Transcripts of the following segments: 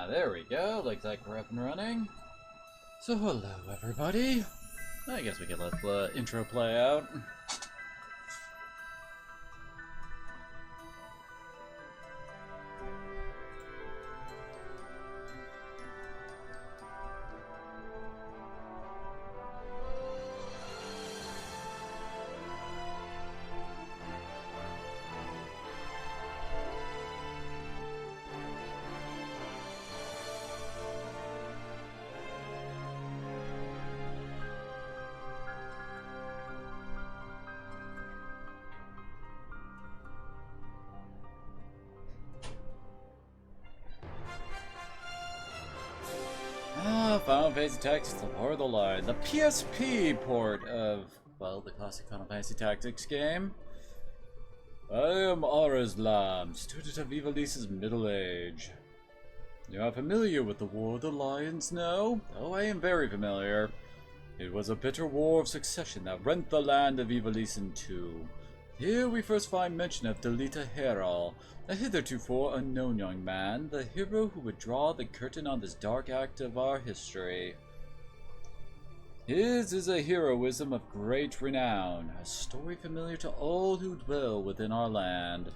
There we go. Looks like we're up and running. So hello, everybody. I guess we can let the intro play out. Final Fantasy Tactics, the Lord of the Line, the PSP port of, well, the classic Final Fantasy Tactics game. I am Arazlam, student of Ivalice's middle age. You are familiar with the War of the Lions now? Oh, I am very familiar. It was a bitter war of succession that rent the land of Ivalice in two. Here we first find mention of Delita Heral, a hitherto unknown young man, the hero who would draw the curtain on this dark act of our history. His is a heroism of great renown, a story familiar to all who dwell within our land.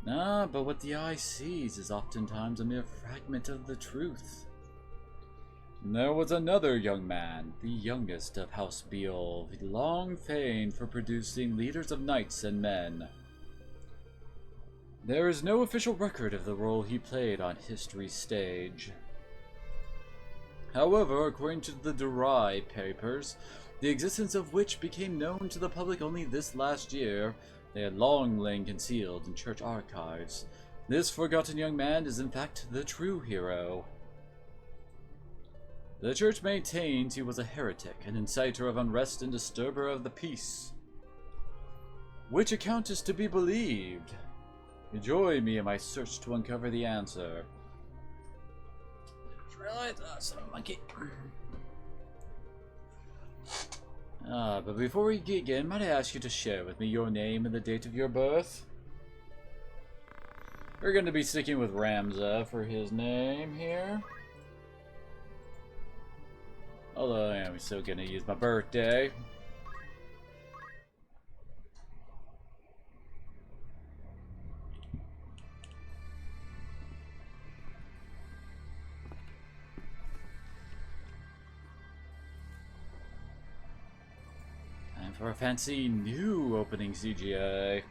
But what the eye sees is oftentimes a mere fragment of the truth. There was another young man, the youngest of House Beal, long famed for producing leaders of knights and men. There is no official record of the role he played on history's stage. However, according to the Durai papers, the existence of which became known to the public only this last year, they had long lain concealed in church archives. This forgotten young man is in fact the true hero. The church maintains he was a heretic, an inciter of unrest and disturber of the peace. Which account is to be believed? Join me in my search to uncover the answer. Just realized, son of a monkey. But before we begin, might I ask you to share with me your name and the date of your birth? We're going to be sticking with Ramza for his name here. Although, I'm still gonna use my birthday. Time for a fancy new opening CGI.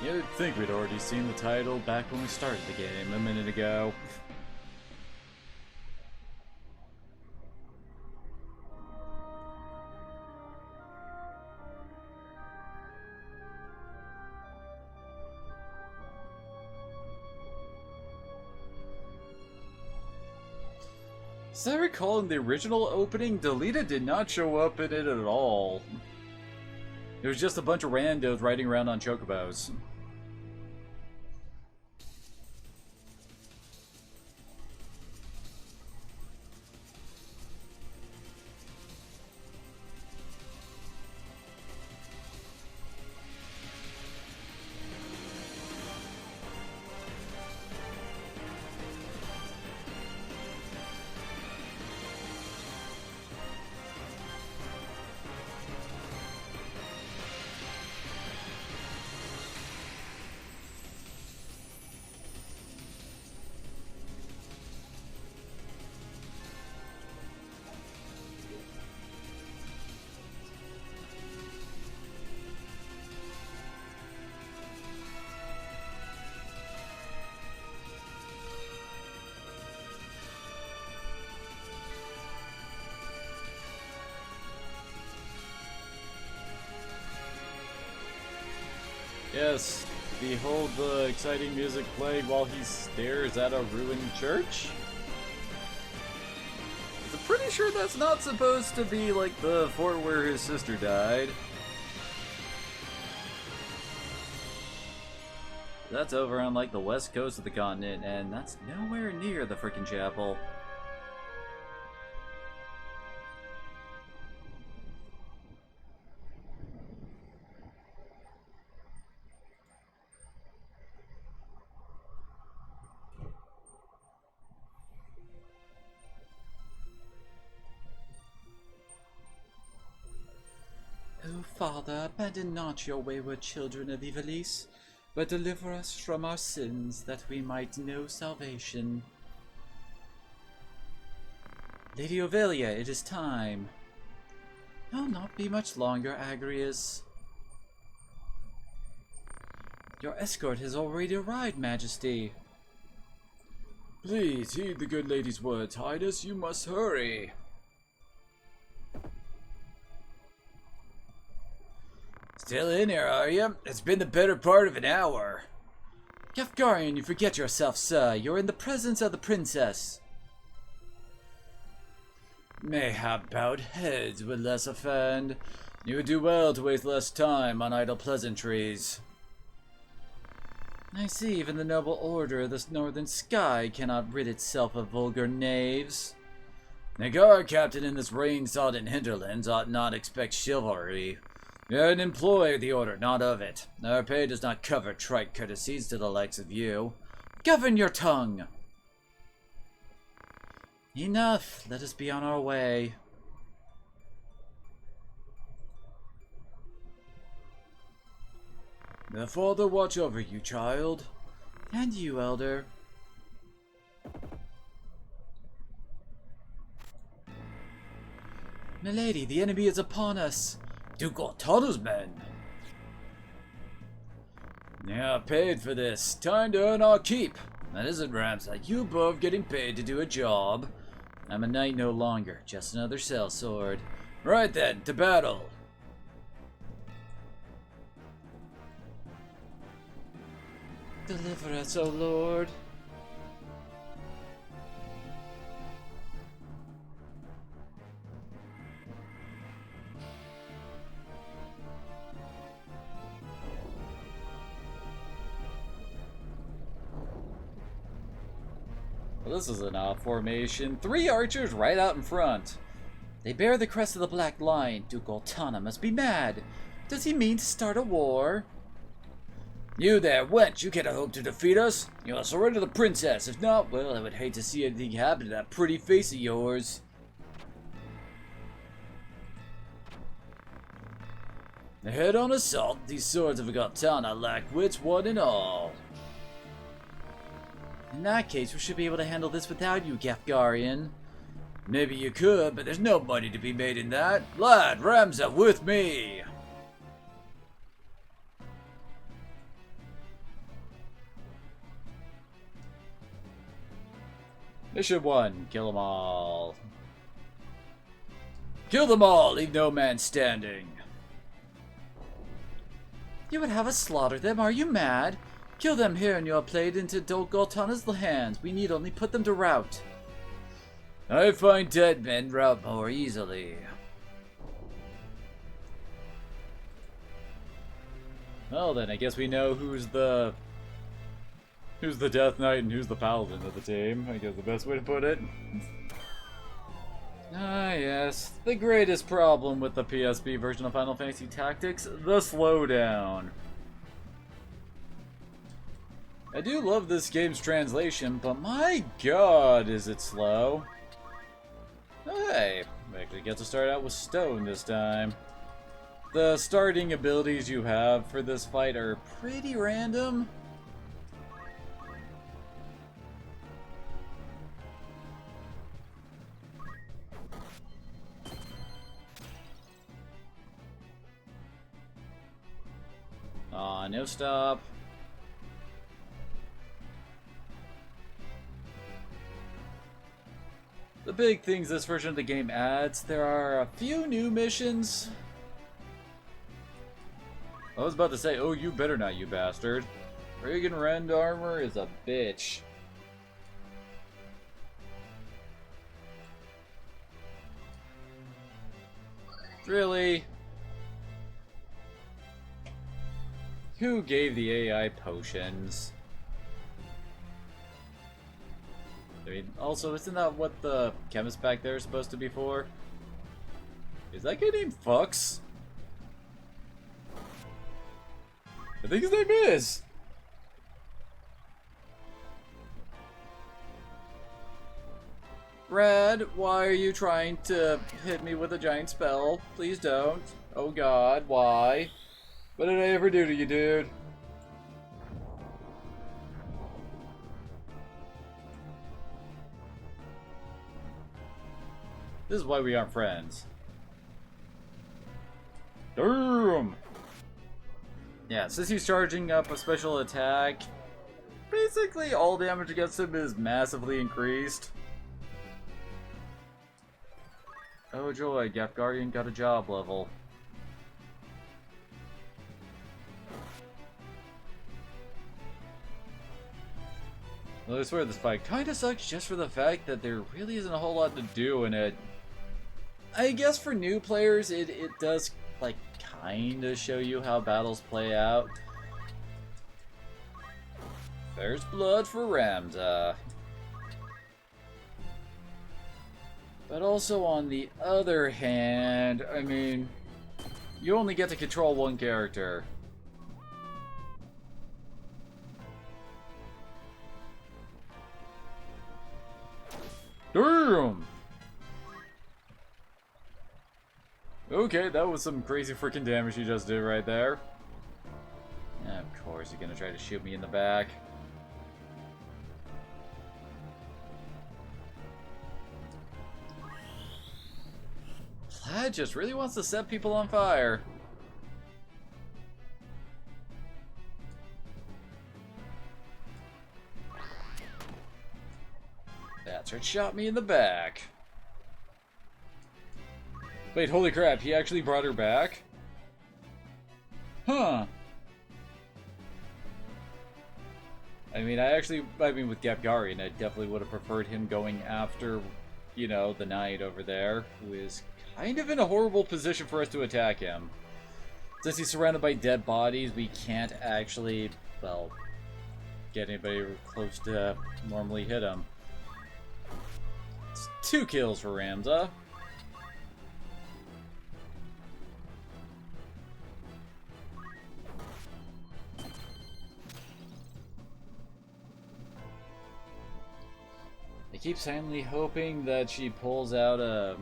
You'd think we'd already seen the title back when we started the game a minute ago. As I recall, in the original opening, Delita did not show up in it at all. It was just a bunch of randos riding around on chocobos. Yes, behold the exciting music playing while he stares at a ruined church? I'm pretty sure that's not supposed to be like the fort where his sister died. That's over on like the west coast of the continent, and that's nowhere near the frickin' chapel. O Father, abandon not your wayward children of Ivalice, but deliver us from our sins, that we might know salvation. Lady Ovelia, it is time. I'll not be much longer, Agrias. Your escort has already arrived, Majesty. Please heed the good lady's words, Highness. You must hurry. Still in here, are you? It's been the better part of an hour. Gafgarian, you forget yourself, sir. You're in the presence of the princess. Mayhap bowed heads would less offend. You would do well to waste less time on idle pleasantries. I see even the noble order of this northern sky cannot rid itself of vulgar knaves. The guard captain in this rain-sodden hinterlands ought not expect chivalry. You're an employee of the order, not of it. Our pay does not cover trite courtesies to the likes of you. Govern your tongue! Enough. Let us be on our way. The Father watch over you, child. And you, Elder. Milady, the enemy is upon us. Duke Altana's men. Yeah, paid for this. Time to earn our keep. That isn't Ramza. You above getting paid to do a job. I'm a knight no longer, just another sellsword. Right then, to battle. Deliver us, O Lord. Well, this is an odd formation. 3 archers right out in front. They bear the crest of the Black Line. Duke Altana must be mad. Does he mean to start a war? You there, wench, you cannot hope to defeat us. You must surrender the princess. If not, well, I would hate to see anything happen to that pretty face of yours. The head on assault, these swords of Altana lack wits one and all. In that case, we should be able to handle this without you, Gafgarian. Maybe you could, but there's no money to be made in that. Lad, Ramza, with me! Mission 1, kill them all. Kill them all, leave no man standing. You would have us slaughter them, are you mad? Kill them here and you are played into Duke Altana's hands. We need only put them to rout. I find dead men rout more easily. Well then, I guess we know who's the Death Knight and who's the Paladin of the team. I guess the best way to put it. Ah yes, the greatest problem with the PSP version of Final Fantasy Tactics, the slowdown. I do love this game's translation, but my god is it slow. Hey, we actually get to start out with stone this time. The starting abilities you have for this fight are pretty random. Aw, no stop. The big things this version of the game adds, there are a few new missions. I was about to say, oh, you better not, you bastard. Reagan Rend armor is a bitch. Really? Who gave the AI potions? I mean, also, isn't that what the chemist back there is supposed to be for? Is that guy named Fox? I think his name is! Red, why are you trying to hit me with a giant spell? Please don't. Oh god, why? What did I ever do to you, dude? This is why we aren't friends. Damn! Yeah, since he's charging up a special attack, basically all damage against him is massively increased. Oh joy, Gafgarian got a job level. Well, I swear this fight kinda sucks just for the fact that there really isn't a whole lot to do in it. I guess for new players, it does, like, kinda show you how battles play out. There's blood for Ramza. But also on the other hand, I mean, you only get to control one character. Damn! Okay, that was some crazy freaking damage you just did right there. Of course, you're gonna try to shoot me in the back. Plaid just really wants to set people on fire. That's what shot me in the back. Wait, holy crap, he actually brought her back? Huh. I mean, with Gapgarian, I definitely would have preferred him going after, you know, the knight over there, who is kind of in a horrible position for us to attack him. Since he's surrounded by dead bodies, we can't actually, well, get anybody close to normally hit him. It's 2 kills for Ramza. I keep silently hoping that she pulls out a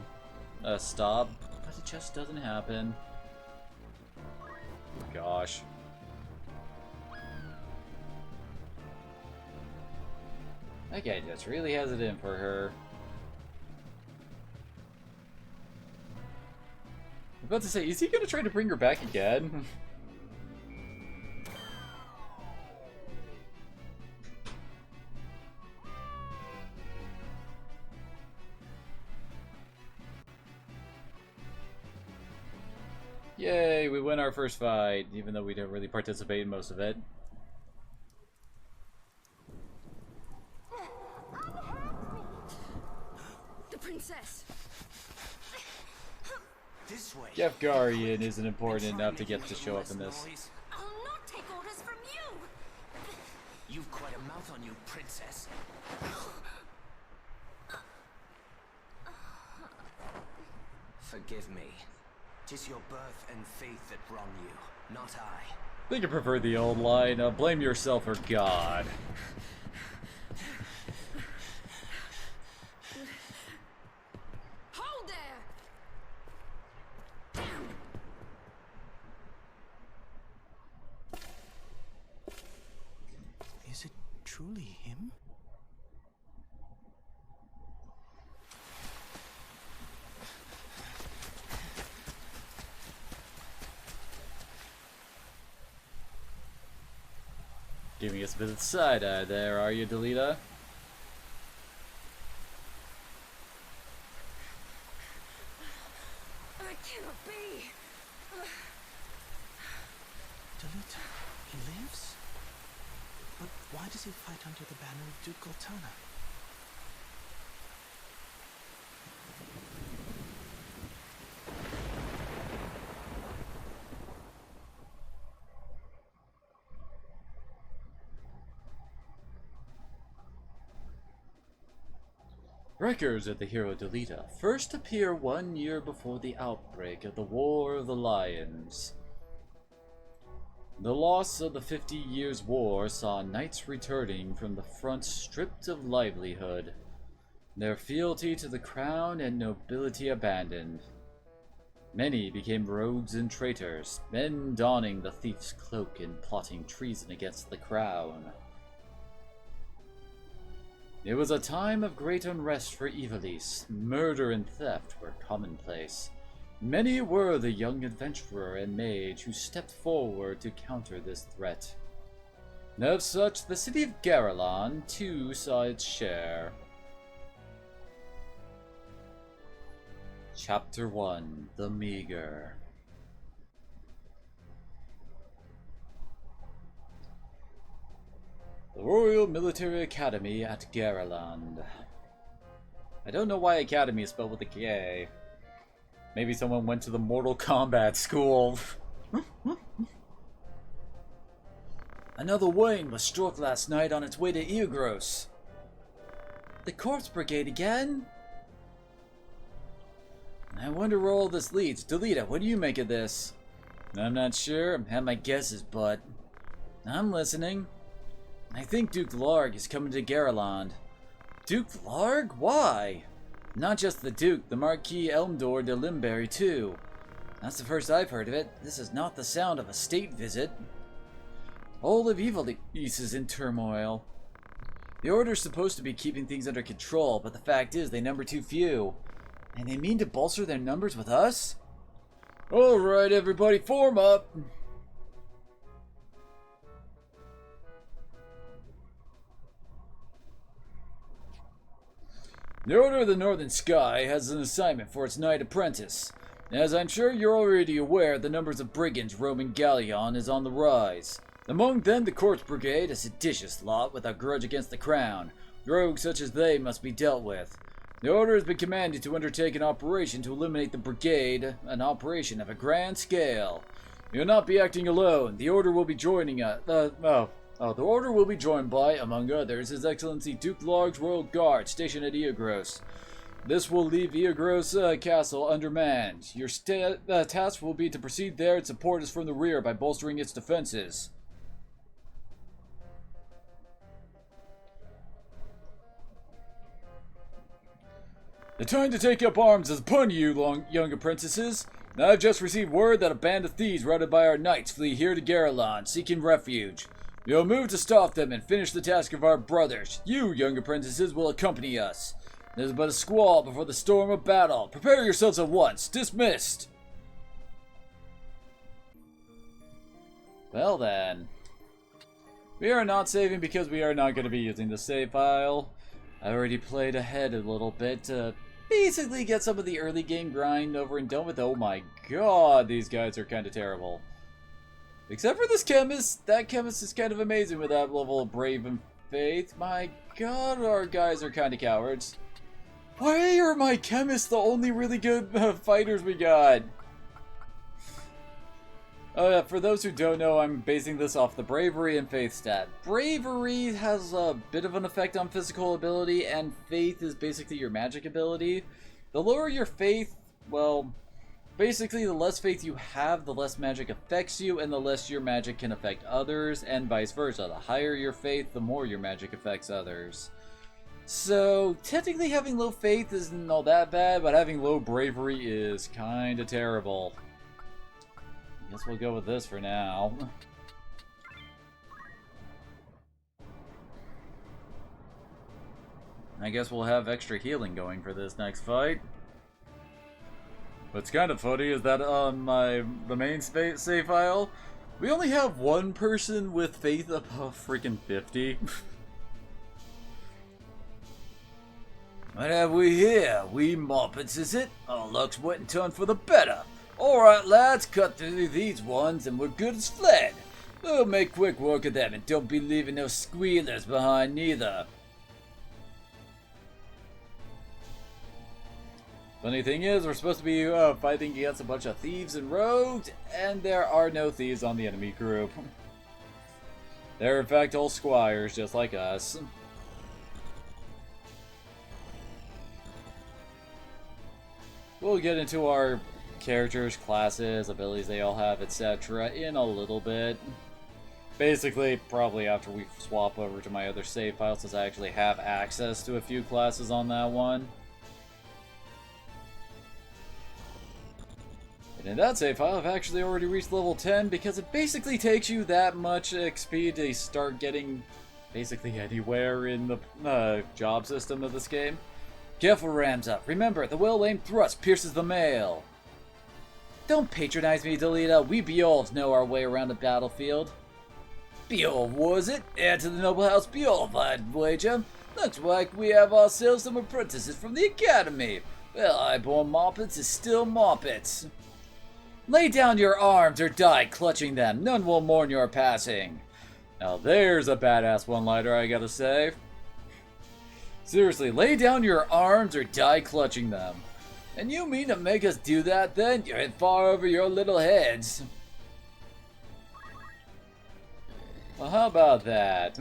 stop, but it just doesn't happen. Gosh. That guy just really has it in for her. I'm about to say, is he gonna try to bring her back again? Yay, we win our first fight, even though we didn't really participate in most of it. The princess. This way. Gafgarian isn't important enough to get to show up in this. I'll not take orders from you. You've quite a mouth on you, princess. Forgive me. 'Tis your birth and faith that wrong you, not I. I think I prefer the old line, blame yourself or God. Hold there. Is it truly him? Giving us a bit of the side-eye there, are you, Delita? That cannot be. Delita, he lives? But why does he fight under the banner of Duke Goltana? Records of the hero Delita first appear 1 year before the outbreak of the War of the Lions. The loss of the 50 Years' War saw knights returning from the front stripped of livelihood, their fealty to the crown and nobility abandoned. Many became rogues and traitors, men donning the thief's cloak and plotting treason against the crown. It was a time of great unrest for Ivalice. Murder and theft were commonplace. Many were the young adventurer and mage who stepped forward to counter this threat. Of such, the city of Garelon too saw its share. Chapter 1: The Meager. The Royal Military Academy at Garelond. I don't know why Academy is spelled with a K. Maybe someone went to the Mortal Kombat school. Another Wayne was struck last night on its way to Eogros. The Corpse Brigade again? I wonder where all this leads. Delita, what do you make of this? I'm not sure. I have my guesses, but I'm listening. I think Duke Larg is coming to Garelond. Duke Larg? Why? Not just the Duke, the Marquis Elmdor de Limberry too. That's the first I've heard of it. This is not the sound of a state visit. All of Ivalice is in turmoil. The Order's supposed to be keeping things under control, but the fact is they number too few. And they mean to bolster their numbers with us? Alright everybody, form up! The Order of the Northern Sky has an assignment for its Knight Apprentice. As I'm sure you're already aware, the numbers of brigands roaming Galleon is on the rise. Among them, the Corpse Brigade, a seditious lot with a grudge against the Crown. Rogues such as they must be dealt with. The Order has been commanded to undertake an operation to eliminate the Brigade, an operation of a grand scale. You'll not be acting alone. The Order will be joining us. The Order will be joined by, among others, His Excellency Duke Larg's Royal Guard stationed at Eogros. This will leave Eogros Castle undermanned. Your task will be to proceed there and support us from the rear by bolstering its defenses. The time to take up arms is upon you, young apprentices. I've just received word that a band of thieves routed by our knights flee here to Garelon, seeking refuge. We'll move to stop them and finish the task of our brothers. You, young apprentices, will accompany us. There's but a squall before the storm of battle. Prepare yourselves at once. Dismissed. Well then. We are not saving because we are not going to be using the save file. I already played ahead a little bit to basically get some of the early game grind over and done with. Oh my god, these guys are kind of terrible. Except for this chemist. That chemist is kind of amazing with that level of brave and faith. My god, our guys are kind of cowards. Why are my chemists the only really good fighters we got? For those who don't know, I'm basing this off the bravery and faith stat. Bravery has a bit of an effect on physical ability, and faith is basically your magic ability. The lower your faith, well, basically the less faith you have, the less magic affects you, and the less your magic can affect others, and vice versa. The higher your faith, the more your magic affects others. So, technically having low faith isn't all that bad, but having low bravery is kinda terrible. I guess we'll go with this for now. I guess we'll have extra healing going for this next fight. What's kind of funny is that on the main save file, we only have one person with faith above freaking 50. What have we here? We moppets, is it? Our luck's wet and turned for the better. Alright lads, cut through these ones and we're good as fled. We'll make quick work of them and don't be leaving no squealers behind neither. Funny thing is, we're supposed to be fighting against a bunch of thieves and rogues, and there are no thieves on the enemy group. They're in fact all squires, just like us. We'll get into our characters, classes, abilities they all have, etc. in a little bit. Basically, probably after we swap over to my other save file, since I actually have access to a few classes on that one. And in that save file, I've actually already reached level 10 because it basically takes you that much XP to start getting basically anywhere in the job system of this game. Careful, Ramza. Remember, the well-aimed thrust pierces the mail. Don't patronize me, Delita. We Beolds know our way around the battlefield. Beold, was it? Heir to the noble house Beold, I'd wager. Looks like we have ourselves some apprentices from the academy. Well, highborn moppets is still moppets. Lay down your arms or die clutching them. None will mourn your passing. Now there's a badass one-liner, I gotta say. Seriously, lay down your arms or die clutching them. And you mean to make us do that then? You're in far over your little heads. Well, how about that?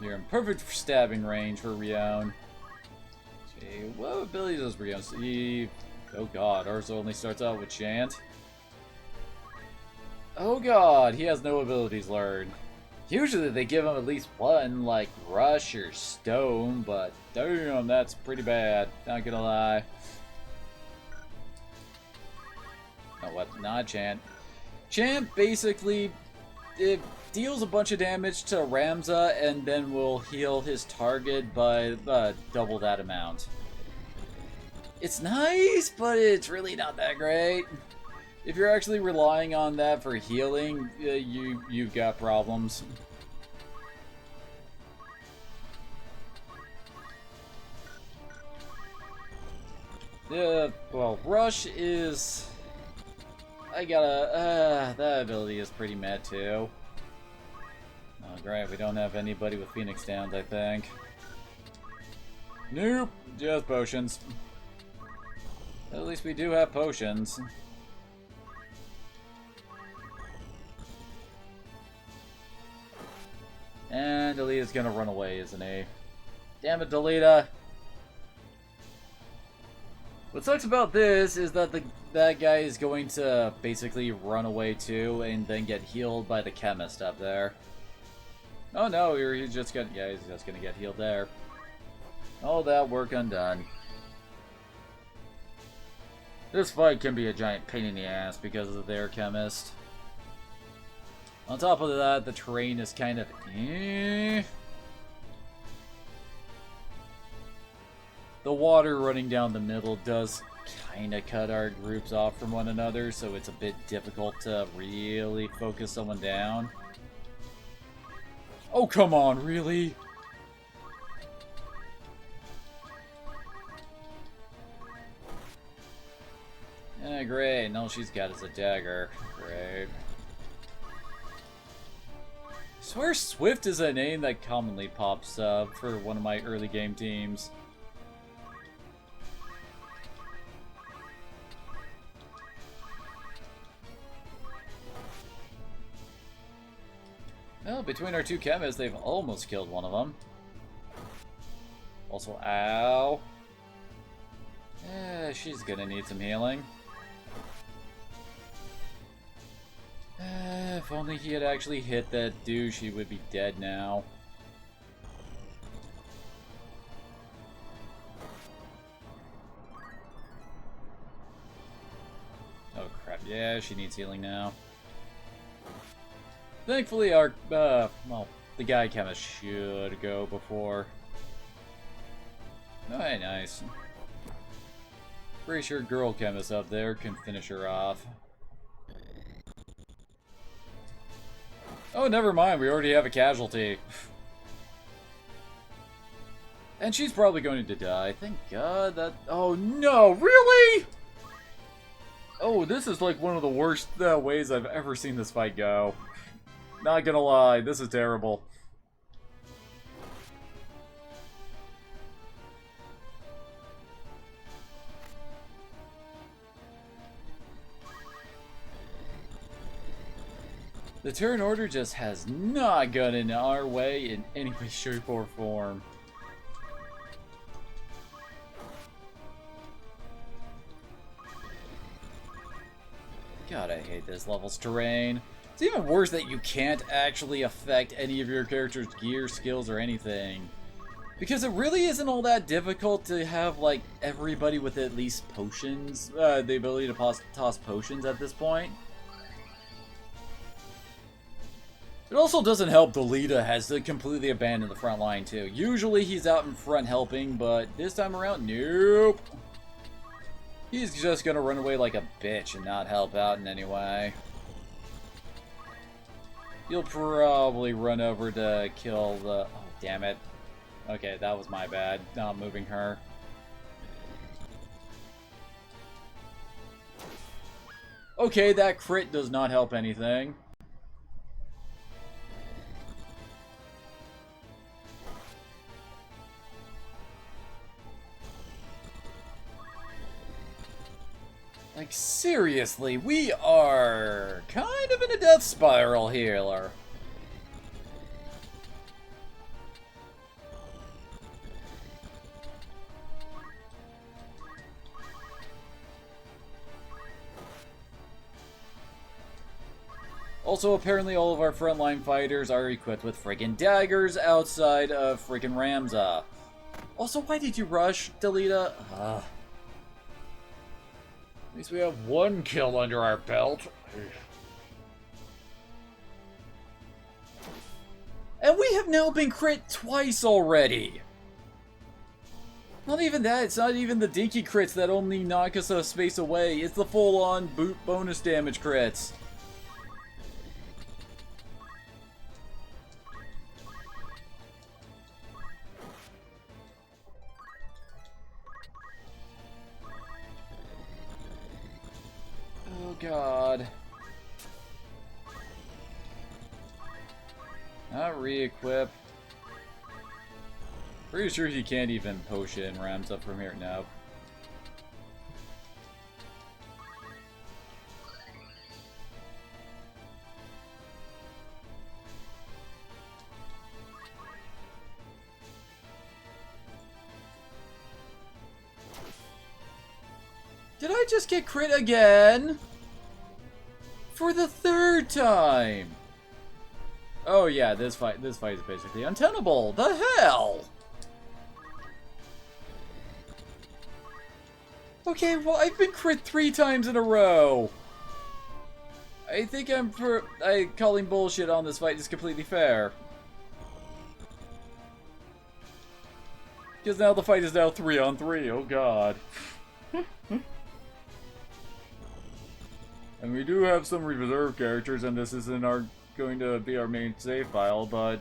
You're in perfect stabbing range for Rion. Gee, what ability does Rion see? Oh god, ours only starts out with Chant. Oh god, he has no abilities learned. Usually they give him at least one, like Rush or Stone, but damn, that's pretty bad, not gonna lie. Oh, what? Not Chant. Chant basically it deals a bunch of damage to Ramza and then will heal his target by double that amount. It's nice, but it's really not that great. If you're actually relying on that for healing, you've got problems. Yeah, well, Rush is... that ability is pretty meh too. Oh great, we don't have anybody with Phoenix Downs, I think. Nope, just potions. At least we do have potions. And Delita's gonna run away, isn't he? Damn it, Delita! What sucks about this is that that guy is going to basically run away too, and then get healed by the chemist up there. Oh no, he's just gonna get healed there. All that work undone. This fight can be a giant pain in the ass because of their chemist. On top of that, the terrain is kind of eh. The water running down the middle does kind of cut our groups off from one another, so it's a bit difficult to really focus someone down. Oh, come on, really? Great. And all she's got is a dagger. Great. I swear Swift is a name that commonly pops up for one of my early game teams. Well, between our two chemists, they've almost killed one of them. Also, ow. She's gonna need some healing. If only he had actually hit that douche, he would be dead now. Oh crap, yeah, she needs healing now. Thankfully our, well, the guy chemist should go before. Oh, hey, nice. Pretty sure girl chemist up there can finish her off. Oh, never mind, we already have a casualty. And she's probably going to die. Thank God that... Oh no, really? Oh, this is like one of the worst ways I've ever seen this fight go. Not gonna lie, this is terrible. The turn order just has not gotten our way in any way, shape, or form. God, I hate this level's terrain. It's even worse that you can't actually affect any of your character's gear, skills, or anything. Because it really isn't all that difficult to have, like, everybody with at least potions, the ability to toss potions at this point. It also doesn't help Delita has to completely abandon the front line, too. Usually he's out in front helping, but this time around, nope. He's just gonna run away like a bitch and not help out in any way. He'll probably run over to kill the... Oh, damn it. Okay, that was my bad. Not moving her. Okay, that crit does not help anything. Like, seriously, we are kind of in a death spiral here. Also, apparently all of our frontline fighters are equipped with friggin' daggers outside of friggin' Ramza. Also, why did you rush, Delita? At least we have one kill under our belt. And we have now been crit twice already! Not even that, it's not even the dinky crits that only knock us a space away. It's the full-on boot bonus damage crits. Oh god. Not re-equip. Pretty sure he can't even potion Ramza from here. No. Did I just get crit again? For the third time! Oh yeah, this fight is basically untenable. The hell? Okay, well I've been crit 3 times in a row. I think calling bullshit on this fight is completely fair. Because now the fight is now 3-on-3. Oh god. And we do have some reserve characters, and this isn't going to be our main save file, but...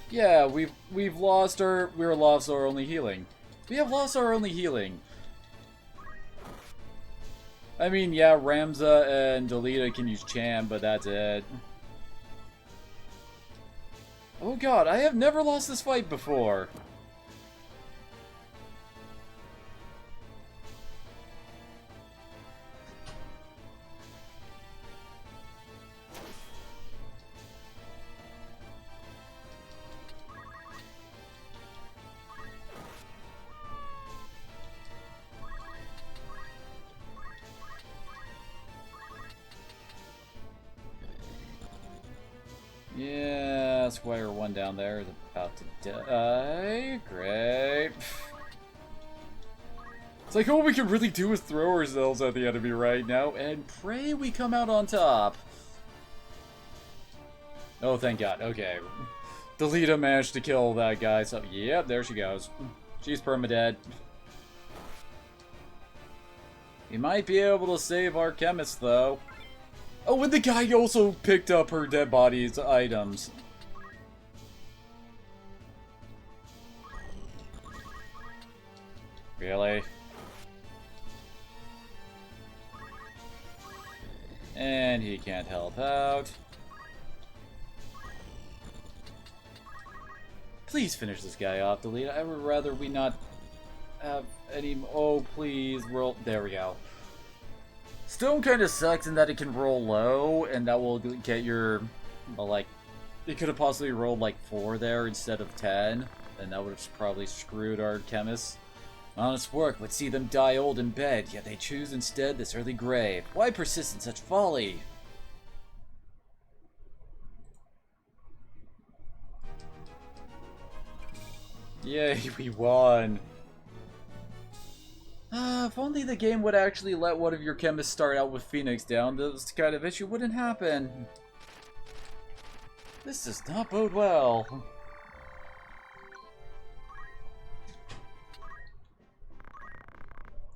Yeah, we've lost our... We're lost our only healing. We have lost our only healing. I mean, yeah, Ramza and Delita can use Champ, but that's it. Oh god, I have never lost this fight before. Yeah, Squire 1 down there is about to die. Great. It's like all we can really do is throw ourselves at the enemy right now and pray we come out on top. Oh, thank God. Okay. Delita managed to kill that guy, so yep, there she goes. She's permadead. We might be able to save our chemist, though. Oh, and the guy also picked up her dead body's items. Really? And he can't help out. Please finish this guy off, delete. I would rather we not have any... Oh, please, roll... There we go. Stone kind of sucks in that it can roll low, and that will get your... Well, like, it could have possibly rolled like 4 there instead of 10, and that would have probably screwed our chemists. Honest work would see them die old in bed, yet they choose instead this early grave. Why persist in such folly? Yay, we won. If only the game would actually let one of your chemists start out with Phoenix down, this kind of issue wouldn't happen. This does not bode well.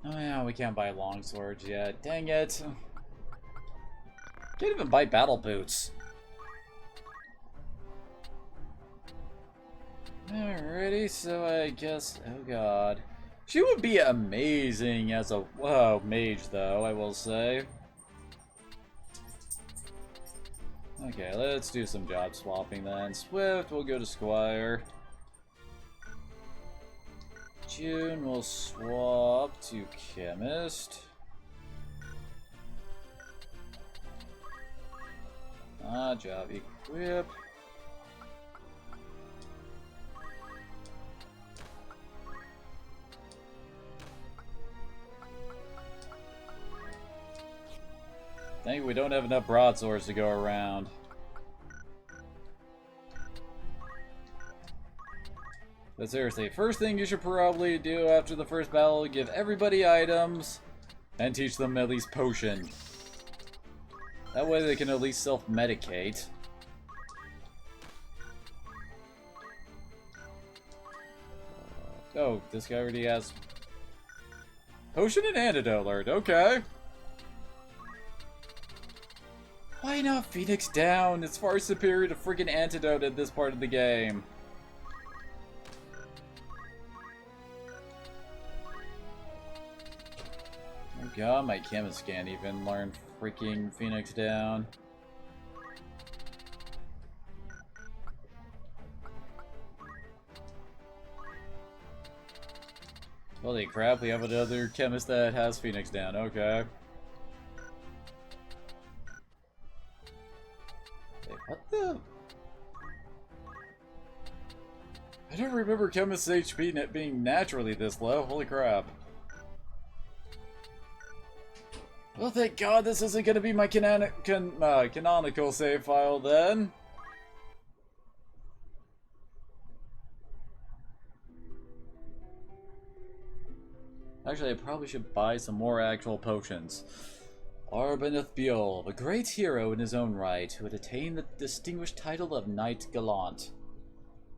Oh yeah, we can't buy longswords yet. Dang it. Can't even buy battle boots. Alrighty, so I guess... Oh god. She would be amazing as a mage, though, I will say. Okay, let's do some job swapping then. Swift, we'll go to Squire. June will swap to Chemist. Job equip. I think we don't have enough broadswords to go around. But seriously, first thing you should probably do after the first battle, give everybody items and teach them at least potion. That way they can at least self-medicate. Oh, this guy already has potion and antidote alert, okay. Why not Phoenix down? It's far superior to friggin' antidote at this part of the game. Oh god, my chemist can't even learn freaking Phoenix down. Holy crap, we have another chemist that has Phoenix down, okay. What the? I don't remember Chemist's HP net being naturally this low. Holy crap. Well, thank God this isn't going to be my canonical save file then. Actually, I probably should buy some more actual potions. Arbeneth Beol, a great hero in his own right, who had attained the distinguished title of Knight Gallant,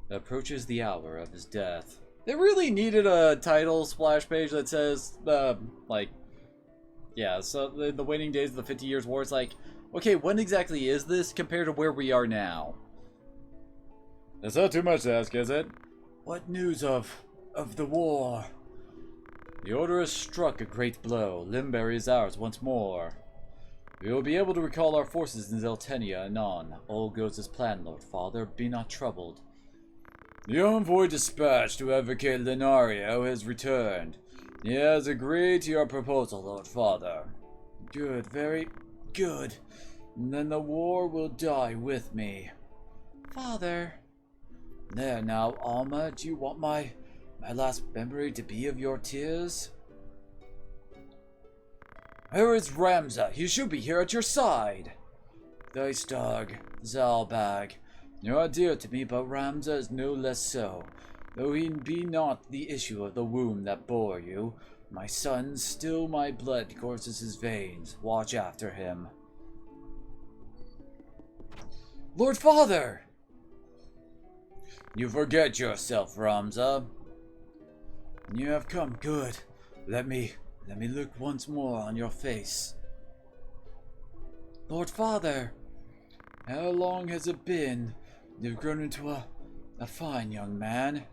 approaches the hour of his death. They really needed a title splash page that says, like, yeah, so the waning days of the 50 Years' War, it's like, okay, when exactly is this compared to where we are now? That's not too much to ask, is it? What news of the war? The Order has struck a great blow. Limberry is ours once more. We will be able to recall our forces in Zeltenia anon. All goes as planned, Lord Father. Be not troubled. The envoy dispatched to advocate Lenario has returned. He has agreed to your proposal, Lord Father. Good, very good. And then the war will die with me. Father. There now, Alma, do you want my last memory to be of your tears? Where is Ramza? He should be here at your side. Dice Dog, Zalbag, you are dear to me, but Ramza is no less so. Though he be not the issue of the womb that bore you, my son, still my blood courses his veins. Watch after him. Lord Father! You forget yourself, Ramza. You have come, good. Let me look once more on your face. Lord Father, how long has it been? You've grown into a fine young man.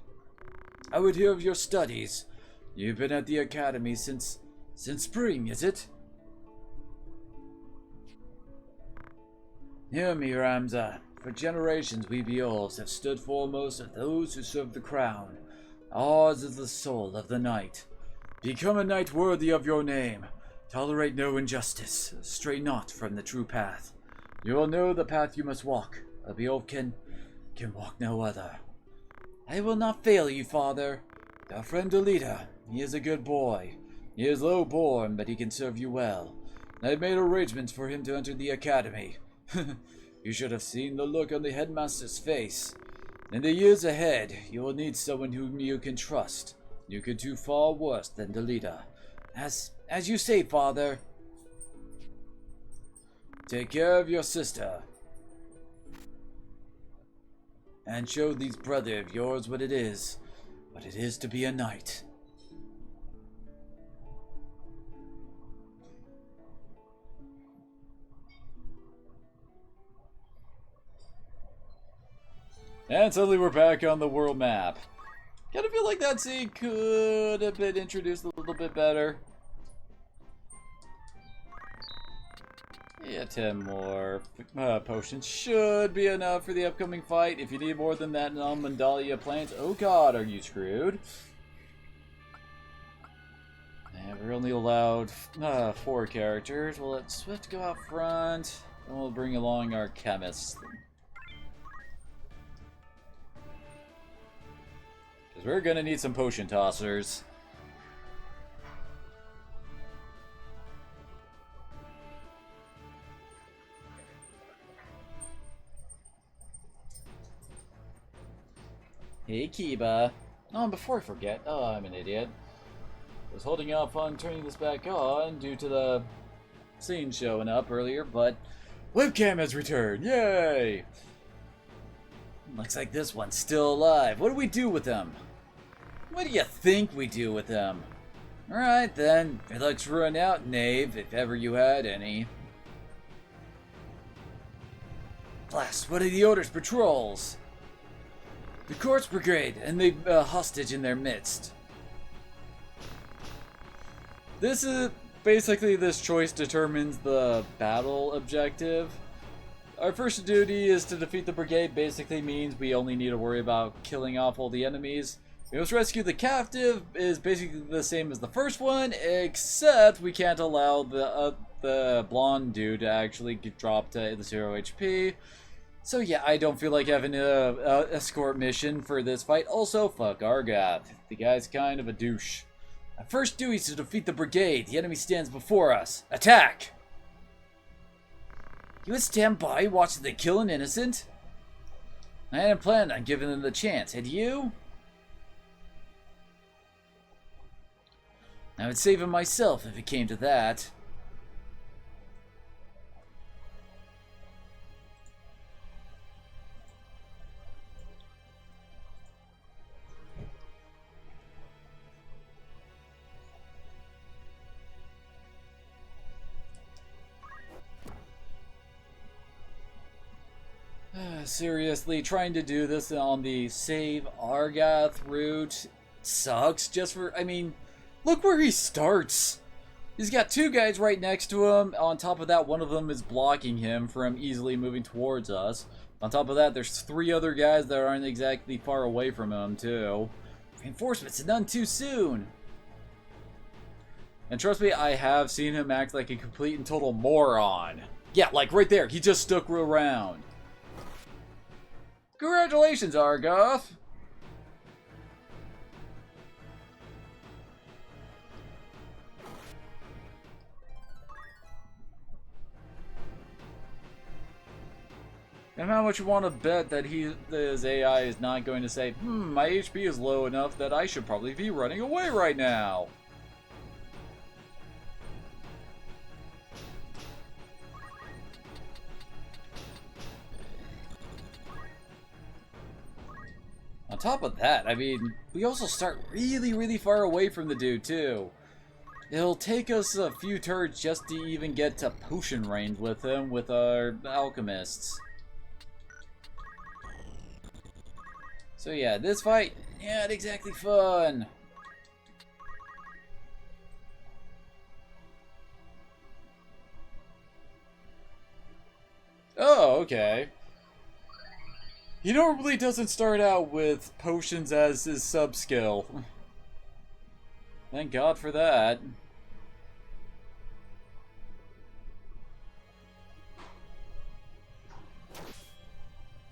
I would hear of your studies. You've been at the academy since spring, is it? Hear me, Ramza. For generations we Beowulfs have stood foremost of those who serve the crown. Ours is the soul of the knight. Become a knight worthy of your name. Tolerate no injustice. Stray not from the true path. You will know the path you must walk. A Beowulf can walk no other. I will not fail you, father. Our friend Delita, he is a good boy. He is low born, but he can serve you well. I have made arrangements for him to enter the academy. You should have seen the look on the headmaster's face. In the years ahead, you will need someone whom you can trust. You could do far worse than Delita. As you say, father. Take care of your sister. And show these brother of yours what it is to be a knight. And suddenly we're back on the world map. Kind of feel like that scene could have been introduced a little bit better. Yeah, 10 more potions should be enough for the upcoming fight. If you need more than that, Mandalia plants. Oh god, are you screwed? And we're only allowed 4 characters. Well, let Swift go out front. And we'll bring along our chemists. Because we're gonna need some potion tossers. Hey, Kiba. Oh, and before I forget, I'm an idiot. I was holding off on turning this back on due to the scene showing up earlier, but webcam has returned. Yay! Looks like this one's still alive. What do we do with him? What do you think we do with him? Alright then, your luck's run out, knave, if ever you had any. Blast, what are the Order's patrols? The Corpse Brigade, and the hostage in their midst. This is basically, this choice determines the battle objective. Our first duty is to defeat the brigade. Basically means we only need to worry about killing off all the enemies. We must rescue the captive is basically the same as the first one, except we can't allow the blonde dude to actually get dropped to 0 HP. So yeah, I don't feel like having a escort mission for this fight. Also, fuck Argath. The guy's kind of a douche. Our first duty is to defeat the brigade. The enemy stands before us. Attack! You would stand by watching them kill an innocent? I hadn't planned on giving them the chance. Had you? I would save him myself if it came to that. Seriously, trying to do this on the save Argath route sucks. Just for, I mean, look where he starts. He's got 2 guys right next to him. On top of that, one of them is blocking him from easily moving towards us. On top of that, there's 3 other guys that aren't exactly far away from him, too. Reinforcements, none too soon. And trust me, I have seen him act like a complete and total moron. Yeah, like right there, he just stuck around. Congratulations, Argath! And how much you want to bet that his AI is not going to say, my HP is low enough that I should probably be running away right now. On top of that, I mean, we also start really, really far away from the dude, too. It'll take us a few turns just to even get to potion range with him, with our alchemists. So yeah, this fight, not exactly fun. Oh, okay. He normally doesn't start out with potions as his sub-skill. Thank God for that.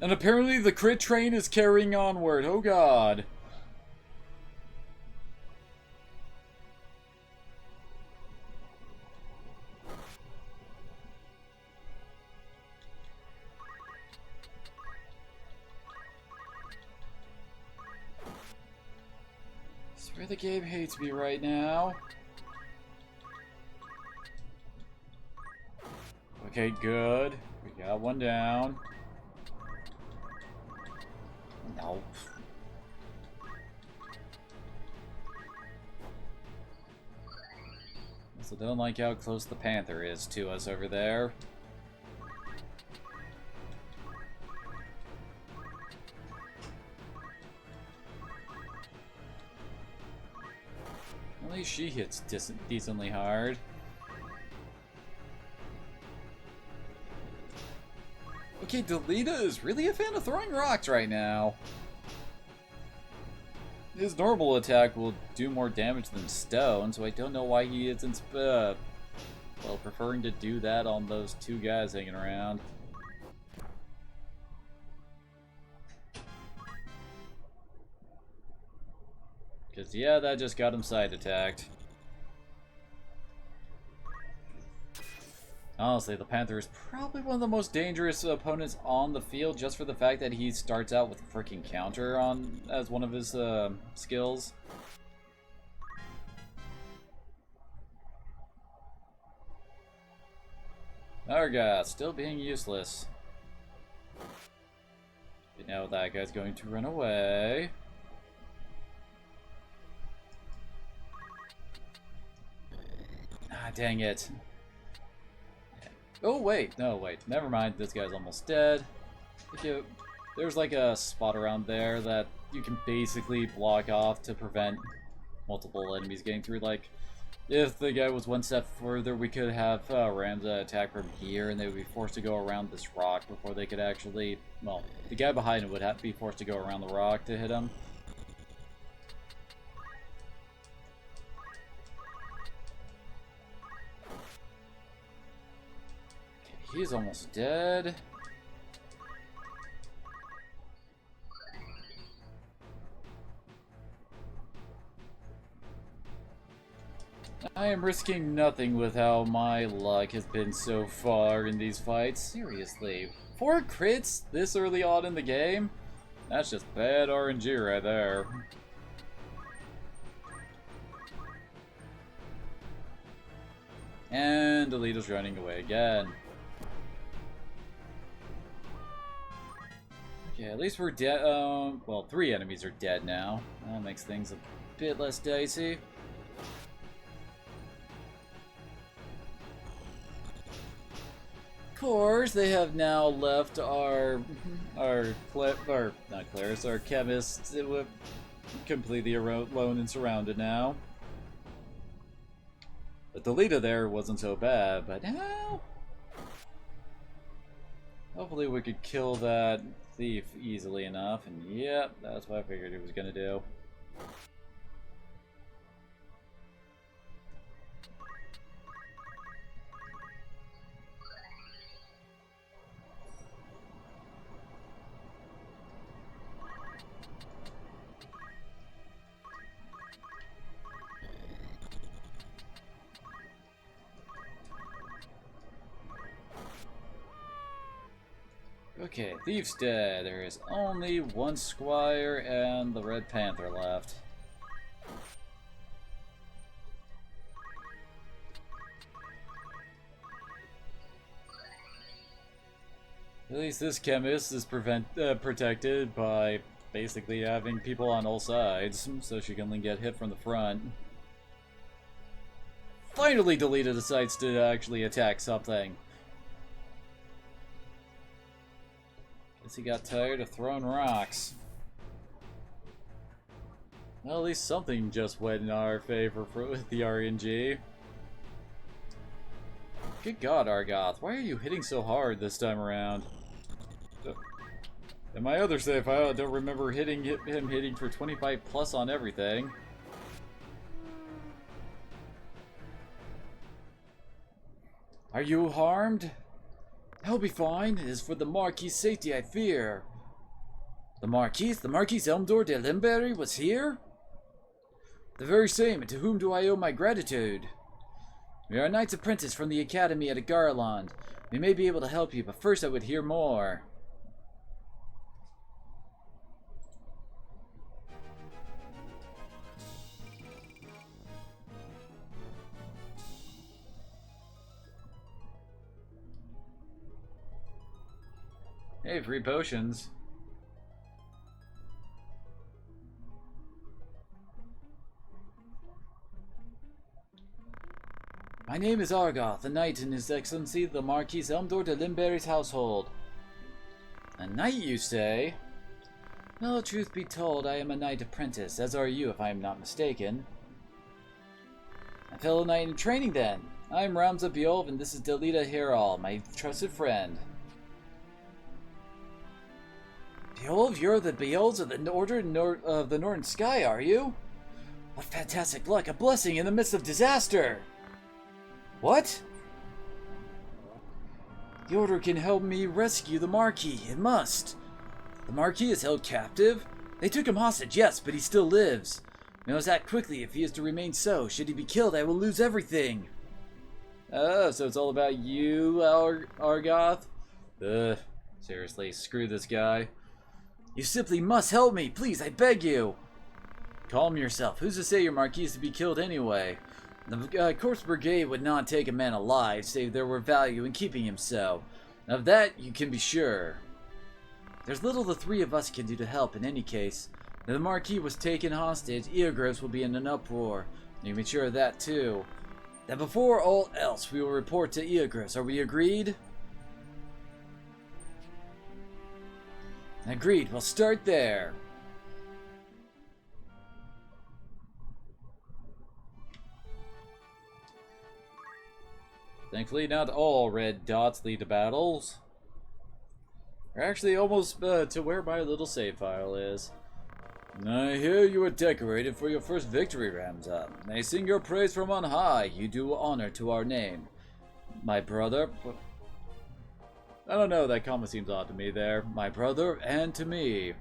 And apparently the crit train is carrying onward. Oh God. I swear the game hates me right now. Okay, good. We got one down. No. Also don't like how close the Panther is to us over there. At least she hits decently hard. Okay, Delita is really a fan of throwing rocks right now. His normal attack will do more damage than stone, so I don't know why he isn't, well, preferring to do that on those two guys hanging around. Because, yeah, that just got him side attacked. Honestly, the Panther is probably one of the most dangerous opponents on the field just for the fact that he starts out with a freaking counter on as one of his skills. Arga, still being useless. But now that guy's going to run away. Ah, dang it. Oh, wait. No, wait. Never mind. This guy's almost dead. There's like a spot around there that you can basically block off to prevent multiple enemies getting through. Like, if the guy was one step further, we could have Ramza attack from here, and they would be forced to go around this rock before they could actually... Well, the guy behind him would have to be forced to go around the rock to hit him. He's almost dead. I am risking nothing with how my luck has been so far in these fights. Seriously. 4 crits this early on in the game? That's just bad RNG right there. And Delita's running away again. Okay, at least we're dead. Well, 3 enemies are dead now. That makes things a bit less dicey. Of course, they have now left our chemist completely alone and surrounded now. But the leader there wasn't so bad, but now hopefully we could kill that thief easily enough, and yep, that's what I figured he was gonna do. Okay, thief's dead. There is only one squire and the Red Panther left. At least this chemist is protected by basically having people on all sides, so she can only get hit from the front. Finally, Delita decides to actually attack something. Guess he got tired of throwing rocks. Well, at least something just went in our favor with the RNG. Good God, Argoth, why are you hitting so hard this time around? In my other save file, I don't remember him hitting for 25 plus on everything. Are you harmed? I'll be fine. It is for the Marquis' safety I fear. The Marquis Elmdor de Limberry was here? The very same, and to whom do I owe my gratitude? We are Knight's apprentice from the Academy at Agarland. We may be able to help you, but first I would hear more. Hey, free potions. My name is Argoth, a knight in His Excellency the Marquis Elmdor de Limberry's household. A knight, you say? Well, truth be told, I am a knight apprentice, as are you if I am not mistaken. A fellow knight in training then. I am Ramza Beolv, and this is Delita Heral, my trusted friend. Beolv, you're the Beolves of the Order of the Northern Sky, are you? What fantastic luck, a blessing in the midst of disaster! What? The Order can help me rescue the Marquis. It must. The Marquis is held captive? They took him hostage, yes, but he still lives. We must act quickly if he is to remain so. Should he be killed, I will lose everything. Oh, so it's all about you, Argoth? Ugh, seriously, screw this guy. You simply must help me, please, I beg you. Calm yourself. Who's to say your Marquis is to be killed anyway? The Corpse Brigade would not take a man alive, save there were value in keeping him so. Of that, you can be sure. There's little the three of us can do to help in any case. If the Marquis was taken hostage, Eogros will be in an uproar. You can be sure of that too. That before all else, we will report to Eogros. Are we agreed? Agreed. We'll start there. Thankfully, not all red dots lead to battles. We're actually almost to where my little save file is. I hear you were decorated for your first victory, Ramza. I sing your praise from on high. You do honor to our name. My brother... I don't know, that comment seems odd to me there. My brother, and to me.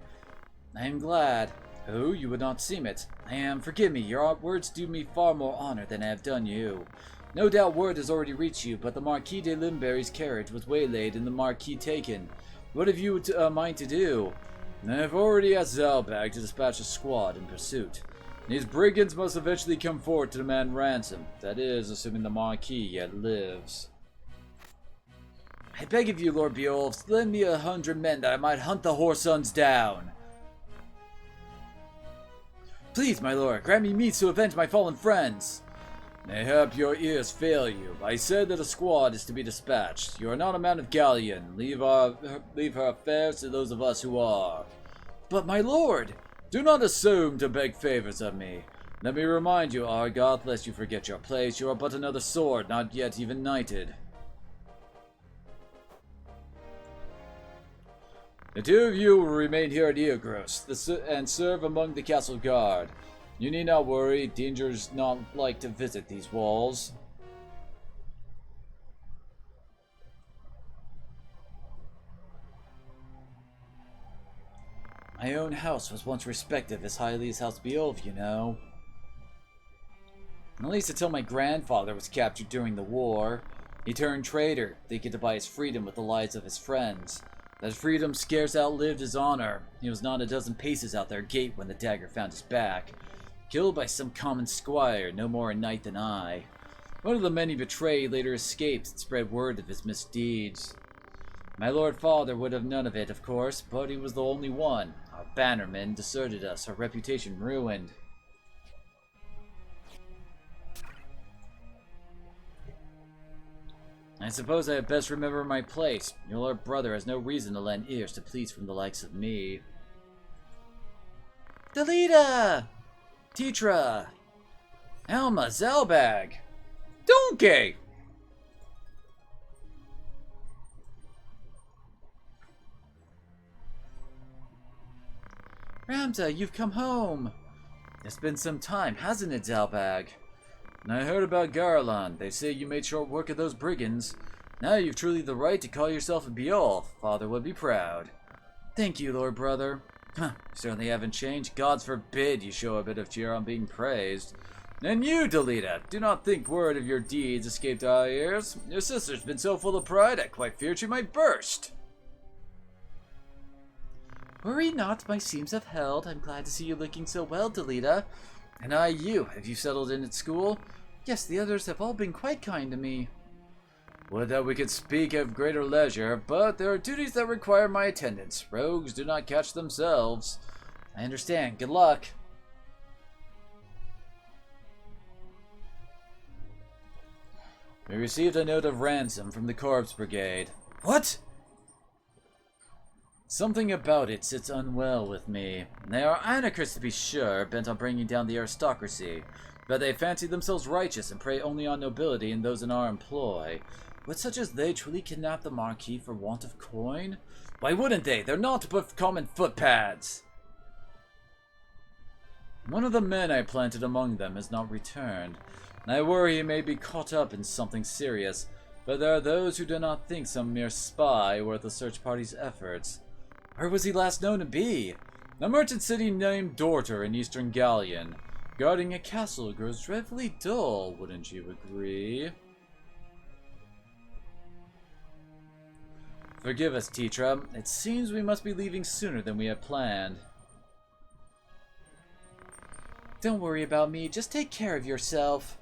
I am glad. Oh, you would not seem it. I am. Forgive me, your words do me far more honor than I have done you. No doubt word has already reached you, but the Marquis de Limberry's carriage was waylaid and the Marquis taken. What have you mind to do? I have already asked Zalbag to dispatch a squad in pursuit. These brigands must eventually come forward to demand ransom. That is, assuming the Marquis yet lives. I beg of you, Lord Beolf, lend me 100 men that I might hunt the Whoresuns down. Please, my lord, grant me means to avenge my fallen friends. Mayhap your ears fail you. I said that a squad is to be dispatched. You are not a man of galleon. Leave her affairs to those of us who are. But my lord, do not assume to beg favors of me. Let me remind you, Argoth, lest you forget your place, you are but another sword, not yet even knighted. The two of you will remain here at Eogros and serve among the castle guard. You need not worry, dangers not like to visit these walls. My own house was once respected as highly as House Beolf, you know. At least until my grandfather was captured during the war. He turned traitor, thinking to buy his freedom with the lives of his friends. That freedom scarce outlived his honor. He was not a dozen paces out their gate when the dagger found his back. Killed by some common squire, no more a knight than I. One of the many betrayed later escaped and spread word of his misdeeds. My lord father would have none of it, of course, but he was the only one. Our bannermen deserted us, our reputation ruined. I suppose I had best remember my place. Your lord brother has no reason to lend ears to pleas from the likes of me. Delita! Titra! Alma, Zalbag! Donkey! Ramza, you've come home! It's been some time, hasn't it, Zalbag? And I heard about Garland. They say you made short work of those brigands. Now you've truly the right to call yourself a Beowulf. Father would be proud. Thank you, Lord Brother. Huh, you certainly haven't changed. Gods forbid you show a bit of cheer on being praised. And you, Delita, do not think word of your deeds escaped our ears. Your sister's been so full of pride, I quite feared she might burst. Worry not, my seams have held. I'm glad to see you looking so well, Delita. And you, have you settled in at school? Yes, the others have all been quite kind to me. Would that we could speak of greater leisure, but there are duties that require my attendance. Rogues do not catch themselves. I understand. Good luck. We received a note of ransom from the Corpse Brigade. What? Something about it sits unwell with me. They are anarchists to be sure, bent on bringing down the aristocracy, but they fancy themselves righteous and prey only on nobility and those in our employ. Would such as they truly kidnap the Marquis for want of coin? Why wouldn't they? They're naught but common footpads. One of the men I planted among them has not returned. I worry he may be caught up in something serious, but there are those who do not think some mere spy worth the search party's efforts. Where was he last known to be? A merchant city named Dorter in Eastern Gallion. Guarding a castle grows dreadfully dull, wouldn't you agree? Forgive us, Tetra. It seems we must be leaving sooner than we had planned. Don't worry about me. Just take care of yourself.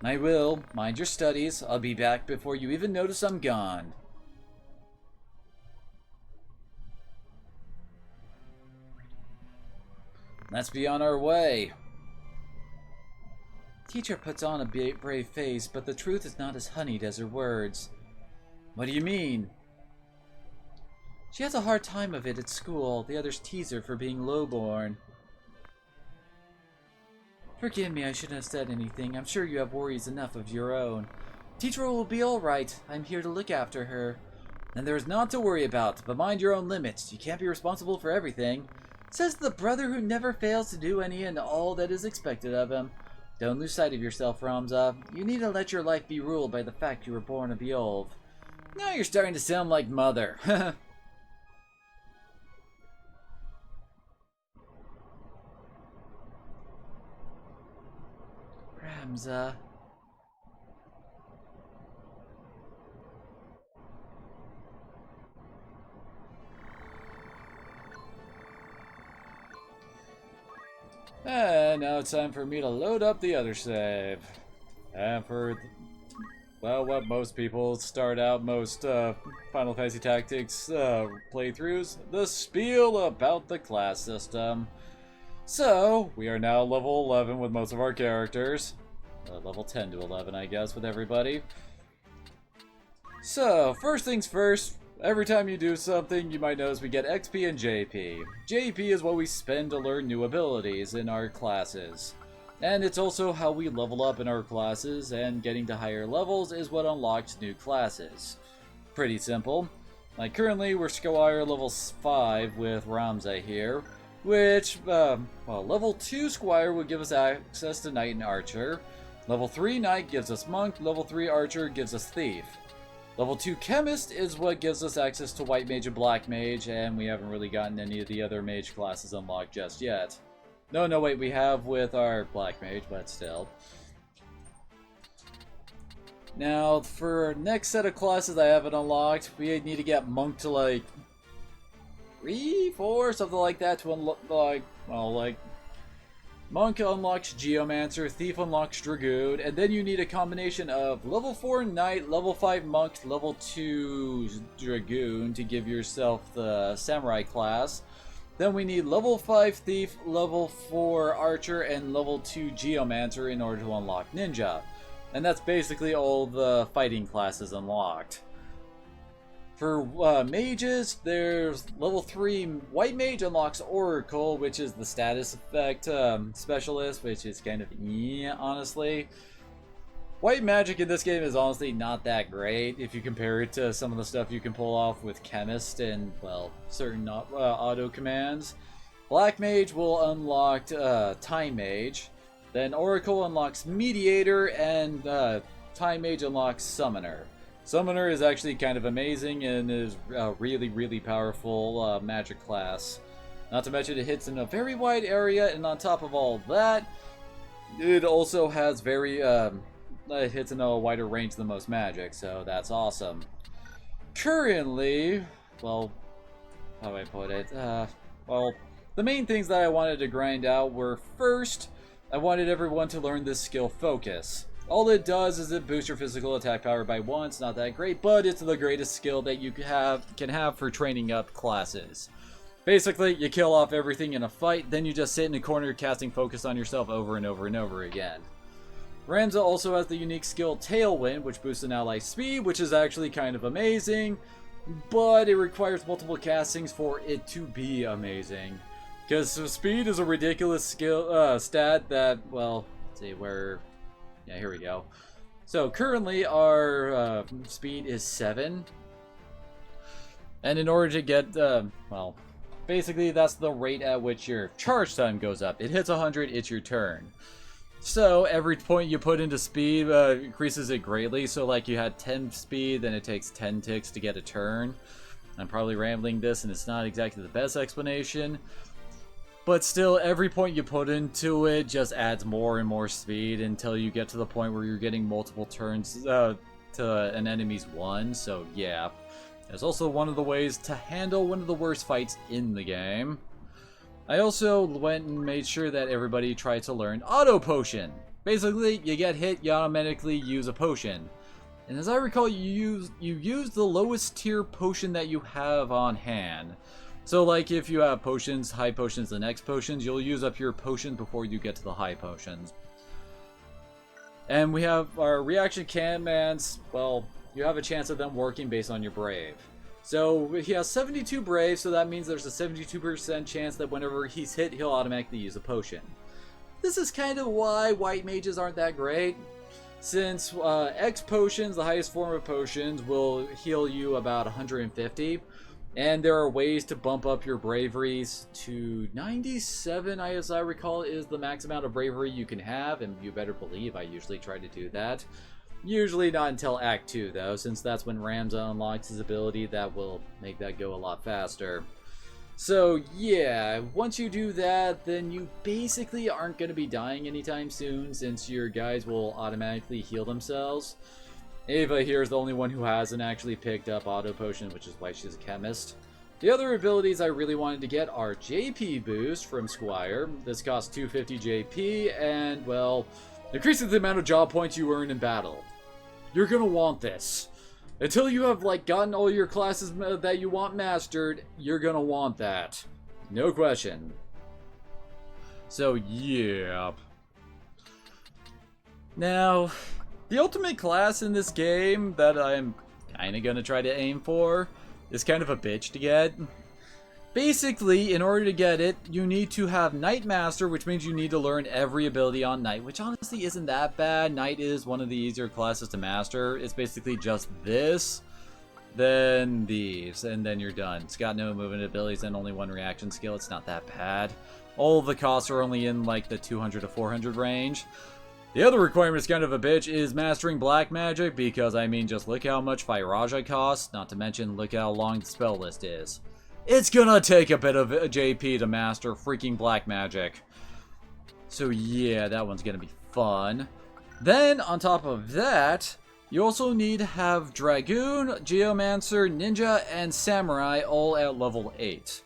I will. Mind your studies. I'll be back before you even notice I'm gone. Let's be on our way. Teacher puts on a brave face, but the truth is not as honeyed as her words. What do you mean? She has a hard time of it at school. The others tease her for being lowborn. Forgive me, I shouldn't have said anything. I'm sure you have worries enough of your own. Teacher will be all right. I'm here to look after her. And there's naught to worry about, but mind your own limits. You can't be responsible for everything. Says the brother who never fails to do any and all that is expected of him. Don't lose sight of yourself, Ramza. You need to let your life be ruled by the fact you were born a Beowulf. Now you're starting to sound like Mother. Ramza. And now it's time for me to load up the other save. And for, well, what most people start out most Final Fantasy Tactics playthroughs, the spiel about the class system. So, we are now level 11 with most of our characters. Level 10 to 11, I guess, with everybody. So, first things first, every time you do something, you might notice we get XP and JP. JP is what we spend to learn new abilities in our classes. And it's also how we level up in our classes, and getting to higher levels is what unlocks new classes. Pretty simple. Like currently, we're Squire level 5 with Ramza here, which, well, level 2 Squire would give us access to Knight and Archer. Level 3 Knight gives us Monk, level 3 Archer gives us Thief. Level 2 Chemist is what gives us access to White Mage and Black Mage, and we haven't really gotten any of the other mage classes unlocked just yet. No, wait, we have with our Black Mage, but still. Now, for next set of classes I haven't unlocked, we need to get Monk to like 3, 4, something like that to unlock, like, Monk unlocks Geomancer, Thief unlocks Dragoon, and then you need a combination of level 4 Knight, level 5 Monk, level 2 Dragoon to give yourself the Samurai class. Then we need level 5 Thief, level 4 Archer, and level 2 Geomancer in order to unlock Ninja. And that's basically all the fighting classes unlocked. For mages, there's level 3 White Mage unlocks Oracle, which is the status effect specialist, which is kind of honestly. White magic in this game is honestly not that great if you compare it to some of the stuff you can pull off with Chemist and, well, certain auto commands. Black Mage will unlock Time Mage, then Oracle unlocks Mediator, and Time Mage unlocks Summoner. Summoner is actually kind of amazing and is a really, really powerful magic class. Not to mention it hits in a very wide area, and on top of all that, it also has it hits in a wider range than most magic, so that's awesome. Currently, well, how do I put it? Well, the main things that I wanted to grind out were, first, I wanted everyone to learn this skill Focus. All it does is it boosts your physical attack power by 1. It's not that great, but it's the greatest skill that you can have for training up classes. Basically, you kill off everything in a fight, then you just sit in a corner casting Focus on yourself over and over and over again. Ramza also has the unique skill Tailwind, which boosts an ally's speed, which is actually kind of amazing, but it requires multiple castings for it to be amazing. Because speed is a ridiculous stat that, well, let's see where, yeah, here we go. So currently our speed is 7, and in order to get, well, basically that's the rate at which your charge time goes up. It hits 100, it's your turn. So every point you put into speed increases it greatly. So like you had 10 speed, then it takes 10 ticks to get a turn. I'm probably rambling this and it's not exactly the best explanation. But still, every point you put into it just adds more and more speed until you get to the point where you're getting multiple turns to an enemy's 1. So yeah, it's also one of the ways to handle one of the worst fights in the game. I also went and made sure that everybody tried to learn Auto Potion. Basically, you get hit, you automatically use a potion. And as I recall, you use the lowest tier potion that you have on hand. So like if you have potions, high potions, and X potions, you'll use up your potions before you get to the high potions. And we have our reaction commands. Well, you have a chance of them working based on your Brave. So he has 72 Brave, so that means there's a 72% chance that whenever he's hit, he'll automatically use a potion. This is kind of why white mages aren't that great, since X potions, the highest form of potions, will heal you about 150, and there are ways to bump up your braveries to 97, as I recall, is the max amount of bravery you can have, and you better believe I usually try to do that. Usually not until Act 2, though, since that's when Ramza unlocks his ability that will make that go a lot faster. So, yeah, once you do that, then you basically aren't going to be dying anytime soon, since your guys will automatically heal themselves. Ava here is the only one who hasn't actually picked up Auto Potion, which is why she's a chemist. The other abilities I really wanted to get are JP Boost from Squire. This costs 250 JP, and, well, increases the amount of job points you earn in battle. You're gonna want this. Until you have, like, gotten all your classes that you want mastered, you're gonna want that. No question. So, yeah. Now, the ultimate class in this game that I'm kinda gonna try to aim for is kind of a bitch to get. Basically, in order to get it, you need to have Knight Master, which means you need to learn every ability on Knight, which honestly isn't that bad. Knight is one of the easier classes to master. It's basically just this, then these, and then you're done. It's got no movement abilities and only one reaction skill. It's not that bad. All of the costs are only in like the 200 to 400 range. The other requirement is kind of a bitch is mastering black magic, because I mean just look how much Firaja costs, not to mention look how long the spell list is. It's gonna take a bit of JP to master freaking black magic. So yeah, that one's gonna be fun. Then, on top of that, you also need to have Dragoon, Geomancer, Ninja, and Samurai all at level 8.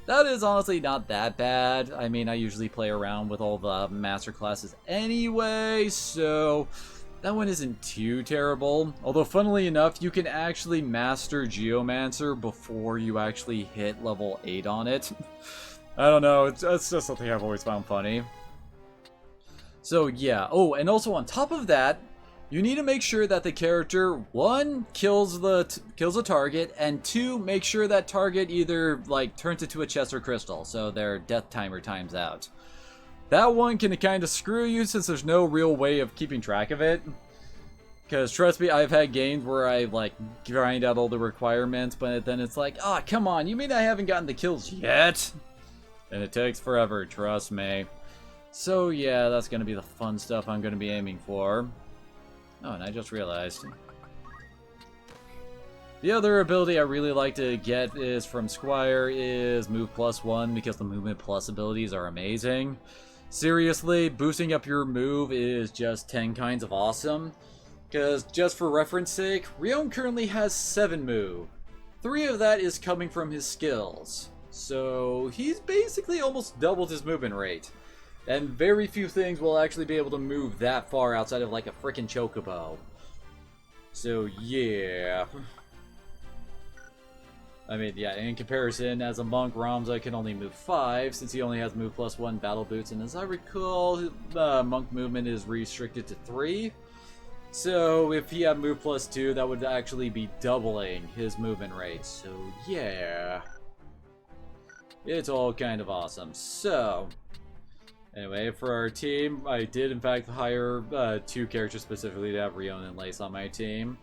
That is honestly not that bad. I mean, I usually play around with all the master classes anyway, so that one isn't too terrible. Although, funnily enough, you can actually master Geomancer before you actually hit level 8 on it. I don't know, it's just something I've always found funny. So, yeah. Oh, and also on top of that, you need to make sure that the character, 1, kills a target, and 2, make sure that target either, like, turns into a chest or crystal, so their death timer times out. That one can kind of screw you since there's no real way of keeping track of it. Because trust me, I've had games where I like grind out all the requirements, but then it's like, oh, come on, you mean I haven't gotten the kills yet? And it takes forever, trust me. So yeah, that's going to be the fun stuff I'm going to be aiming for. Oh, and I just realized. The other ability I really like to get is from Squire is Move +1, because the Movement Plus abilities are amazing. Seriously, boosting up your move is just 10 kinds of awesome. Because, just for reference sake, Rion currently has 7 move. 3 of that is coming from his skills. So, he's basically almost doubled his movement rate. And very few things will actually be able to move that far outside of like a freaking chocobo. So, yeah. I mean, yeah, in comparison, as a monk, Ramza can only move 5, since he only has move +1 battle boots, and as I recall, monk movement is restricted to 3. So, if he had move +2, that would actually be doubling his movement rate. So, yeah. It's all kind of awesome. So, anyway, for our team, I did in fact hire 2 characters specifically to have Rion and Lace on my team.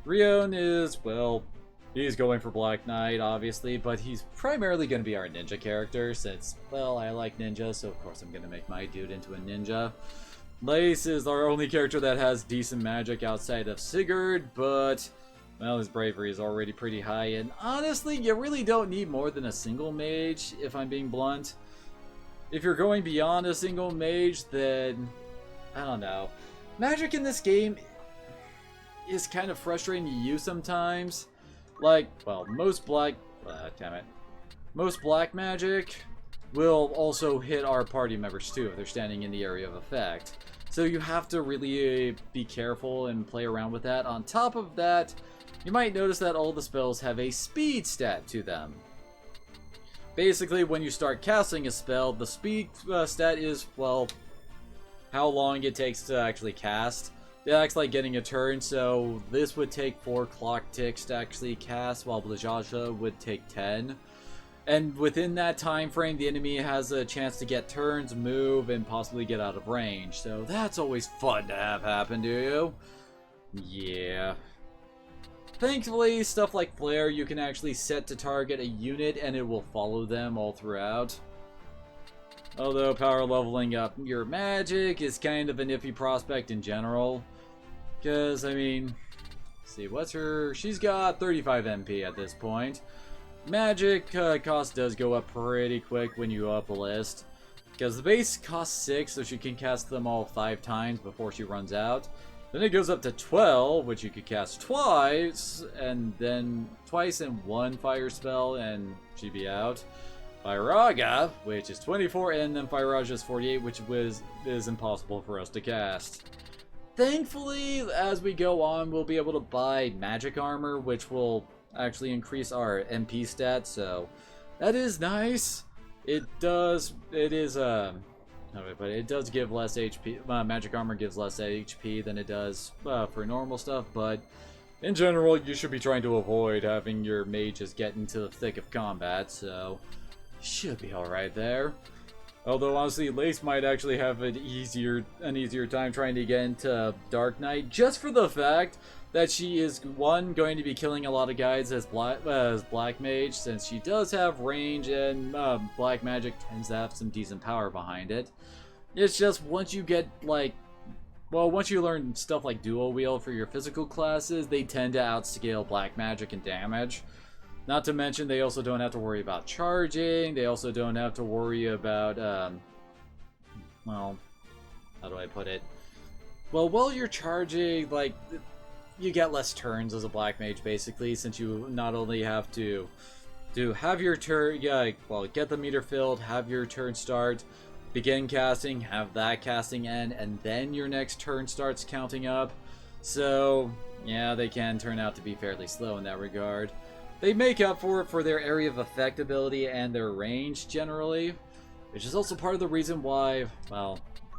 Rion is, well, he's going for Black Knight, obviously, but he's primarily going to be our ninja character, since, well, I like ninjas, so of course I'm going to make my dude into a ninja. Lace is our only character that has decent magic outside of Sigurd, but, well, his bravery is already pretty high, and honestly, you really don't need more than a single mage, if I'm being blunt. If you're going beyond a single mage, then, I don't know. Magic in this game is kind of frustrating to use sometimes. Like, well, most black magic will also hit our party members too if they're standing in the area of effect. So you have to really be careful and play around with that. On top of that, you might notice that all the spells have a speed stat to them. Basically, when you start casting a spell, the speed stat is, well, how long it takes to actually cast. It acts like getting a turn, so this would take 4 clock ticks to actually cast, while Blajaja would take 10. And within that time frame, the enemy has a chance to get turns, move, and possibly get out of range. So that's always fun to have happen to you. Yeah. Thankfully, stuff like Flare you can actually set to target a unit and it will follow them all throughout. Although power leveling up your magic is kind of an iffy prospect in general. Because, I mean, let's see, what's her... She's got 35 MP at this point. Magic cost does go up pretty quick when you up a list. Because the base costs 6, so she can cast them all 5 times before she runs out. Then it goes up to 12, which you could cast twice, and then twice in 1 fire spell, and she'd be out. Firaga, which is 24, and then Firaja is 48, which is impossible for us to cast. Thankfully, as we go on, we'll be able to buy magic armor, which will actually increase our MP stats, so that is nice. It does give less HP. Magic armor gives less HP than it does for normal stuff, but in general, you should be trying to avoid having your mages get into the thick of combat, so should be alright there. Although honestly, Lace might actually have an easier time trying to get into Dark Knight, just for the fact that she is, one, going to be killing a lot of guys as Black Mage, since she does have range, and Black Magic tends to have some decent power behind it. It's just, once you get, like, well, once you learn stuff like Dual Wield for your physical classes, they tend to outscale Black Magic in damage. Not to mention, they also don't have to worry about charging, they also don't have to worry about, well, how do I put it? Well, while you're charging, like, you get less turns as a Black Mage, basically, since you not only have to have your turn, well, get the meter filled, have your turn start, begin casting, have that casting end, and then your next turn starts counting up. So, yeah, they can turn out to be fairly slow in that regard. They make up for it for their area of effect ability and their range, generally, which is also part of the reason why, well,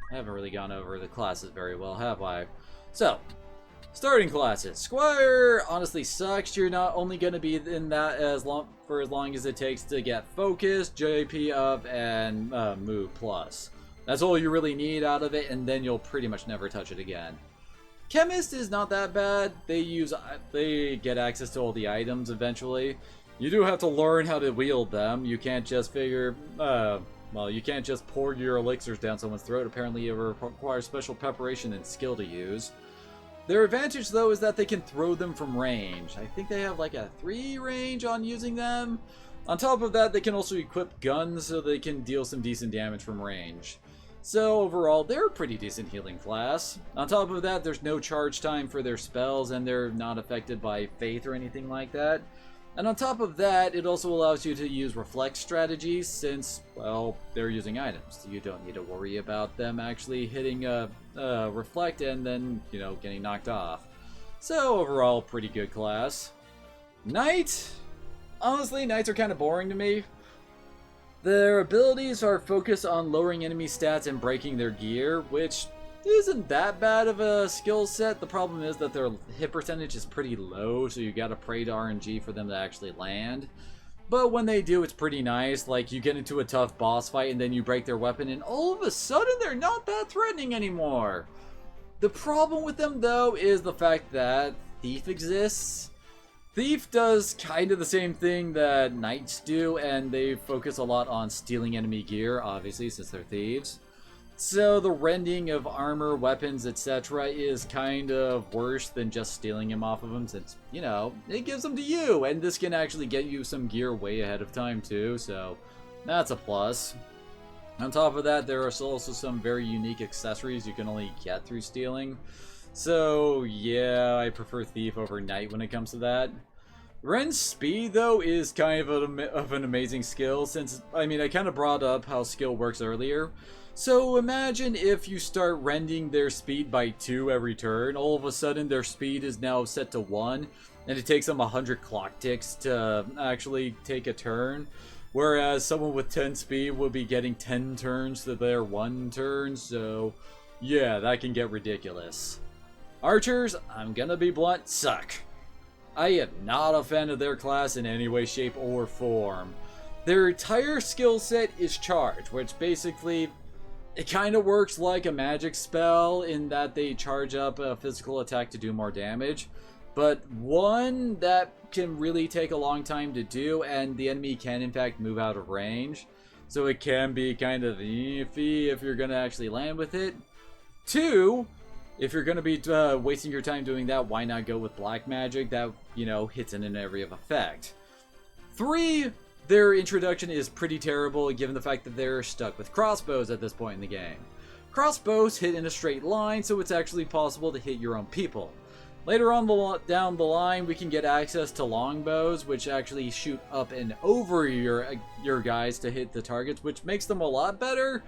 I haven't really gone over the classes very well, have I? So, starting classes. Squire honestly sucks. You're not only going to be in that for as long as it takes to get focus, JP up, and move plus. That's all you really need out of it, and then you'll pretty much never touch it again. Chemist is not that bad. They get access to all the items eventually. You do have to learn how to wield them. You can't just you can't just pour your elixirs down someone's throat. Apparently it requires special preparation and skill to use. Their advantage, though, is that they can throw them from range. I think they have like a 3 range on using them. On top of that, they can also equip guns so they can deal some decent damage from range. So overall, they're a pretty decent healing class. On top of that, there's no charge time for their spells, and they're not affected by faith or anything like that. And on top of that, it also allows you to use reflex strategies since, well, they're using items. You don't need to worry about them actually hitting reflect and then, you know, getting knocked off. So overall, pretty good class. Knight? Honestly, Knights are kind of boring to me. Their abilities are focused on lowering enemy stats and breaking their gear, which isn't that bad of a skill set. The problem is that their hit percentage is pretty low, so you gotta pray to RNG for them to actually land. But when they do, it's pretty nice. Like, you get into a tough boss fight and then you break their weapon and all of a sudden they're not that threatening anymore. The problem with them, though, is the fact that Thief exists. Thief does kind of the same thing that Knights do, and they focus a lot on stealing enemy gear, obviously, since they're thieves. So the rending of armor, weapons, etc. is kind of worse than just stealing them off of them, since, you know, it gives them to you, and this can actually get you some gear way ahead of time too, so that's a plus. On top of that, there are also some very unique accessories you can only get through stealing. So yeah, I prefer Thief over Knight when it comes to that. Ren's speed, though, is kind of an amazing skill, since, I mean, I kind of brought up how skill works earlier. So imagine if you start rending their speed by 2 every turn, all of a sudden their speed is now set to 1, and it takes them 100 clock ticks to actually take a turn. Whereas someone with 10 speed will be getting 10 turns to their 1 turn, so yeah, that can get ridiculous. Archers, I'm gonna be blunt, suck. I am not a fan of their class in any way, shape, or form. Their entire skill set is charge, which basically, it kind of works like a magic spell in that they charge up a physical attack to do more damage. But one that can really take a long time to do, and the enemy can in fact move out of range. So it can be kind of iffy if you're going to actually land with it. 2, if you're going to be wasting your time doing that, why not go with black magic that, you know, hits in an area of effect. 3, their introduction is pretty terrible given the fact that they're stuck with crossbows at this point in the game. Crossbows hit in a straight line, so it's actually possible to hit your own people. Later on down the line, we can get access to longbows, which actually shoot up and over your guys to hit the targets, which makes them a lot better,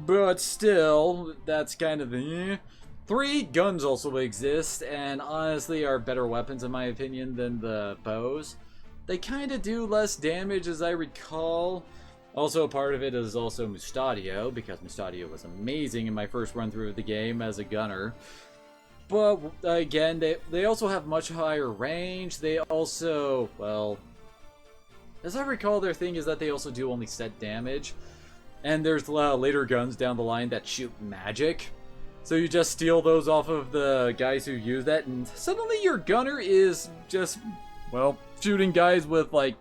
but still, that's kind of the... 3, guns also exist, and honestly are better weapons in my opinion than the bows. They kind of do less damage as I recall. Also, part of it is also Mustadio, because Mustadio was amazing in my first run through of the game as a gunner. But again, they also have much higher range. They also, well, as I recall, their thing is that they also do only set damage. And there's later guns down the line that shoot magic. So you just steal those off of the guys who use that, and suddenly your gunner is just, well, shooting guys with like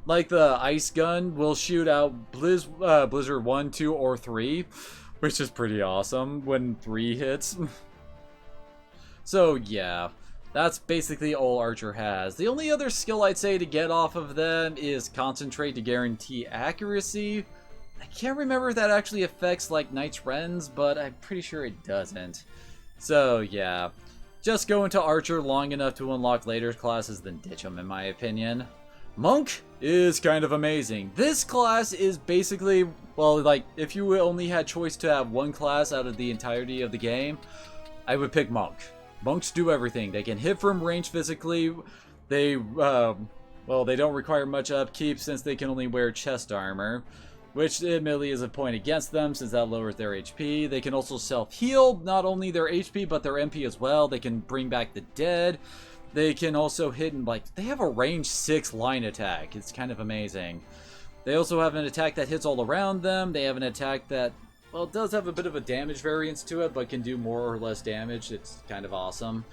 the ice gun will shoot out Blizzard 1, 2, or 3, which is pretty awesome when 3 hits. So yeah, that's basically all Archer has. The only other skill I'd say to get off of them is Concentrate to guarantee accuracy. I can't remember if that actually affects like Knight's Rens, but I'm pretty sure it doesn't. So yeah, just go into Archer long enough to unlock later classes, then ditch them in my opinion. Monk is kind of amazing. This class is basically, well, like if you only had choice to have one class out of the entirety of the game, I would pick Monk. Monks do everything. They can hit from range physically. They, well, they don't require much upkeep since they can only wear chest armor, which admittedly is a point against them since that lowers their HP. They can also self-heal, not only their HP, but their MP as well. They can bring back the dead. They can also hit and, like, they have a range 6 line attack. It's kind of amazing. They also have an attack that hits all around them. They have an attack that, well, it does have a bit of a damage variance to it, but can do more or less damage. It's kind of awesome.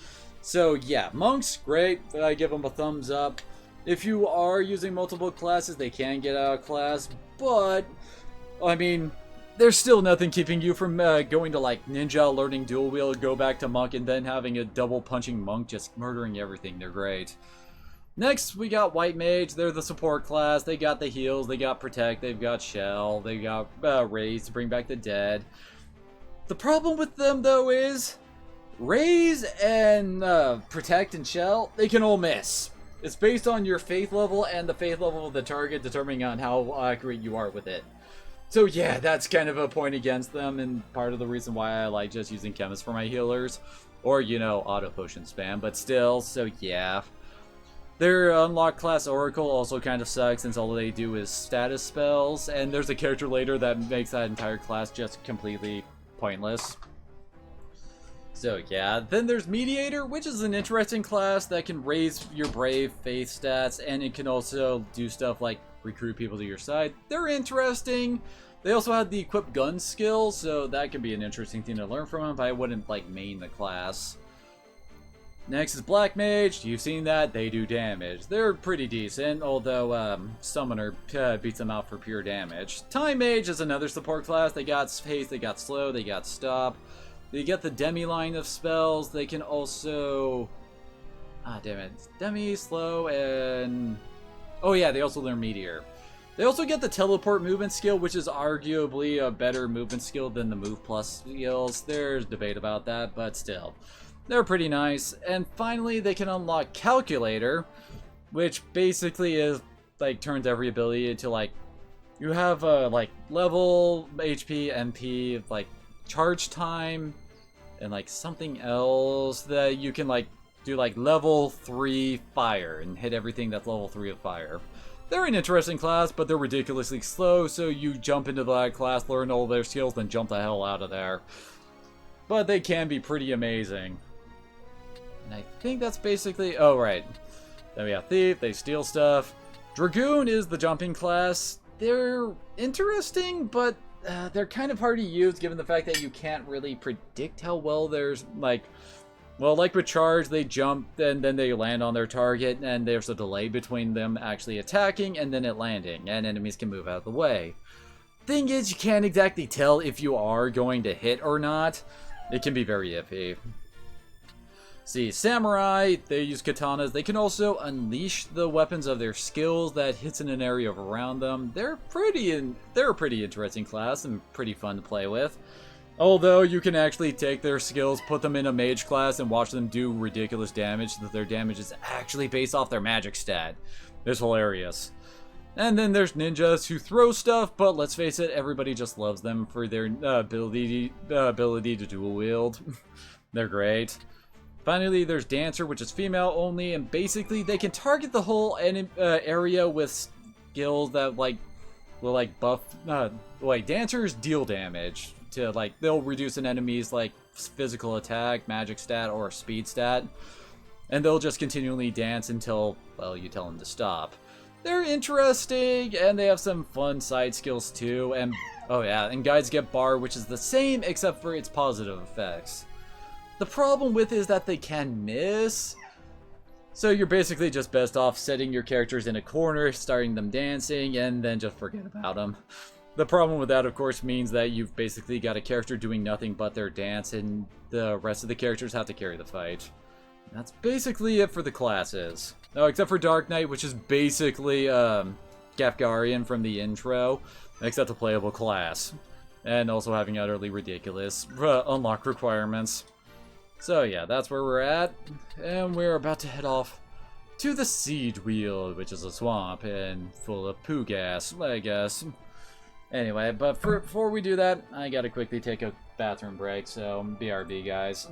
So yeah, monks, great. I give them a thumbs up. If you are using multiple classes, they can get out of class, but I mean, there's still nothing keeping you from going to like ninja, learning dual wield, go back to monk, and then having a double punching monk just murdering everything. They're great. Next, we got White Mage. They're the support class. They got the heals, they got Protect, they've got Shell, they got Raise to bring back the dead. The problem with them, though, is Raise and Protect and Shell, they can all miss. It's based on your faith level and the faith level of the target determining on how accurate you are with it. So yeah, that's kind of a point against them, and part of the reason why I like just using Chemist for my healers. Or, you know, auto potion spam, but still, so yeah. Their unlocked class Oracle also kind of sucks since all they do is status spells, and there's a character later that makes that entire class just completely pointless. So yeah, then there's Mediator, which is an interesting class that can raise your Brave Faith stats, and it can also do stuff like recruit people to your side. They're interesting. They also have the equip gun skill, so that can be an interesting thing to learn from them, but I wouldn't like main the class. Next is Black Mage. You've seen that. They do damage. They're pretty decent, although Summoner beats them out for pure damage. Time Mage is another support class. They got Haste, they got Slow, they got Stop. They get the Demi line of spells. They can also... damn it. Demi, Slow, and... oh yeah, they also learn Meteor. They also get the Teleport movement skill, which is arguably a better movement skill than the Move Plus skills. There's debate about that, but still. They're pretty nice. And finally, they can unlock Calculator, which basically is, like, turns every ability into, like, you have, like, level, HP, MP, like, charge time, and, like, something else that you can, like, do, like, level 3 fire and hit everything that's level 3 of fire. They're an interesting class, but they're ridiculously slow, so you jump into that class, learn all their skills, then jump the hell out of there. But they can be pretty amazing. And I think that's basically... oh, right. Then we have Thief, they steal stuff. Dragoon is the jumping class. They're interesting, but they're kind of hard to use given the fact that you can't really predict how well there's, like... well, like with Charge, they jump, and then they land on their target, and there's a delay between them actually attacking and then it landing, and enemies can move out of the way. Thing is, you can't exactly tell if you are going to hit or not. It can be very iffy. See, Samurai, they use katanas. They can also unleash the weapons of their skills that hits in an area around them. They're a pretty interesting class and pretty fun to play with. Although you can actually take their skills, put them in a mage class, and watch them do ridiculous damage so that their damage is actually based off their magic stat. It's hilarious. And then there's ninjas who throw stuff, but let's face it, everybody just loves them for their ability to dual wield. They're great. Finally, there's Dancer, which is female only, and basically they can target the whole area with skills that will buff. Like Dancers deal damage to they'll reduce an enemy's physical attack, magic stat, or speed stat, and they'll just continually dance until you tell them to stop. They're interesting, and they have some fun side skills too. And oh yeah, and guides get bar, which is the same except for its positive effects. The problem with it is that they can miss. So you're basically just best off setting your characters in a corner, starting them dancing, and then just forget about them. The problem with that, of course, means that you've basically got a character doing nothing but their dance, and the rest of the characters have to carry the fight. And that's basically it for the classes. Oh, except for Dark Knight, which is basically Gafgarian from the intro, except a playable class. And also having utterly ridiculous unlock requirements. So yeah, that's where we're at, and we're about to head off to the Siege Wheel, which is a swamp and full of poo gas, I guess. Anyway, but before we do that, I gotta quickly take a bathroom break, so BRB, guys.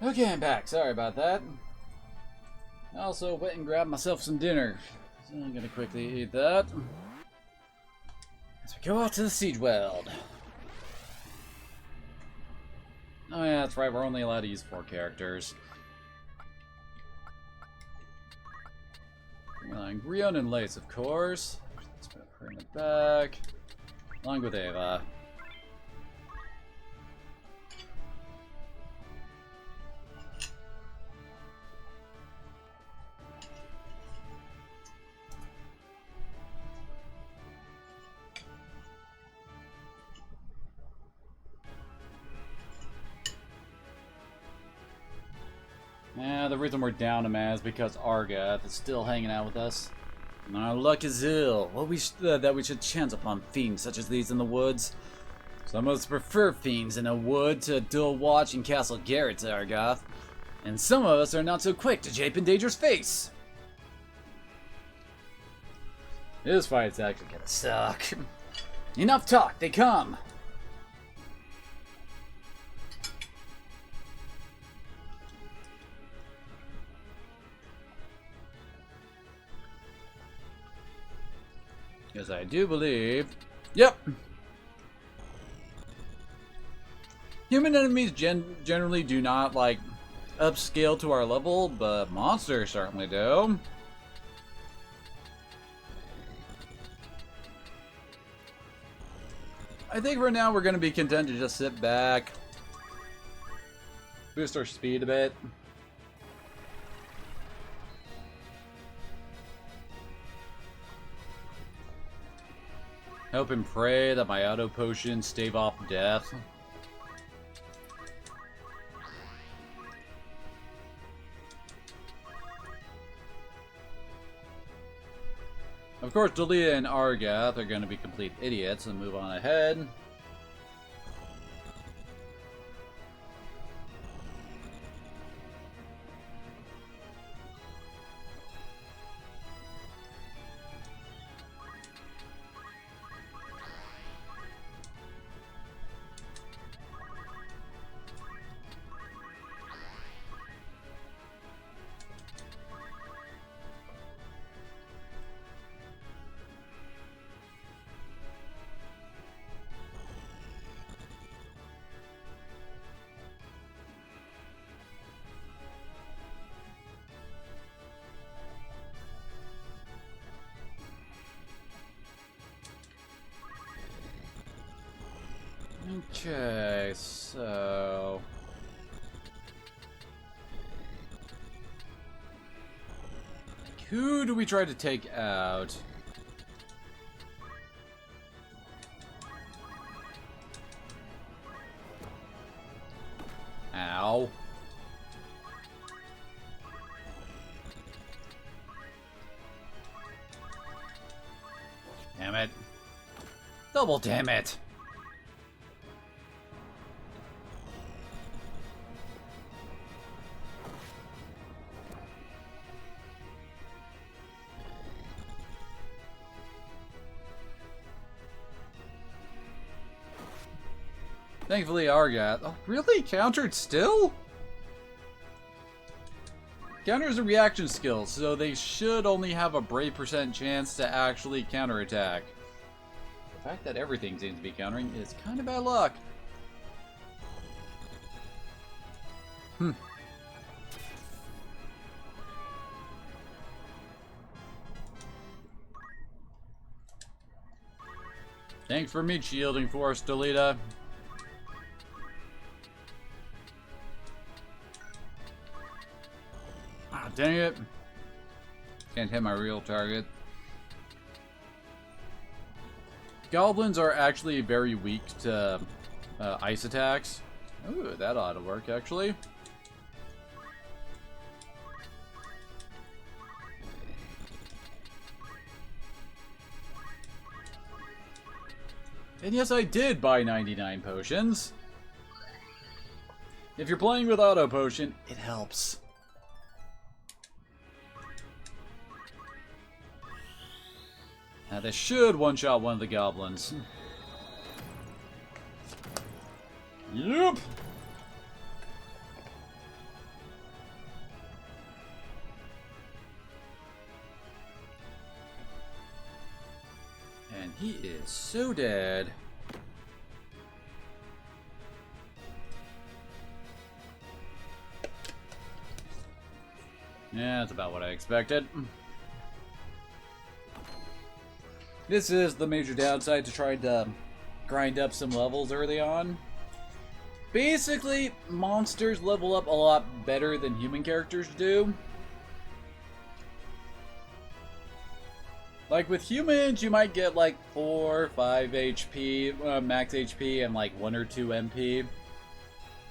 Okay, I'm back. Sorry about that. I also went and grabbed myself some dinner. So I'm gonna quickly eat that. As we go out to the siege world. Oh yeah, that's right, we're only allowed to use 4 characters. Grion and Lace, of course. Let's put her in the back. Along with Ava. Yeah, the reason we're down him is because Argath is still hanging out with us. And our luck is ill. Well, that we should chance upon fiends such as these in the woods. Some of us prefer fiends in a wood to dual watch in Castle Garrett's Argath. And some of us are not so quick to jape in danger's face. This fight's actually gonna suck. Enough talk, they come! Because I do believe... Yep! Human enemies generally do not, like, upscale to our level, but monsters certainly do. I think for now we're going to be content to just sit back, boost our speed a bit. Hope and pray that my auto potions stave off death. Of course, Dalia and Argath are going to be complete idiots and move on ahead. Okay, so... who do we try to take out? Ow. Damn it. Double damn it. Thankfully, Argath. Oh, really? Countered still? Counters a reaction skill, so they should only have a brave % chance to actually counterattack. The fact that everything seems to be countering is kind of bad luck. Thanks for meat shielding for us, Delita. Dang it. Can't hit my real target. Goblins are actually very weak to ice attacks. Ooh, that ought to work, actually. And yes, I did buy 99 potions. If you're playing with auto potion, it helps. Now this should one-shot one of the goblins. Yep. And he is so dead. Yeah, that's about what I expected. This is the major downside to trying to grind up some levels early on. Basically, monsters level up a lot better than human characters do. Like with humans, you might get like 4 or 5 HP, max HP, and like 1 or 2 MP.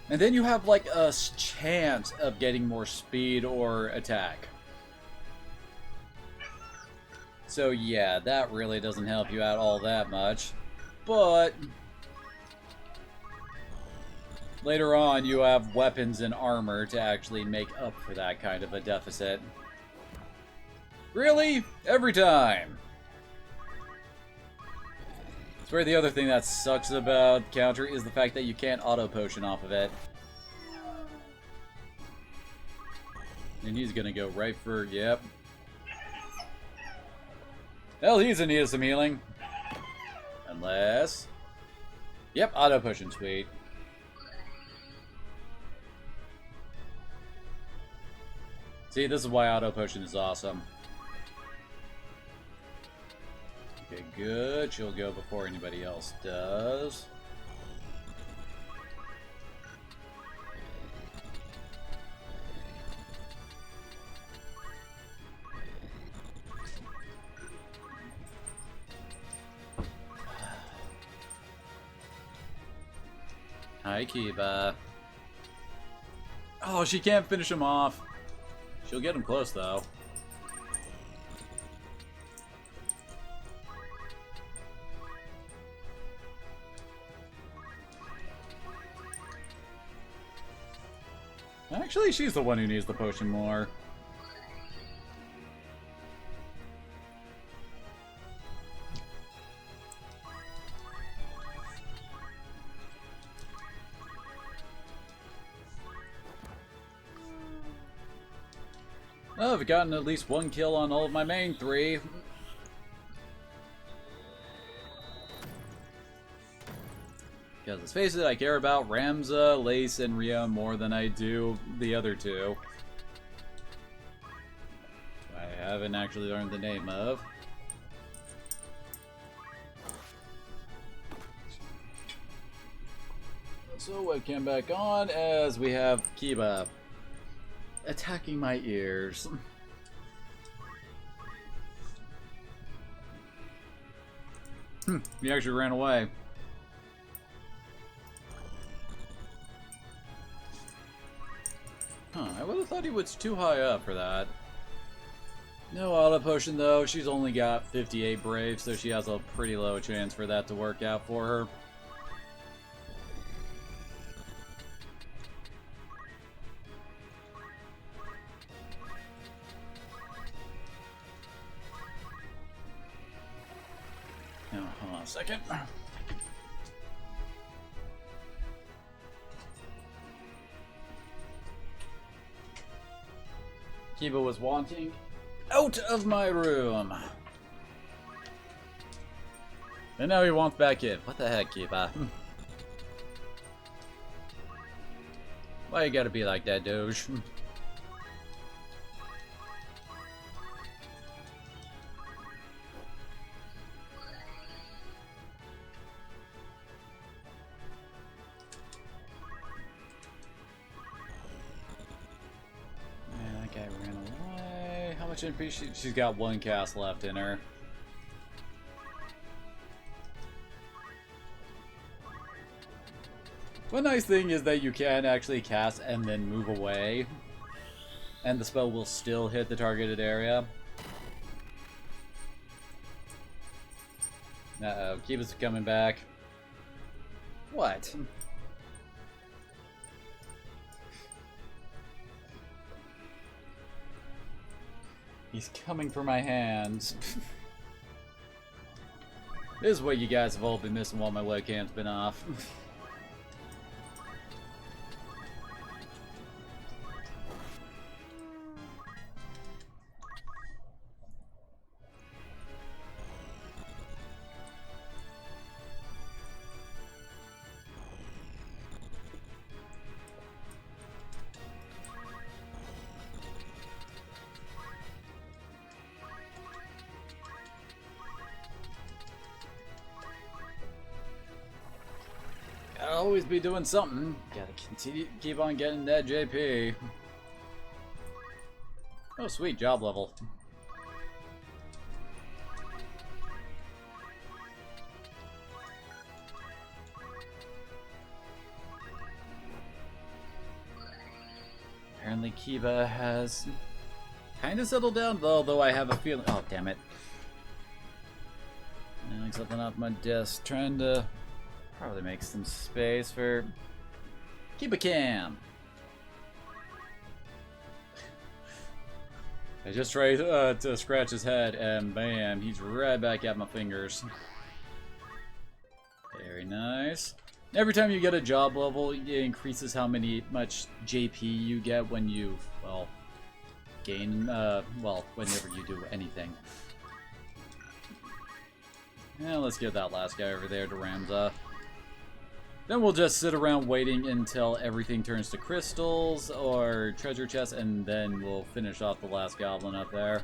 And then you have like a chance of getting more speed or attack. So yeah, that really doesn't help you out all that much. But later on, you have weapons and armor to actually make up for that kind of a deficit. Really? Every time. It's where the other thing that sucks about counter is the fact that you can't auto potion off of it. And he's gonna go right for, yep. Hell, he's in need of some healing. Unless... Yep, auto potion, sweet. See, this is why auto potion is awesome. Okay, good. She'll go before anybody else does. Hi, Kiba. Oh, she can't finish him off. She'll get him close, though. Actually, she's the one who needs the potion more. Oh, I've gotten at least 1 kill on all of my main 3. Because let's face it, I care about Ramza, Lace, and Rio more than I do the other 2. I haven't actually learned the name of. So webcam back on as we have Kiba attacking my ears. He actually ran away. Huh, I would have thought he was too high up for that. No auto potion though, she's only got 58 brave, so she has a pretty low chance for that to work out for her. Now, hold on a second. Kiba was wanting out of my room. And now he wants back in. What the heck, Kiba? Why you gotta be like that, Doge? She's got 1 cast left in her. One nice thing is that you can actually cast and then move away, and the spell will still hit the targeted area. Uh-oh, Kiba's coming back. What? He's coming for my hands. This is what you guys have all been missing while my webcam's been off. always be doing something. Gotta keep on getting that JP. Oh, sweet, job level. Apparently Kiba has kind of settled down, although I have a feeling... Oh, damn it. Knowing something off my desk, trying to probably make some space for Kiba Cam. I just tried to scratch his head, and bam, he's right back at my fingers. Very nice. Every time you get a job level, it increases how much JP you get when you, well, gain, whenever you do anything. Now let's get that last guy over there to Ramza. Then we'll just sit around waiting until everything turns to crystals or treasure chests, and then we'll finish off the last goblin up there.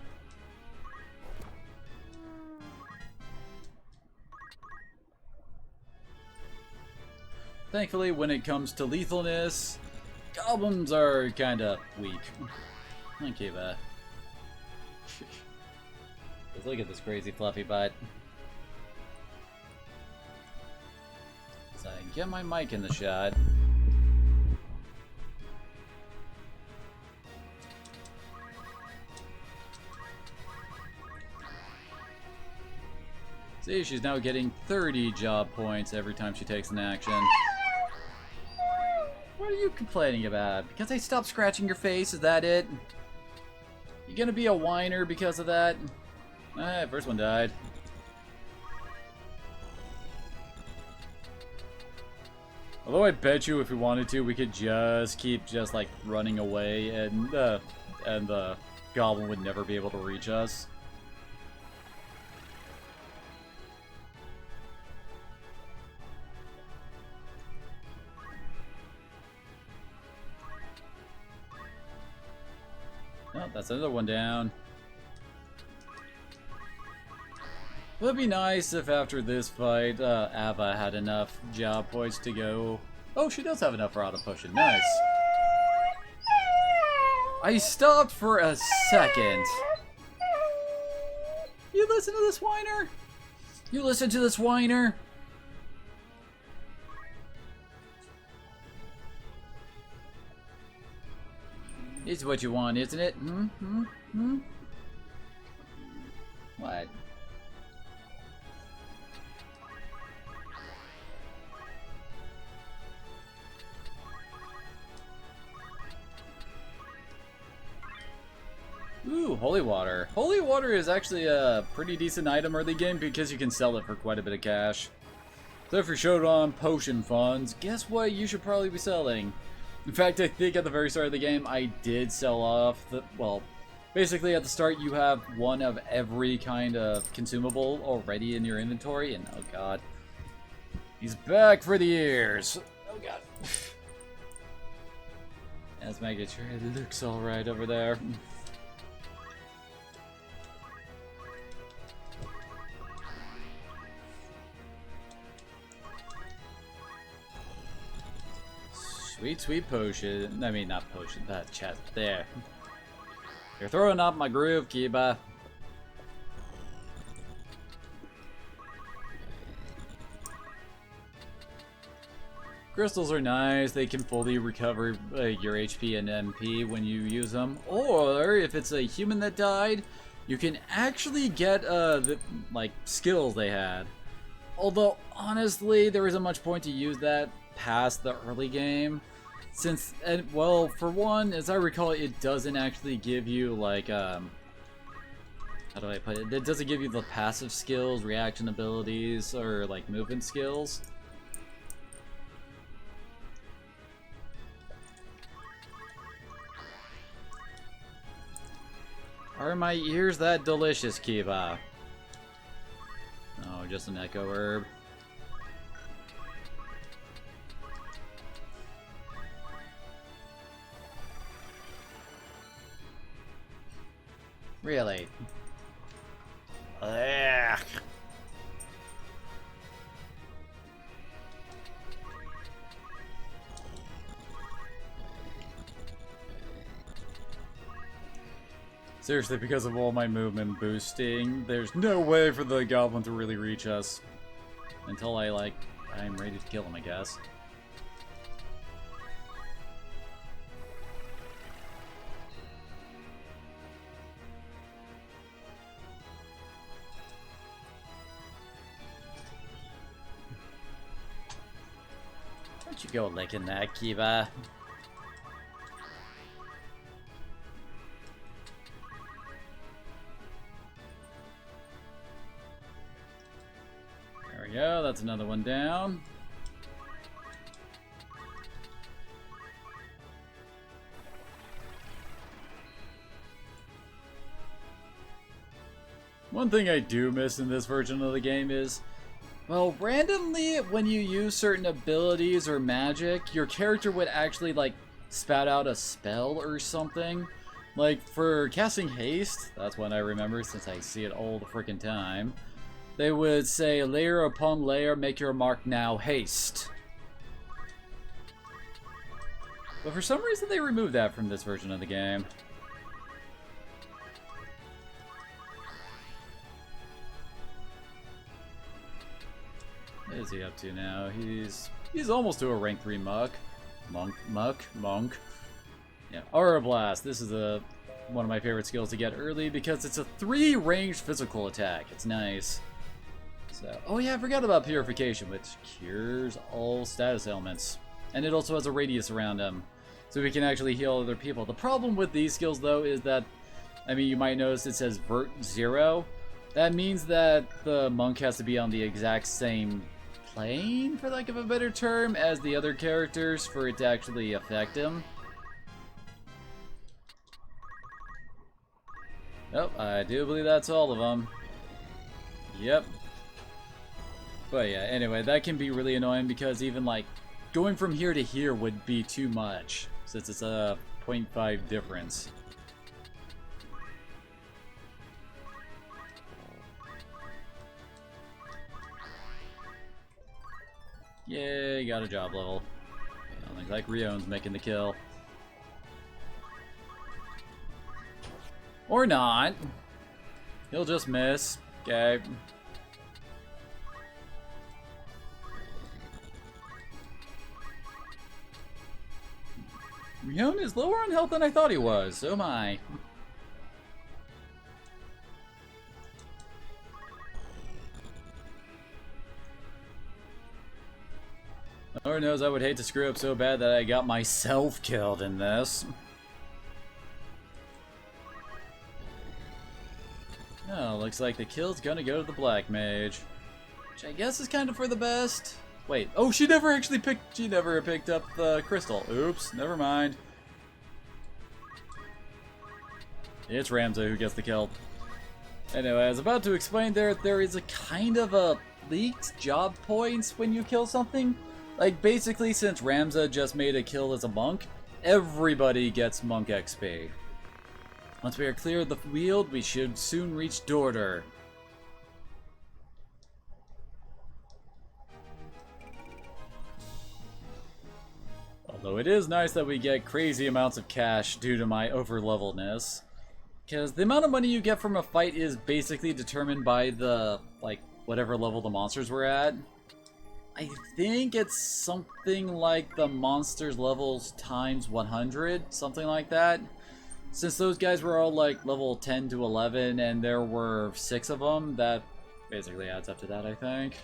Thankfully, when it comes to lethalness, goblins are kinda weak. Okay, but let's look at this crazy fluffy butt. So I can get my mic in the shot. See, she's now getting 30 job points every time she takes an action. What are you complaining about? Because I stopped scratching your face, is that it? You gonna be a whiner because of that? First one died. Although I bet you if we wanted to, we could just keep like running away and the goblin would never be able to reach us. Oh, that's another one down. It would be nice if after this fight, Ava had enough job points to go... Oh, she does have enough for auto potion. Nice. I stopped for a second. You listen to this whiner? You listen to this whiner? It's what you want, isn't it? What? Ooh, holy water. Holy water is actually a pretty decent item early game because you can sell it for quite a bit of cash. So if you're short on potion funds, guess what you should probably be selling? In fact, I think at the very start of the game, I did sell off the, well, basically at the start you have one of every kind of consumable already in your inventory, and oh god. He's back for the ears. Oh god. Let's make sure it looks alright over there. Sweet, sweet potion. I mean, not potion, that chest. There. You're throwing off my groove, Kiba. Crystals are nice. They can fully recover your HP and MP when you use them. Or, if it's a human that died, you can actually get, the, like, skills they had. Although, honestly, there isn't much point to use that past the early game. Since, well, for one, as I recall, it doesn't actually give you, like, how do I put it? It doesn't give you the passive skills, reaction abilities, or, like, movement skills. Are my ears that delicious, Kiba? Oh, just an echo herb. Really? Ugh. Seriously, because of all my movement boosting, there's no way for the goblin to really reach us. Until I'm ready to kill him, I guess. Don't you go licking that, Kiva. There we go, that's another one down. One thing I do miss in this version of the game is, well, randomly, when you use certain abilities or magic, your character would actually, like, spout out a spell or something. Like, for casting haste, that's one I remember since I see it all the freaking time, they would say, layer upon layer, make your mark now, haste. But for some reason, they removed that from this version of the game. What is he up to now? He's almost to a rank 3 monk. Monk. Yeah, Aura Blast. This is one of my favorite skills to get early because it's a 3 ranged physical attack. It's nice. So, oh yeah, I forgot about Purification, which cures all status ailments. And it also has a radius around them, so we can actually heal other people. The problem with these skills, though, is that, I mean, you might notice it says Vert 0. That means that the monk has to be on the exact same plane, for lack of a better term, as the other characters for it to actually affect him. Oh, I do believe that's all of them. Yep. But yeah, anyway, that can be really annoying because even like going from here to here would be too much since it's a 0.5 difference. Yay, got a job level. Looks like Rion's making the kill. Or not. He'll just miss. Okay. Rion is lower on health than I thought he was. Oh my. Lord knows I would hate to screw up so bad that I got myself killed in this. Oh, looks like the kill's gonna go to the Black Mage. Which I guess is kind of for the best. Wait, oh, she never picked up the crystal. Oops, never mind. It's Ramza who gets the kill. Anyway, I was about to explain there is a kind of a leaked job points when you kill something. Like, basically, since Ramza just made a kill as a monk, everybody gets monk XP. Once we are clear of the field, we should soon reach Dorder. Although it is nice that we get crazy amounts of cash due to my overleveledness. Because the amount of money you get from a fight is basically determined by the, like, whatever level the monsters were at. I think it's something like the monsters levels times 100, something like that. Since those guys were all like level 10 to 11 and there were 6 of them, that basically adds up to that, I think.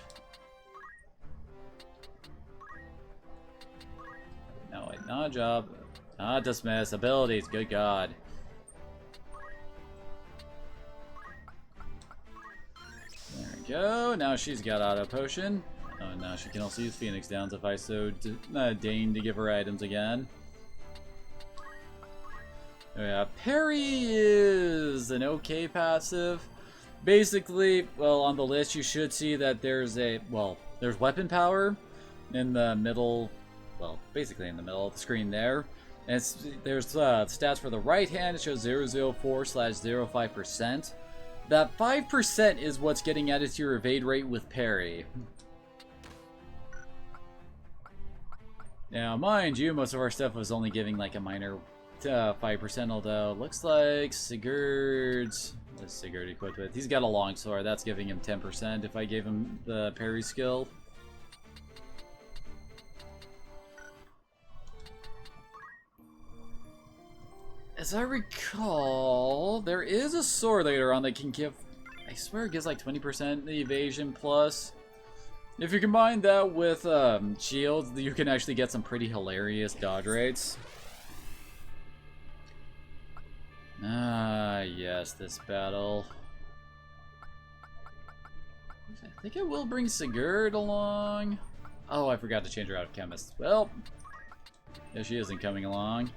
No, wait, not a job. Not dismiss. Abilities, good god. There we go. Now she's got auto potion. Oh, now she can also use Phoenix Downs if I so deign to give her items again. Oh yeah, Parry is an okay passive. Basically, well, on the list you should see that there's there's weapon power in the middle, well, basically in the middle of the screen there. And there's stats for the right hand, it shows 0.04/05%. That 5% is what's getting added to your evade rate with parry. Now, mind you, most of our stuff was only giving like a minor 5%, although looks like Sigurd's... What's Sigurd equipped with? He's got a longsword. That's giving him 10% if I gave him the parry skill. As I recall, there is a sword later on that can give... I swear it gives like 20% evasion plus. If you combine that with shields, you can actually get some pretty hilarious dodge rates. Ah, yes, this battle. I think it will bring Sigurd along. Oh, I forgot to change her out of chemist. Well, yeah, she isn't coming along.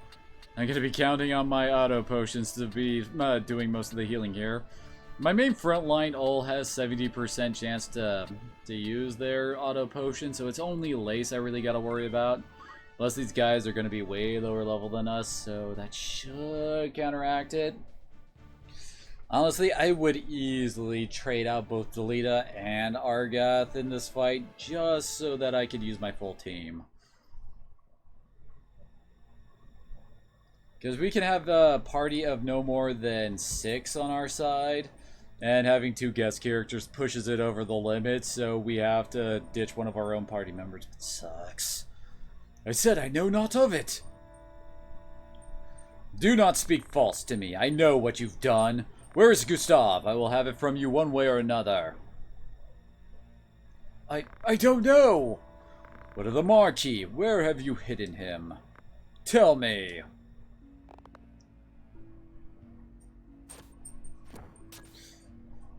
I'm going to be counting on my auto potions to be doing most of the healing here. My main front line all has 70% chance to use their auto potion, so it's only Lace I really got to worry about. Plus these guys are going to be way lower level than us, so that should counteract it. Honestly, I would easily trade out both Delita and Argath in this fight, just so that I could use my full team. Because we can have a party of no more than 6 on our side, and having 2 guest characters pushes it over the limit, so we have to ditch one of our own party members. It sucks. I said I know not of it. Do not speak false to me. I know what you've done. Where is Gustav? I will have it from you one way or another. I don't know. What of the Marquis? Where have you hidden him? Tell me.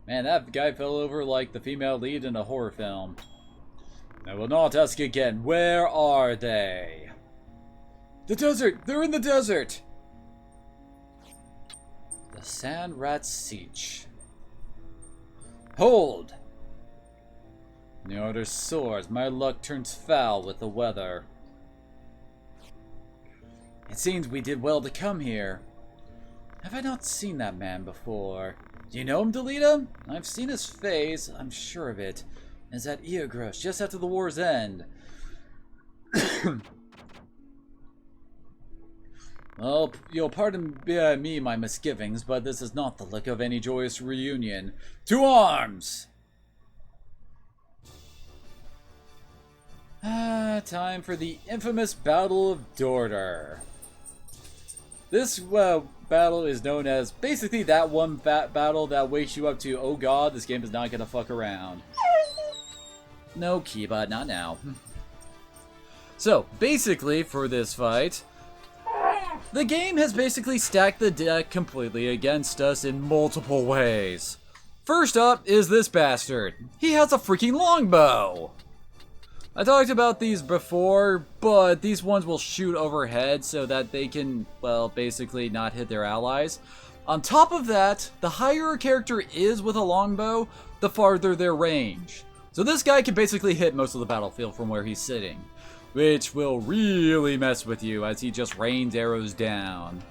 Man, that guy fell over like the female lead in a horror film. I will not ask again. Where are they? The desert! They're in the desert! The Sand Rat Siege. Hold! The order soars. My luck turns foul with the weather. It seems we did well to come here. Have I not seen that man before? Do you know him, Delita? I've seen his face, I'm sure of it. It's at Eogros, just after the war's end. Well, you'll pardon me my misgivings, but this is not the look of any joyous reunion. To arms! Time for the infamous Battle of Dorter. This battle is known as basically that one battle that wakes you up to, oh god, this game is not gonna fuck around. No, Kiba, not now. So, basically, for this fight, the game has basically stacked the deck completely against us in multiple ways. First up is this bastard. He has a freaking longbow! I talked about these before, but these ones will shoot overhead so that they can, well, basically not hit their allies. On top of that, the higher a character is with a longbow, the farther their range. So this guy can basically hit most of the battlefield from where he's sitting, which will really mess with you as he just rains arrows down.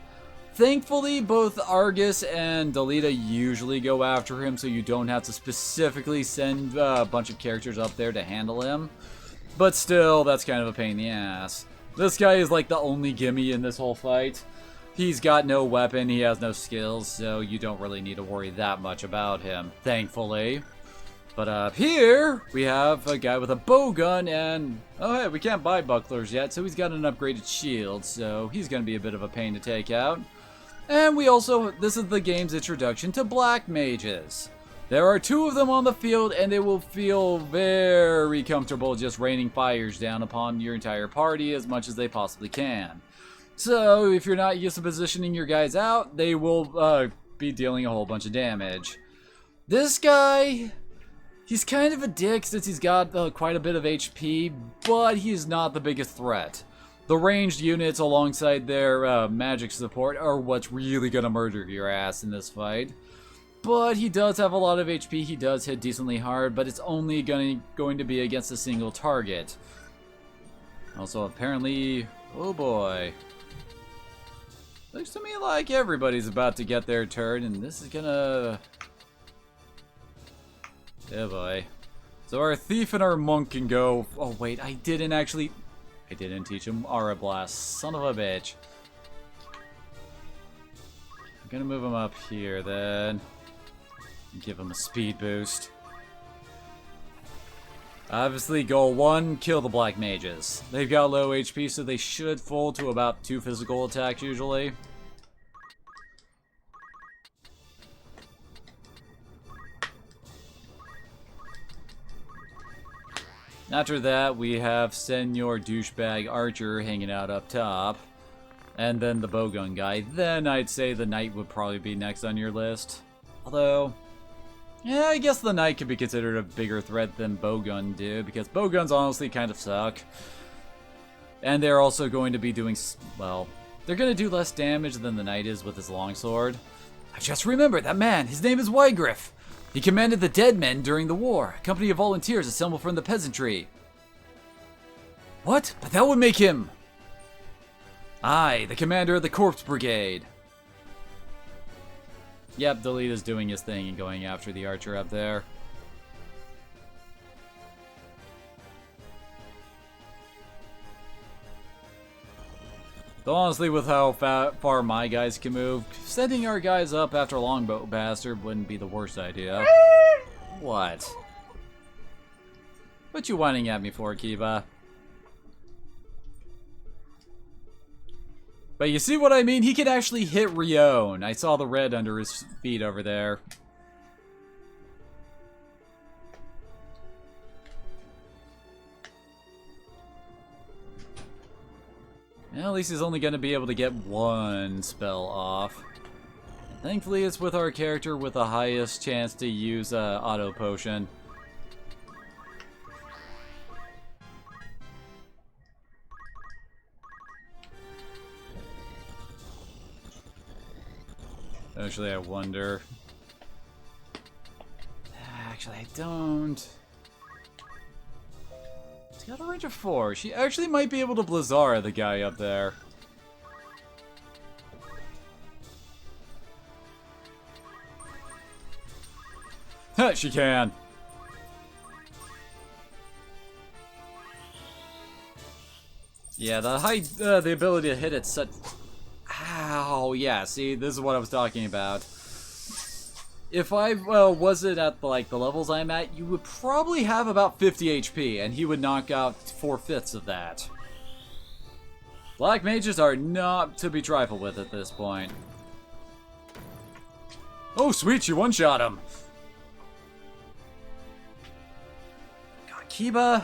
Thankfully, both Argus and Delita usually go after him, so you don't have to specifically send a bunch of characters up there to handle him. But still, that's kind of a pain in the ass. This guy is like the only gimme in this whole fight. He's got no weapon, he has no skills, so you don't really need to worry that much about him, thankfully. But up here, we have a guy with a bowgun and... oh hey, we can't buy bucklers yet, so he's got an upgraded shield, so he's going to be a bit of a pain to take out. And we also... this is the game's introduction to black mages. There are 2 of them on the field, and they will feel very comfortable just raining fires down upon your entire party as much as they possibly can. So, if you're not used to positioning your guys out, they will be dealing a whole bunch of damage. This guy, he's kind of a dick since he's got quite a bit of HP, but he's not the biggest threat. The ranged units alongside their magic support are what's really gonna murder your ass in this fight. But he does have a lot of HP, he does hit decently hard, but it's only going to be against a single target. Also, apparently... oh boy. Looks to me like everybody's about to get their turn, and this is gonna... oh boy. So our thief and our monk can go... oh wait, I didn't teach him Aura Blast. Son of a bitch. gonna move him up here then. Give him a speed boost. Obviously, goal 1, kill the black mages. They've got low HP, so they should fall to about 2 physical attacks usually. After that, we have Senor Douchebag Archer hanging out up top. And then the bowgun guy. Then I'd say the knight would probably be next on your list. Although, yeah, I guess the knight could be considered a bigger threat than bowgun do, because bowguns honestly kind of suck. And they're also going to be doing, well, they're going to do less damage than the knight is with his longsword. I just remembered that man, his name is Wygriff. He commanded the dead men during the war. A company of volunteers assembled from the peasantry. What? But that would make him... Aye, the commander of the corpse brigade. Yep, Delete is doing his thing and going after the archer up there. Though honestly, with how far my guys can move, sending our guys up after Longbow Bastard wouldn't be the worst idea. What? What you whining at me for, Kiba? But you see what I mean? He could actually hit Rion. I saw the red under his feet over there. Well, at least he's only going to be able to get one spell off. Thankfully, it's with our character with the highest chance to use auto potion. Actually, I wonder. Actually, I don't. She's got a range of 4. She actually might be able to Blizzara the guy up there. Ha, she can. Yeah, the ability to hit at such... Ow, yeah, see, this is what I was talking about. If I wasn't at the levels I'm at, you would probably have about 50 HP, and he would knock out 4/5 of that. Black mages are not to be trifled with at this point. Oh, sweet, you one-shot him. God, Kiba,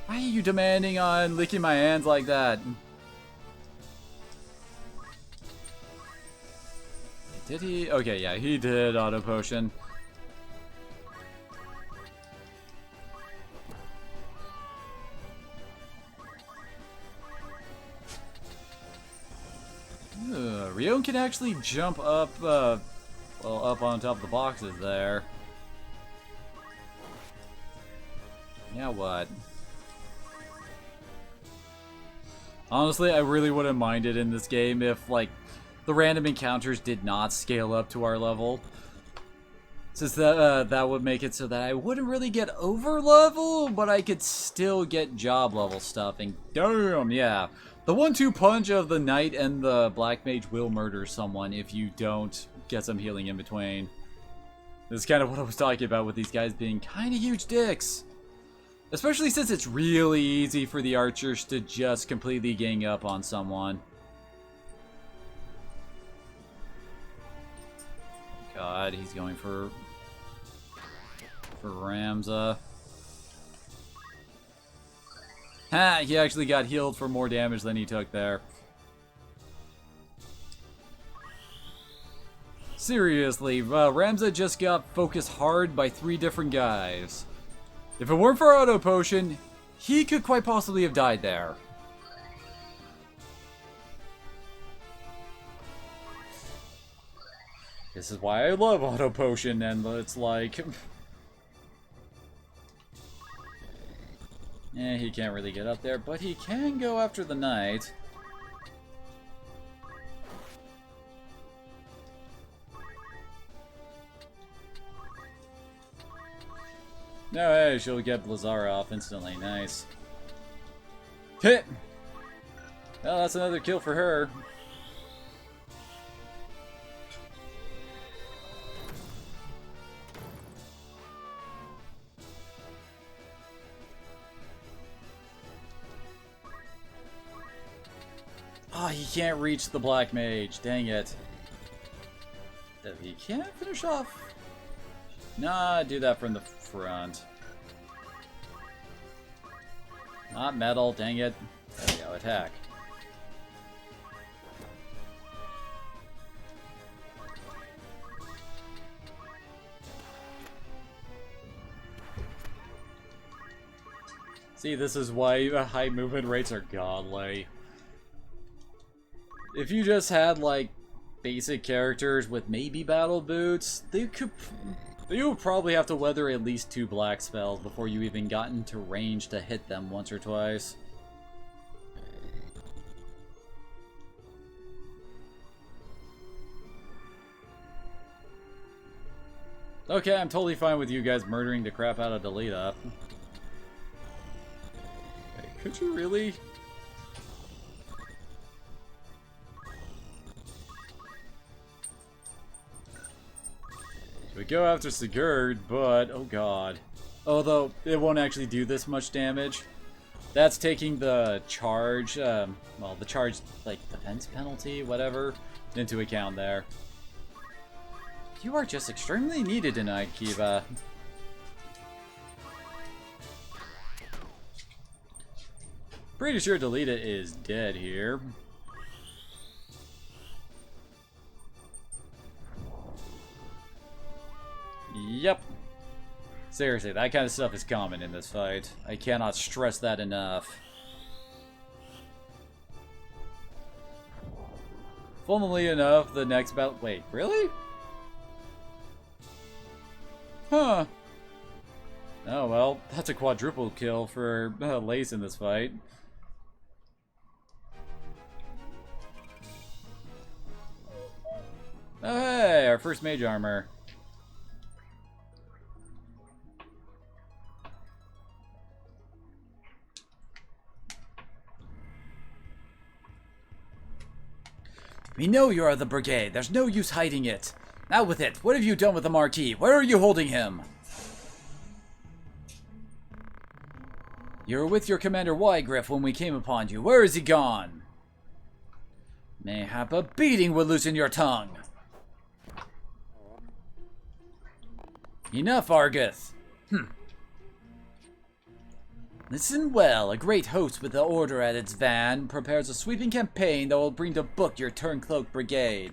why are you demanding on licking my hands like that? Did he? Okay, yeah, he did auto potion. Rion can actually jump up, well, up on top of the boxes there. Yeah, what? Honestly, I really wouldn't mind it in this game if, the random encounters did not scale up to our level. Since that would make it so that I wouldn't really get over level, but I could still get job level stuff. And damn, yeah. The 1-2 punch of the knight and the black mage will murder someone if you don't get some healing in between. This is kind of what I was talking about with these guys being kind of huge dicks. Especially since it's really easy for the archers to just completely gang up on someone. God, he's going for Ramza. Ha! He actually got healed for more damage than he took there. Seriously, Ramza just got focused hard by 3 different guys. If it weren't for auto potion, he could quite possibly have died there. This is why I love auto potion, and it's like... he can't really get up there, but he can go after the knight. No, hey, she'll get Blizzara off instantly. Nice. Hit! Well, that's another kill for her. Oh, he can't reach the Black Mage. Dang it. He can't finish off. Nah, do that from the front. Not metal, dang it. There we go, attack. See, this is why high movement rates are godly. If you just had, like, basic characters with maybe battle boots, you would probably have to weather at least 2 black spells before you even got into range to hit them once or twice. Okay, I'm totally fine with you guys murdering the crap out of Delita. Wait, could you really? We go after Sigurd, but oh god. Although it won't actually do this much damage. That's taking the charge, well, the charge, like, defense penalty, whatever, into account there. You are just extremely needed tonight, Kiva. Pretty sure Delita is dead here. Yep. Seriously, that kind of stuff is common in this fight. I cannot stress that enough. Funnily enough, the next battle... Wait, really? Huh. Oh, well, that's a quadruple kill for Lace in this fight. Oh, hey, our first mage armor. We know you are the brigade. There's no use hiding it. Out with it. What have you done with the Marquis? Where are you holding him? You were with your Commander Wygriff when we came upon you. Where is he gone? Mayhap a beating will loosen your tongue. Enough, Argith. Listen well, a great host with the Order at its van prepares a sweeping campaign that will bring to book your turncloak brigade.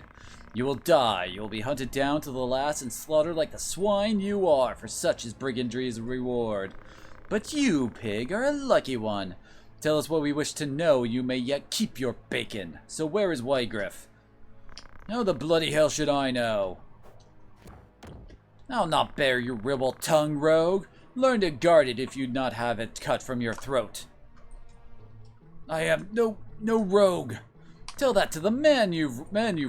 You will die, you will be hunted down to the last and slaughtered like the swine you are, for such is brigandry's reward. But you, pig, are a lucky one. Tell us what we wish to know, you may yet keep your bacon. So where is Wygriff? How the bloody hell should I know? I'll not bear your ribble tongue, rogue. Learn to guard it if you'd not have it cut from your throat. I am no rogue. Tell that to the men you've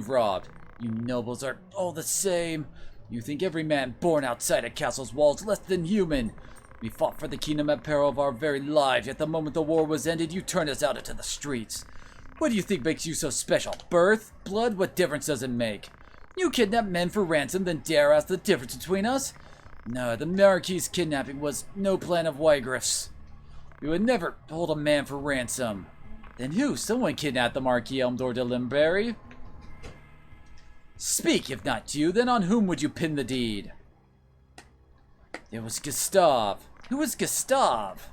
robbed. You nobles are all the same. You think every man born outside a castle's walls less than human. We fought for the kingdom at peril of our very lives, yet the moment the war was ended, you turned us out into the streets. What do you think makes you so special? Birth? Blood? What difference does it make? You kidnap men for ransom, then dare ask the difference between us? No, the Marquis' kidnapping was no plan of Wygriff's. We would never hold a man for ransom. Then who? Someone kidnapped the Marquis Elmdor de Limberry. Speak, if not you, then on whom would you pin the deed? It was Gustav. Who was Gustav?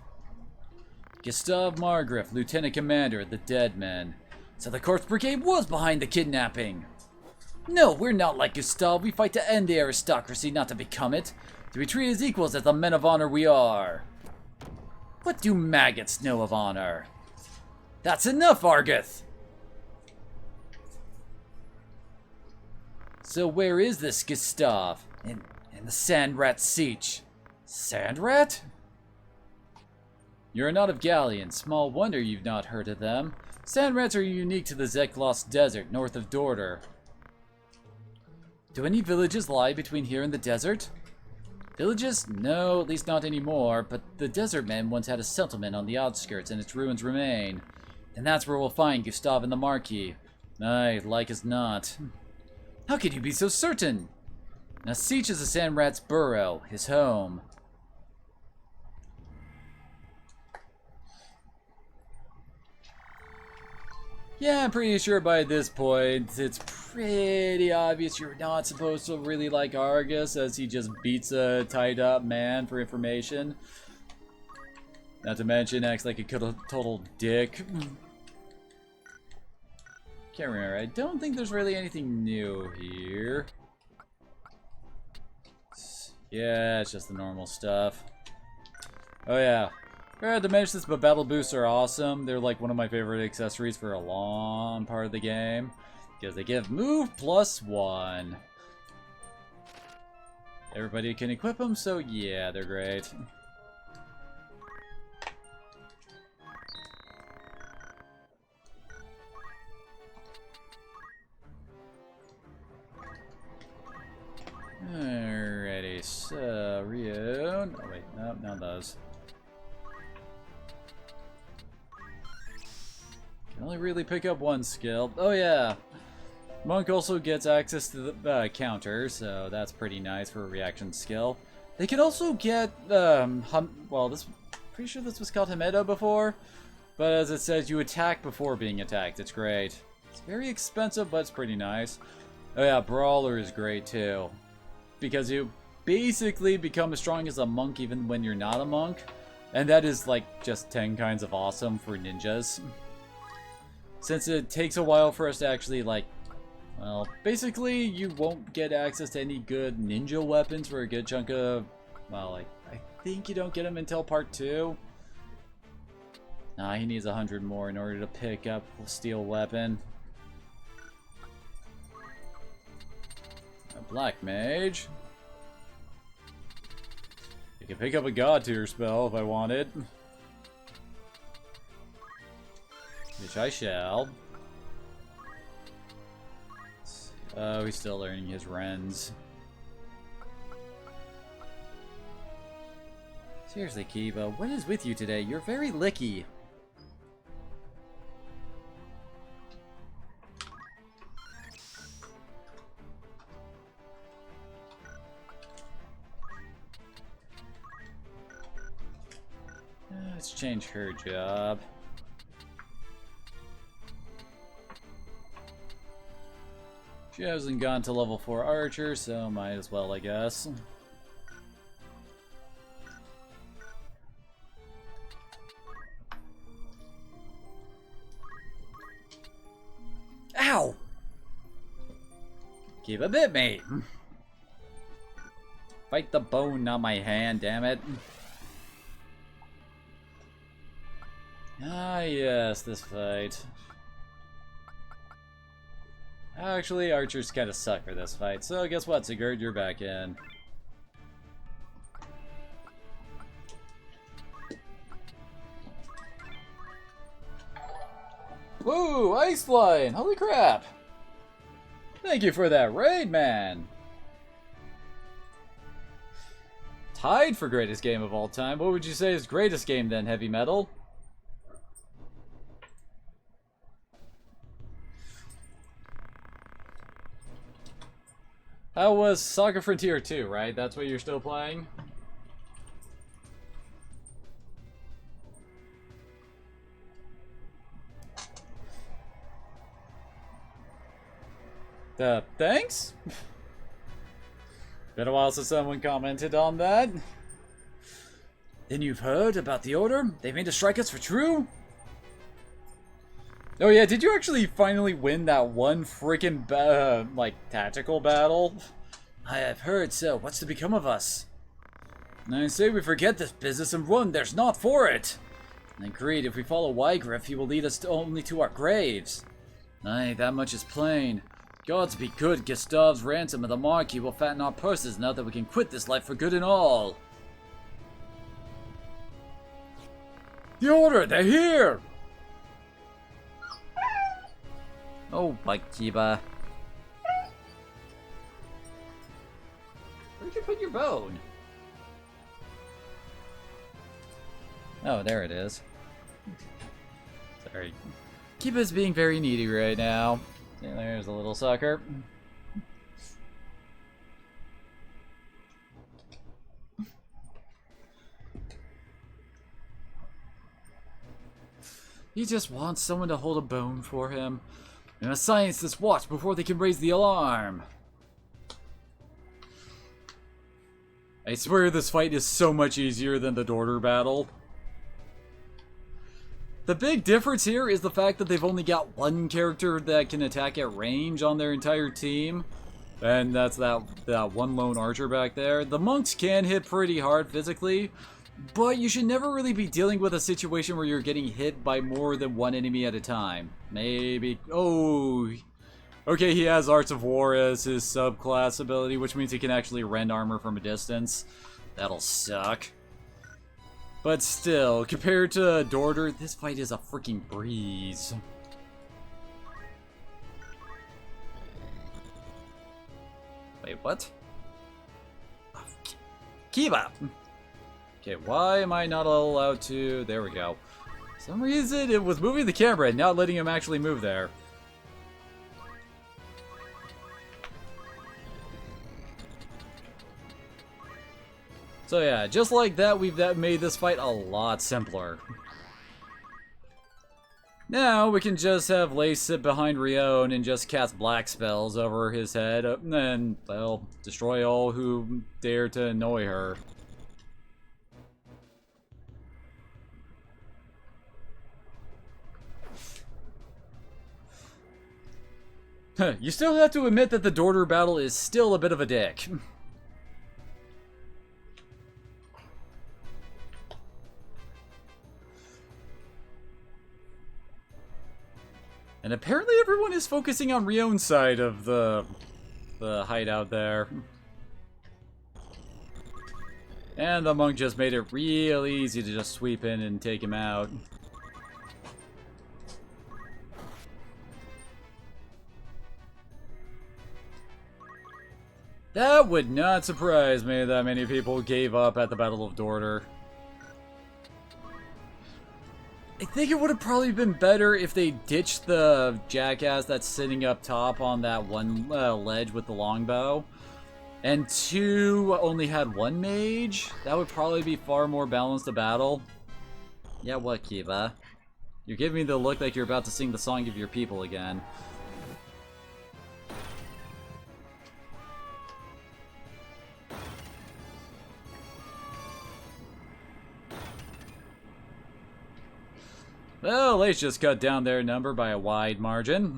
Gustav Margriff, Lieutenant Commander of the Dead Men. So the Corpse Brigade was behind the kidnapping. No, we're not like Gustav. We fight to end the aristocracy, not to become it. To be treated as equals as the men of honor we are. What do maggots know of honor? That's enough, Argith! So where is this Gustav? In the Sandrat Siege. Sandrat? You're not of Galleon. Small wonder you've not heard of them. Sandrats are unique to the Zeklos Desert, north of Dorder. Do any villages lie between here and the desert? Villages? No, at least not anymore, but the desert men once had a settlement on the outskirts and its ruins remain. And that's where we'll find Gustav and the Marquis. Aye, like as not. How could you be so certain? Now Siege is a Sandrat's burrow, his home. Yeah, I'm pretty sure by this point, it's pretty obvious you're not supposed to really like Argus, as he just beats a tied-up man for information. Not to mention, acts like a total dick. Can't remember. I don't think there's really anything new here. Yeah, it's just the normal stuff. Oh yeah. I had to mention this, but battle boosts are awesome. They're like one of my favorite accessories for a long part of the game. Because they give move +1. Everybody can equip them, so yeah, they're great. Alrighty, so Ryu. Oh wait, no, not those. Can only really pick up one skill. Oh yeah, Monk also gets access to the counter, so that's pretty nice for a reaction skill. They can also get well, pretty sure this was called Hamedo before, but as it says, you attack before being attacked. It's great. It's very expensive, but it's pretty nice. Oh yeah, Brawler is great too, because you basically become as strong as a monk even when you're not a monk, and that is like just 10 kinds of awesome for ninjas. Since it takes a while for us to actually like, well, basically you won't get access to any good ninja weapons for a good chunk of, well, like, I think you don't get them until part 2. Nah, he needs 100 more in order to pick up a steel weapon. A black mage. You can pick up a god tier spell if I wanted. Which I shall. Oh, he's still learning his Rens. Seriously, Kiba, what is with you today? You're very licky. Let's change her job. She hasn't gone to level 4 archer, so might as well, I guess. Ow! Keep a bit, mate. Bite the bone, not my hand, damn it. Ah, yes, this fight. Actually, archers kind of suck for this fight, so guess what, Sigurd, you're back in. Woo! Ice Line! Holy crap! Thank you for that raid, man! Tied for greatest game of all time. What would you say is greatest game then, Heavy Metal? How was Saga Frontier 2, right? That's what you're still playing? Thanks? Been a while since someone commented on that. Then you've heard about the Order? They made to strike us for true? Oh yeah, did you actually finally win that one freaking like tactical battle? I have heard so. What's to become of us? I say we forget this business and run. There's naught for it. Agreed. If we follow Wygriff, he will lead us only to our graves. Aye, that much is plain. Gods be good. Gustav's ransom and the Marquis will fatten our purses now that we can quit this life for good and all. The Order, they're here! Oh, Mike Kiba. Where'd you put your bone? Oh, there it is. Sorry. Kiba's being very needy right now. There's a little sucker. He just wants someone to hold a bone for him. And a scientist watch before they can raise the alarm. I swear this fight is so much easier than the Dorder battle. The big difference here is the fact that they've only got one character that can attack at range on their entire team. And that's that one lone archer back there. The monks can hit pretty hard physically, but you should never really be dealing with a situation where you're getting hit by more than one enemy at a time. Maybe... Oh... Okay, he has Arts of War as his subclass ability, which means he can actually rend armor from a distance. That'll suck. But still, compared to Dorder, this fight is a freaking breeze. Wait, what? Kiba! Okay, why am I not allowed to... There we go. For some reason, it was moving the camera and not letting him actually move there. So yeah, just like that, we've made this fight a lot simpler. Now we can just have Lace sit behind Rion and just cast black spells over his head, and, well, destroy all who dare to annoy her. You still have to admit that the Dorder battle is still a bit of a dick. And apparently everyone is focusing on Rion's side of the hideout there. And the monk just made it real easy to just sweep in and take him out. That would not surprise me that many people gave up at the Battle of Dorder. I think it would have probably been better if they ditched the jackass that's sitting up top on that one ledge with the longbow. And two only had one mage. That would probably be far more balanced a battle. Yeah, what, Kiba? You're giving me the look like you're about to sing the song of your people again. Well, Lace just cut down their number by a wide margin.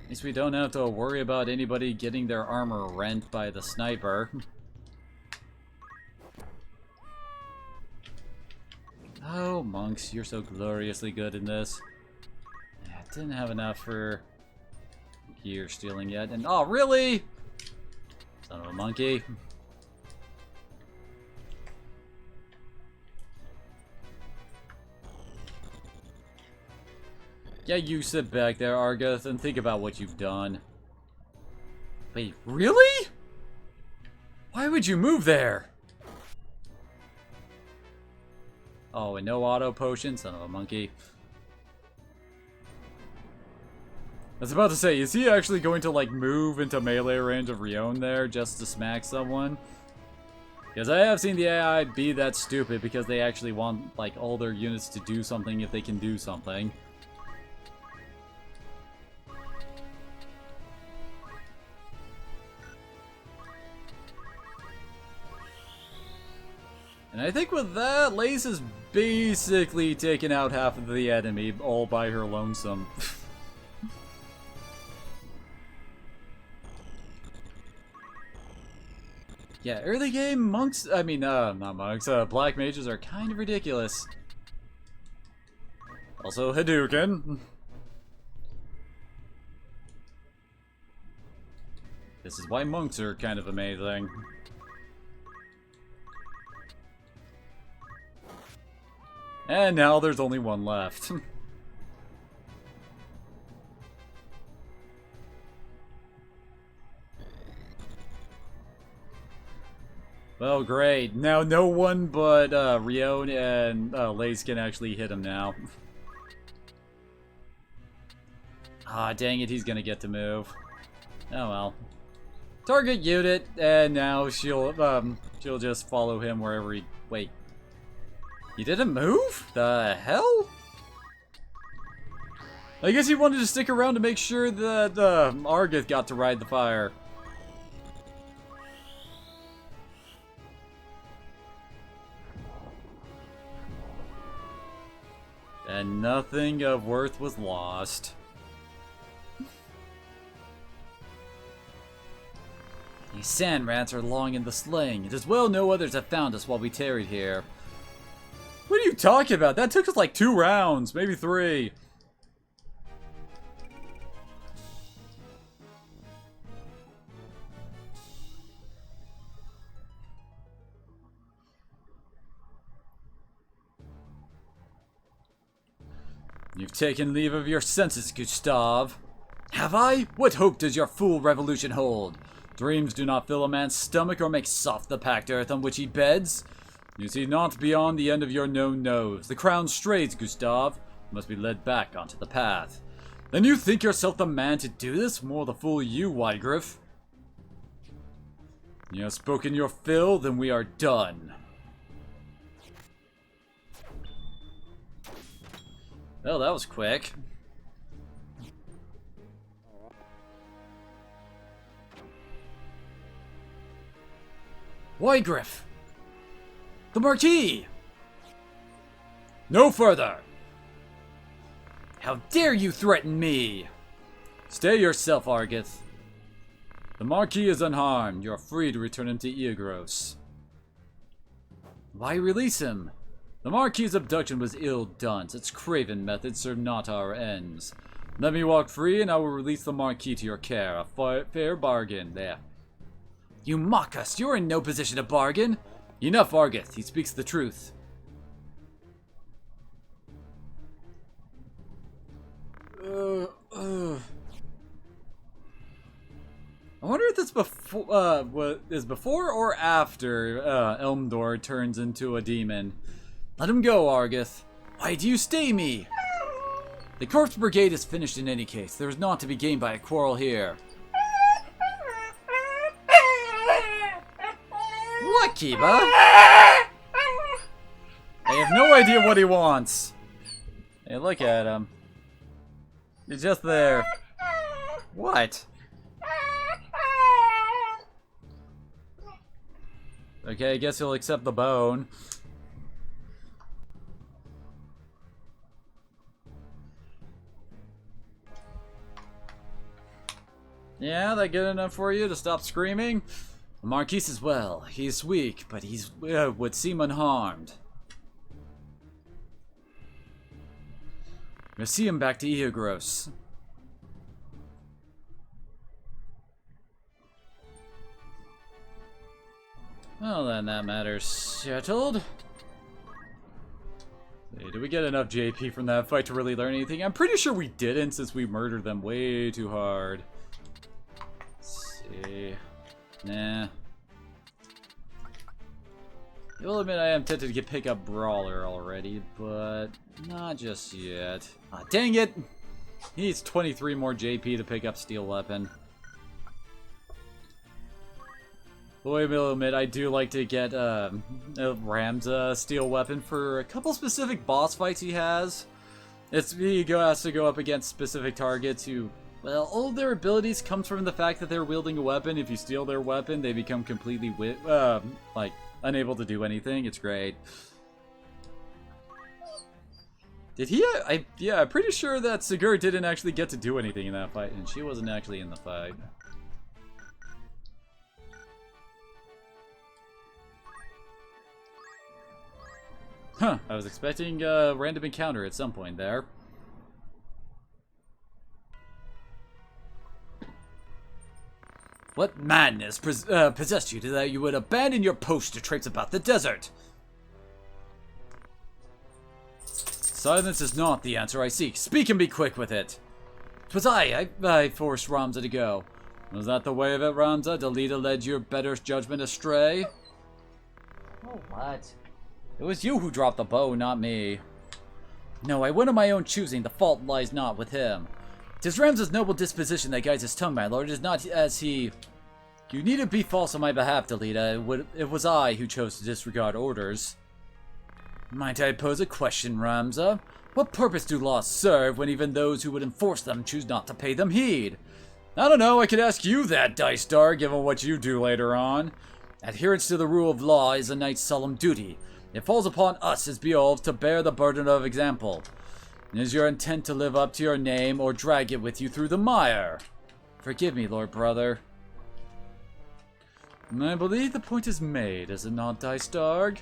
At least we don't have to worry about anybody getting their armor rent by the sniper. Oh, monks, you're so gloriously good in this. I didn't have enough for gear stealing yet, and oh, really? Son of a monkey. Yeah, you sit back there, Argus, and think about what you've done. Wait, really? Why would you move there? Oh, and no auto potion, son of a monkey. I was about to say, is he actually going to, like, move into melee range of Rion there just to smack someone? Because I have seen the AI be that stupid because they actually want, like, all their units to do something if they can do something. And I think with that, Lace is basically taken out half of the enemy all by her lonesome. Yeah, early game monks, not monks, black mages are kind of ridiculous. Also Hadouken. This is why monks are kind of amazing. And now there's only one left. Well, great. Now no one but Rion and Lace can actually hit him now. Ah, dang it, he's gonna get to move. Oh well. Target unit, and now she'll just follow him wherever he... Wait. He didn't move? The hell? I guess he wanted to stick around to make sure that Argith got to ride the fire. And nothing of worth was lost. These sand rats are long in the sling. It is well no others have found us while we tarried here. What are you talking about? That took us like 2 rounds, maybe 3. You've taken leave of your senses, Gustav. Have I? What hope does your fool revolution hold? Dreams do not fill a man's stomach or make soft the packed earth on which he beds. You see not beyond the end of your known nose. The crown strays, Gustav. You must be led back onto the path. Then you think yourself the man to do this? More the fool you, Wygriff. You have spoken your fill, then we are done. Well, that was quick. Wygriff! The Marquis! No further! How dare you threaten me? Stay yourself, Argith. The Marquis is unharmed. You are free to return him to Eogros. Why release him? The Marquis' abduction was ill done. Its craven methods serve not our ends. Let me walk free, and I will release the Marquis to your care. A fair bargain. There. You mock us. You're in no position to bargain. Enough, Argith. He speaks the truth. I wonder if this is before or after Elmdor turns into a demon. Let him go, Argith. Why do you stay me? The Corpse Brigade is finished in any case. There is naught to be gained by a quarrel here. What, Kiba? I have no idea what he wants. Hey, look at him. He's just there. What? Okay, I guess he'll accept the bone. Yeah, that good enough for you to stop screaming? The Marquis as well. He's weak, but he's would seem unharmed. We'll see him back to Eogros. Well then, that matter's settled. Hey, did we get enough JP from that fight to really learn anything? I'm pretty sure we didn't, since we murdered them way too hard. Let's see. Nah. I will admit I am tempted to pick up Brawler already, but not just yet. Ah, dang it! He needs 23 more JP to pick up Steel Weapon. Boy, I will admit, I do like to get Ramza Steel Weapon for a couple specific boss fights he has. He has to go up against specific targets who, well, all their abilities comes from the fact that they're wielding a weapon. If you steal their weapon, they become completely, like, unable to do anything. It's great. Did he? Yeah, I'm pretty sure that Sigurd didn't actually get to do anything in that fight, and she wasn't actually in the fight. Huh, I was expecting a random encounter at some point there. What madness possessed you that you would abandon your post to traipse about the desert? Silence is not the answer I seek. Speak and be quick with it. 'Twas I forced Ramza to go. Was that the way of it, Ramza? Delita led your better judgment astray? Oh, what? It was you who dropped the bow, not me. No, I went of my own choosing. The fault lies not with him. 'Tis Ramza's noble disposition that guides his tongue, my lord. It is not as he... You needn't be false on my behalf, Delita. It was I who chose to disregard orders. Might I pose a question, Ramza? What purpose do laws serve when even those who would enforce them choose not to pay them heed? I don't know, I could ask you that, Dice Star, given what you do later on. Adherence to the rule of law is a knight's solemn duty. It falls upon us as Beowulf to bear the burden of example. Is your intent to live up to your name or drag it with you through the mire? Forgive me, Lord Brother. I believe the point is made, is it not, Dice Darg?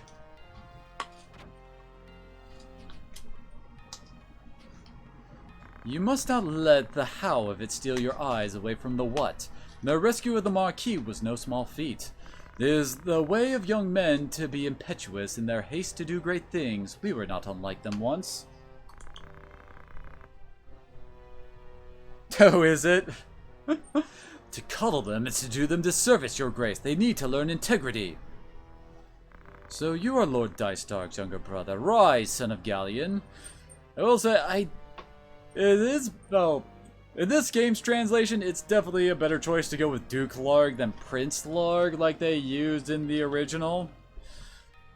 You must not let the how of it steal your eyes away from the what. The rescue of the Marquis was no small feat. It is the way of young men to be impetuous in their haste to do great things. We were not unlike them once. Oh, is it? To cuddle them is to do them disservice, your grace. They need to learn integrity. So you are Lord Dice Dark's younger brother. Rise, son of Galleon. I will say, it is, well, in this game's translation, it's definitely a better choice to go with Duke Larg than Prince Larg like they used in the original.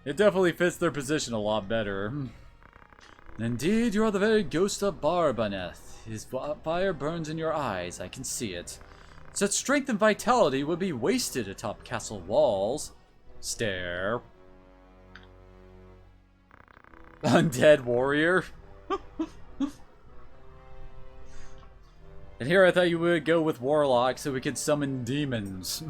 It definitely fits their position a lot better. Indeed, you are the very ghost of Barbaneth. His fire burns in your eyes, I can see it. Such strength and vitality would be wasted atop castle walls. Stare. Undead warrior. And here I thought you would go with Warlock so we could summon demons.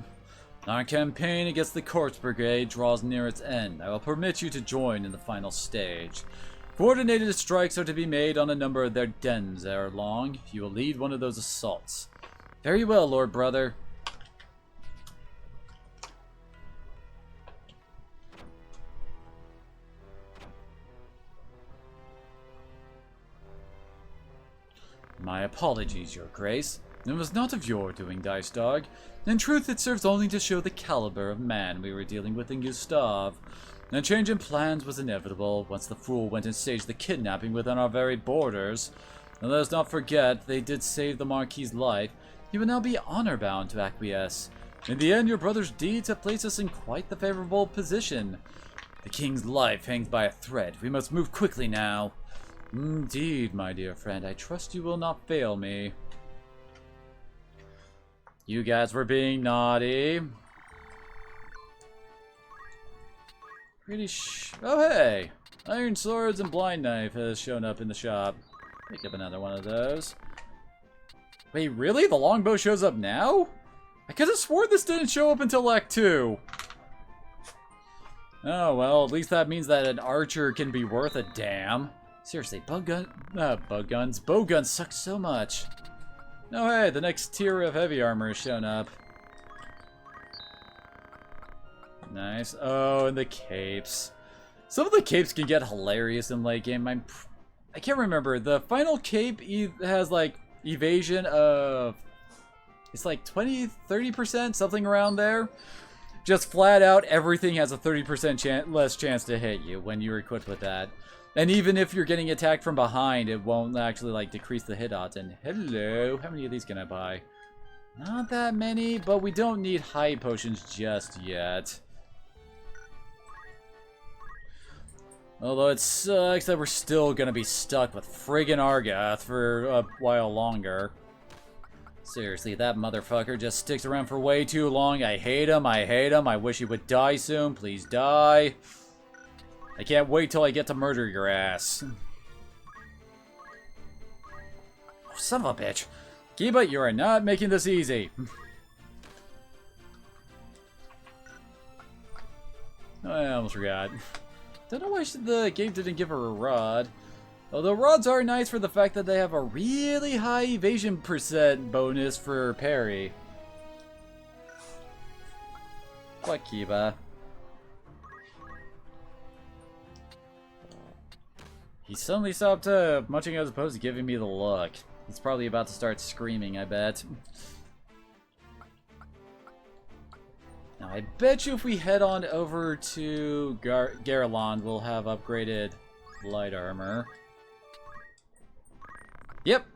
Our campaign against the Corpse Brigade draws near its end. I will permit you to join in the final stage. Coordinated strikes are to be made on a number of their dens ere long. You will lead one of those assaults. Very well, Lord Brother. My apologies, Your Grace. It was not of your doing, Dice Dog. In truth, it serves only to show the caliber of man we were dealing with in Gustav. A change in plans was inevitable once the fool went and staged the kidnapping within our very borders. And let us not forget, they did save the Marquis's life. He would now be honor-bound to acquiesce. In the end, your brother's deeds have placed us in quite the favorable position. The king's life hangs by a thread. We must move quickly now. Indeed, my dear friend, I trust you will not fail me. You guys were being naughty. Oh, hey! Iron Swords and Blind Knife has shown up in the shop. Pick up another one of those. Wait, really? The longbow shows up now? I could have swore this didn't show up until Act 2. Oh, well, at least that means that an archer can be worth a damn. Seriously, bow guns suck so much. Oh, hey, the next tier of heavy armor has shown up. Nice. Oh, and the capes. Some of the capes can get hilarious in late game. I can't remember. The final cape has like evasion of, it's like 20-30%, something around there. Just flat out, everything has a 30% less chance to hit you when you're equipped with that. And even if you're getting attacked from behind, it won't actually like decrease the hit odds. And hello, how many of these can I buy? Not that many, but we don't need high potions just yet. Although it sucks that we're still gonna be stuck with friggin' Argath for a while longer. Seriously, that motherfucker just sticks around for way too long. I hate him, I hate him, I wish he would die soon. Please die. I can't wait till I get to murder your ass. Oh, son of a bitch. Kiba, you are not making this easy. Oh, I almost forgot. Don't know why the game didn't give her a rod. Although rods are nice for the fact that they have a really high evasion % bonus for parry. Fuck Kiba. He suddenly stopped munching as opposed to giving me the look. He's probably about to start screaming, I bet. Now, I bet you if we head on over to Garland, we'll have upgraded light armor. Yep.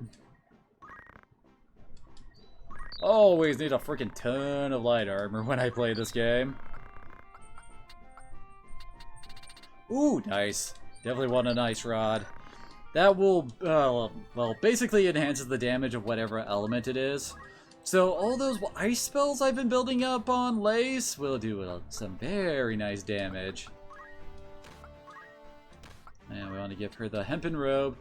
Always need a freaking ton of light armor when I play this game. Ooh, nice. Definitely want an ice rod. That will, well, basically enhances the damage of whatever element it is. So all those ice spells I've been building up on Lace will do some very nice damage. And we want to give her the hempen robe.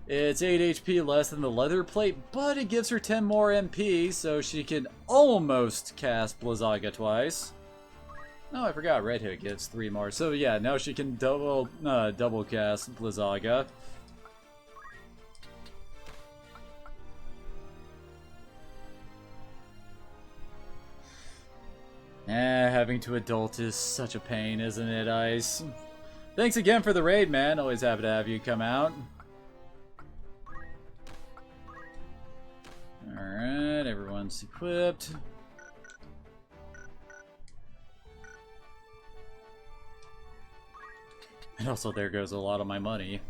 It's 8 HP less than the leather plate, but it gives her 10 more MP, so she can almost cast Blizzaga twice. Oh, I forgot, Red Hood gives 3 more. So yeah, now she can double cast Blizzaga. Having to adult is such a pain, isn't it, Ice? Thanks again for the raid, man. Always happy to have you come out. Alright, everyone's equipped. And also, there goes a lot of my money.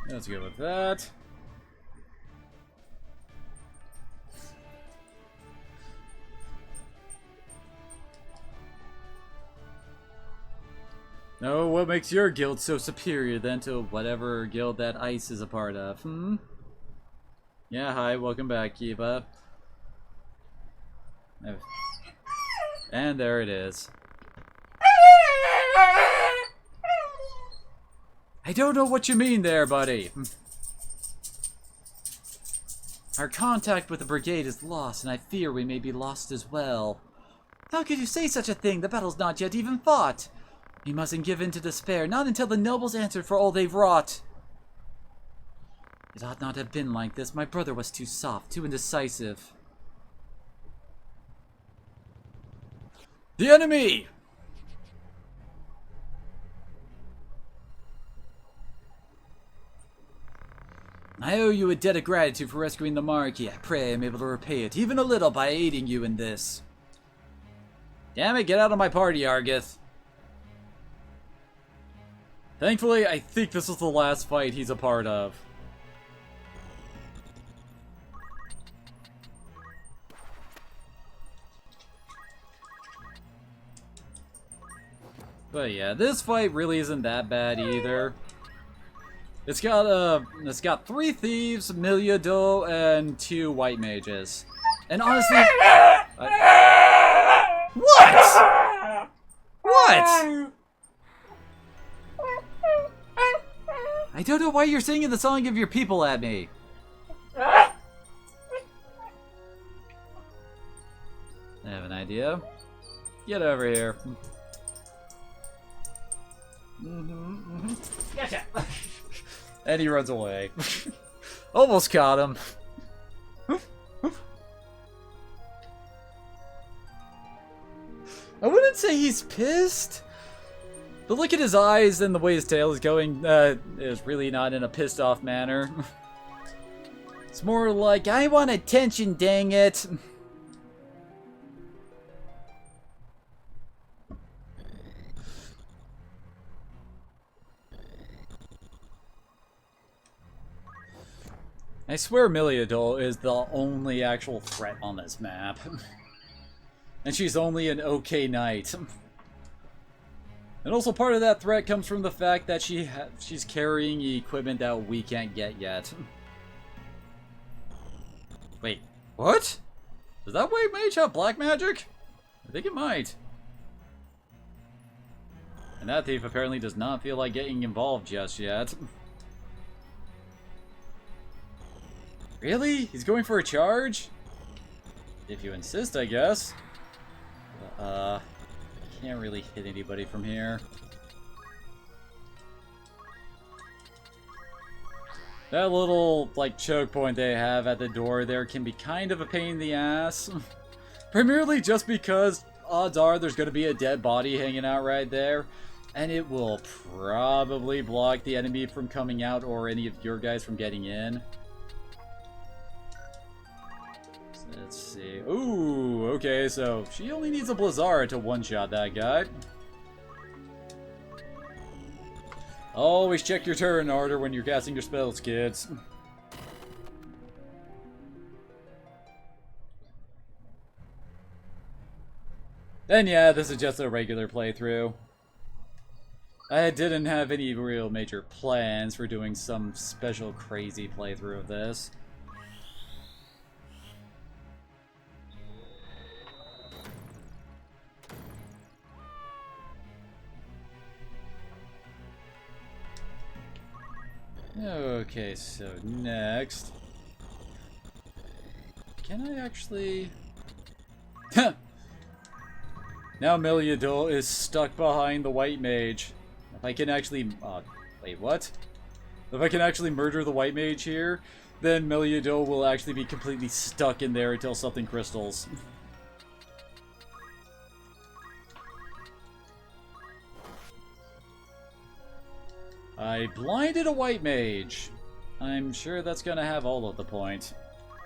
Let's go with that. No, what makes your guild so superior then to whatever guild that Ice is a part of, hmm? Yeah, hi, welcome back, Kiva. And there it is. I don't know what you mean there, buddy. Our contact with the brigade is lost, and I fear we may be lost as well. How could you say such a thing? The battle's not yet even fought. We mustn't give in to despair, not until the nobles answered for all they've wrought. It ought not have been like this. My brother was too soft, too indecisive. The enemy! I owe you a debt of gratitude for rescuing the Marquis. I pray I'm able to repay it, even a little, by aiding you in this. Damn it, get out of my party, Argith. Thankfully, I think this was the last fight he's a part of. But yeah, this fight really isn't that bad either. It's got 3 thieves, Miliado, and 2 white mages. And honestly, what? What? I don't know why you're singing the song of your people at me. I have an idea. Get over here. Gotcha. And he runs away. Almost caught him. I wouldn't say he's pissed. The look at his eyes and the way his tail is going is really not in a pissed off manner. It's more like, I want attention, dang it. I swear Miliado is the only actual threat on this map. And she's only an okay knight. And also part of that threat comes from the fact that she's carrying equipment that we can't get yet. Wait, what? Does that white mage have black magic? I think it might. And that thief apparently does not feel like getting involved just yet. Really? He's going for a charge? If you insist, I guess. Can't really hit anybody from here. That little, like, choke point they have at the door there can be kind of a pain in the ass. Primarily just because odds are there's going to be a dead body hanging out right there. And it will probably block the enemy from coming out or any of your guys from getting in. Let's see. Ooh, okay, so she only needs a Blizzard to one-shot that guy. Always check your turn order when you're casting your spells, kids. And yeah, this is just a regular playthrough. I didn't have any real major plans for doing some special crazy playthrough of this. Okay, so next... Can I actually... Now Meliador is stuck behind the white mage. If I can actually... wait, what? If I can actually murder the white mage here, then Meliador will actually be completely stuck in there until something crystals. I blinded a white mage. I'm sure that's gonna have all of the point.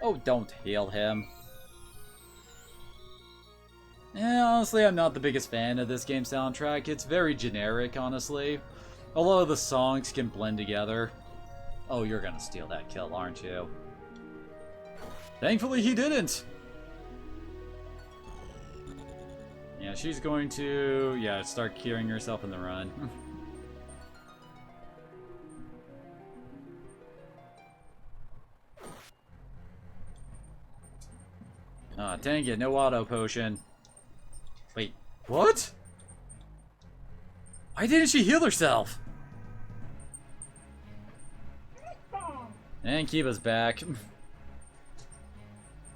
Oh, don't heal him. Yeah, honestly, I'm not the biggest fan of this game's soundtrack. It's very generic, honestly. A lot of the songs can blend together. Oh, you're gonna steal that kill, aren't you? Thankfully, he didn't! Yeah, she's going to... yeah, start curing herself in the run. Ah, dang it, no auto potion. Wait, what? Why didn't she heal herself? And Kiba's back.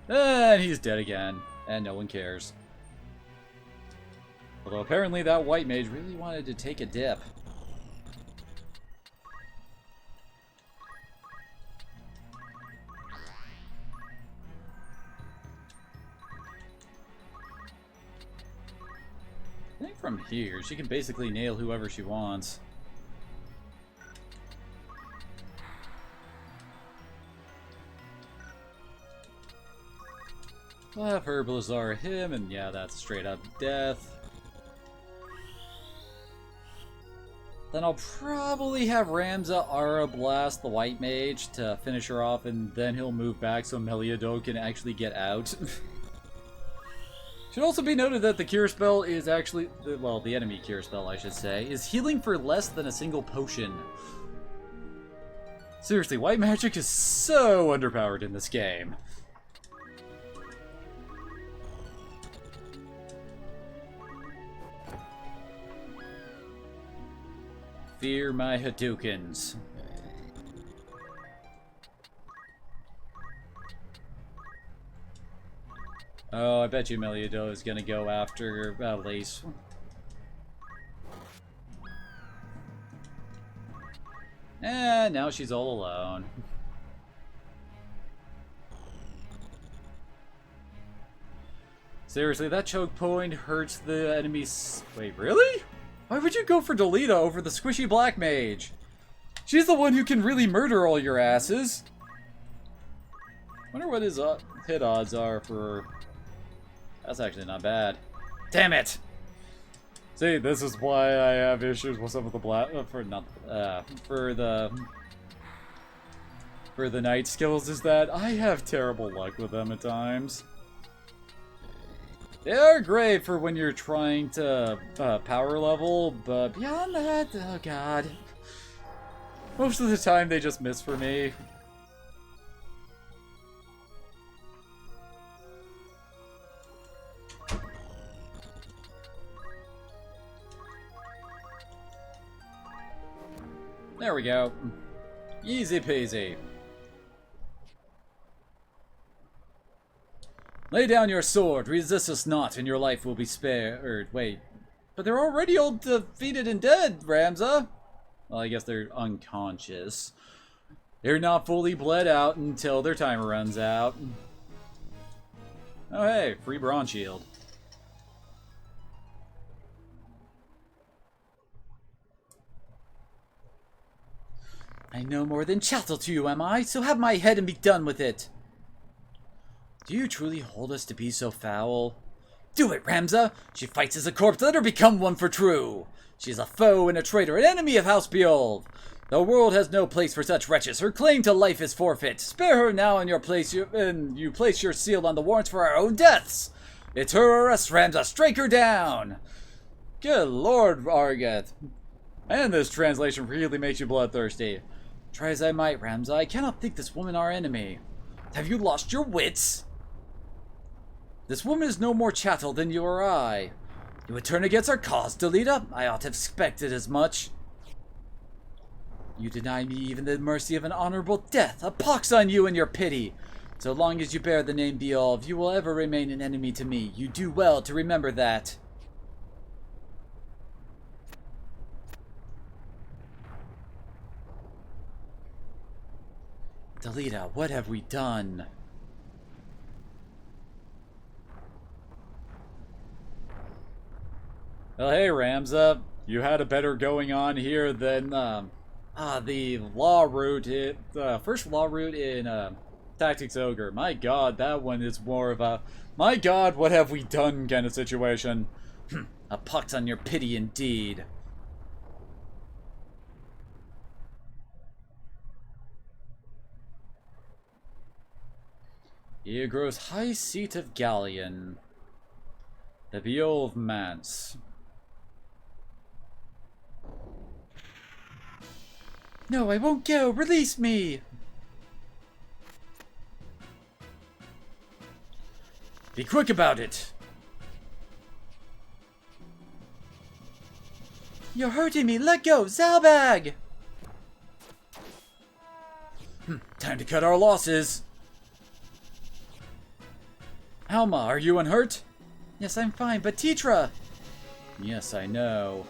And he's dead again. And no one cares. Although apparently that white mage really wanted to take a dip. I think from here, she can basically nail whoever she wants. I'll have her Blizzard him, and yeah, that's straight up death. Then I'll probably have Ramza Aura blast the white mage to finish her off, and then he'll move back so Meliador can actually get out. Should also be noted that the cure spell is actually, well, the enemy cure spell, I should say, is healing for less than a single potion. Seriously, white magic is so underpowered in this game. Fear my Hadoukens. Oh, I bet you Meliador is gonna go after Lace. And now she's all alone. Seriously, that choke point hurts the enemy's... Wait, really? Why would you go for Delita over the squishy black mage? She's the one who can really murder all your asses. Wonder what his hit odds are for... That's actually not bad. Damn it! See, this is why I have issues with some of the black... for the knight skills, is that I have terrible luck with them at times. They are great for when you're trying to power level, but beyond that, oh god. Most of the time they just miss for me. There we go. Easy peasy. Lay down your sword, resist us not, and your life will be spared. Wait. But they're already all defeated and dead, Ramza. Well, I guess they're unconscious. They're not fully bled out until their timer runs out. Oh hey, free bronze shield. I know more than chattel to you, am I? So have my head and be done with it. Do you truly hold us to be so foul? Do it, Ramza! She fights as a corpse, let her become one for true! She is a foe and a traitor, an enemy of House Beowulf! The world has no place for such wretches. Her claim to life is forfeit. Spare her now and you place your seal on the warrants for our own deaths! It's her arrest, Ramza! Strike her down! Good lord, Argeth. And this translation really makes you bloodthirsty. Try as I might, Ramza, I cannot think this woman our enemy. Have you lost your wits? This woman is no more chattel than you or I. You would turn against our cause, Delita? I ought to have expected as much. You deny me even the mercy of an honorable death. A pox on you and your pity. So long as you bear the name Beowulf, you will ever remain an enemy to me. You do well to remember that. Delita, what have we done? Well, hey, Ramza. You had a better going on here than, the law route, first law route in, Tactics Ogre. My god, that one is more of a, my god, what have we done kind of situation. A pox on your pity indeed. Here grows high seat of Galleon. The Beowulf Manse. No, I won't go! Release me! Be quick about it! You're hurting me! Let go! Zalbag! Time to cut our losses! Alma, are you unhurt? Yes, I'm fine, but Tetra! Yes, I know.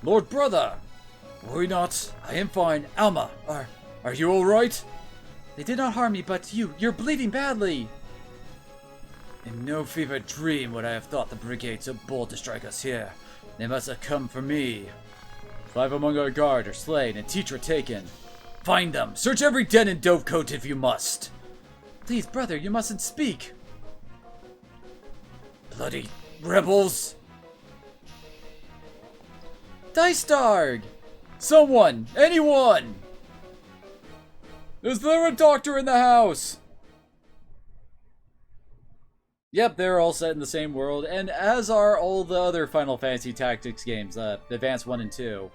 Lord Brother! Worry not, I am fine. Alma, are you alright? They did not harm me, but you're bleeding badly! In no fevered dream would I have thought the brigade so bold to strike us here. They must have come for me. 5 among our guard are slain and Tetra taken. Find them! Search every den in Dovecote if you must! Please, brother, you mustn't speak! Bloody rebels! Dystarg! Someone! Anyone! Is there a doctor in the house? Yep, they're all set in the same world, and as are all the other Final Fantasy Tactics games, Advance 1 and 2.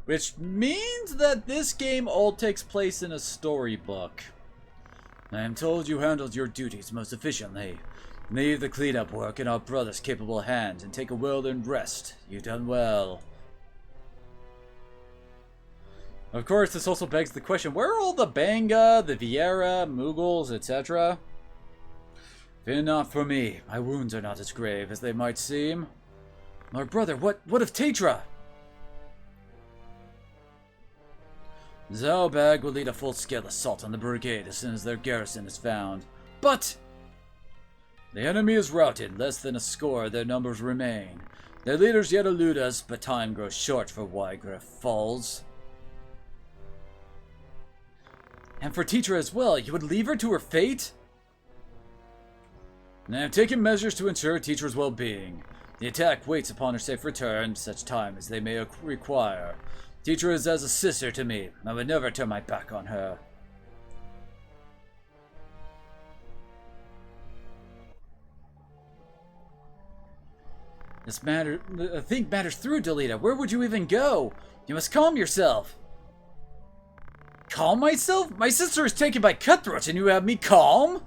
Which means that this game all takes place in a storybook. I am told you handled your duties most efficiently. Leave the cleanup work in our brother's capable hands and take a well-earned rest. You've done well. Of course, this also begs the question, where are all the Banga, the Viera, Mughals, etc.? Fear not for me. My wounds are not as grave as they might seem. My brother, what of Tetra? Zalbag will lead a full-scale assault on the brigade as soon as their garrison is found. But the enemy is routed, less than a score of their numbers remain. Their leaders yet elude us, but time grows short for Wygriff falls. And for Tetra as well, you would leave her to her fate? I have taken measures to ensure Tetra's well-being. The attack waits upon her safe return, such time as they may require. Tetra is as a sister to me. I would never turn my back on her. Think matters through, Delita. Where would you even go? You must calm yourself. Calm myself? My sister is taken by cutthroats and you have me calm?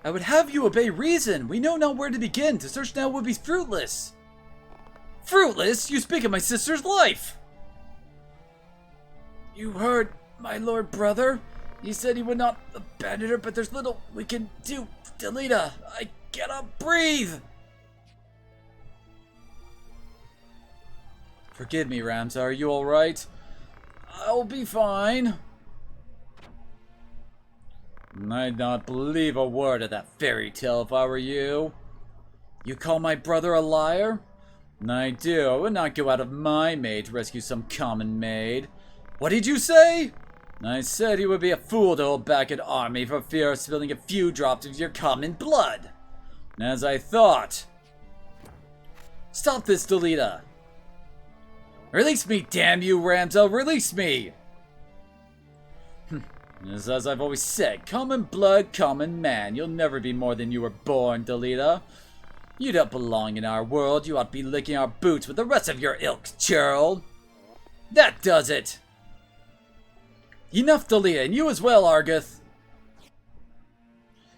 I would have you obey reason. We know not where to begin. To search now would be fruitless. Fruitless? You speak of my sister's life! You heard my lord brother? He said he would not abandon her, but there's little we can do. Delita, I cannot breathe! Forgive me, Ramza. Are you alright? I'll be fine. I'd not believe a word of that fairy tale if I were you. You call my brother a liar? I do. I would not go out of my way to rescue some common maid. What did you say? I said he would be a fool to hold back an army for fear of spilling a few drops of your common blood. As I thought. Stop this, Delita. Release me, damn you, Ramza. Release me. As I've always said, common blood, common man. You'll never be more than you were born, Delita. You don't belong in our world. You ought to be licking our boots with the rest of your ilk, churl. That does it. Enough, Delita, and you as well, Argith.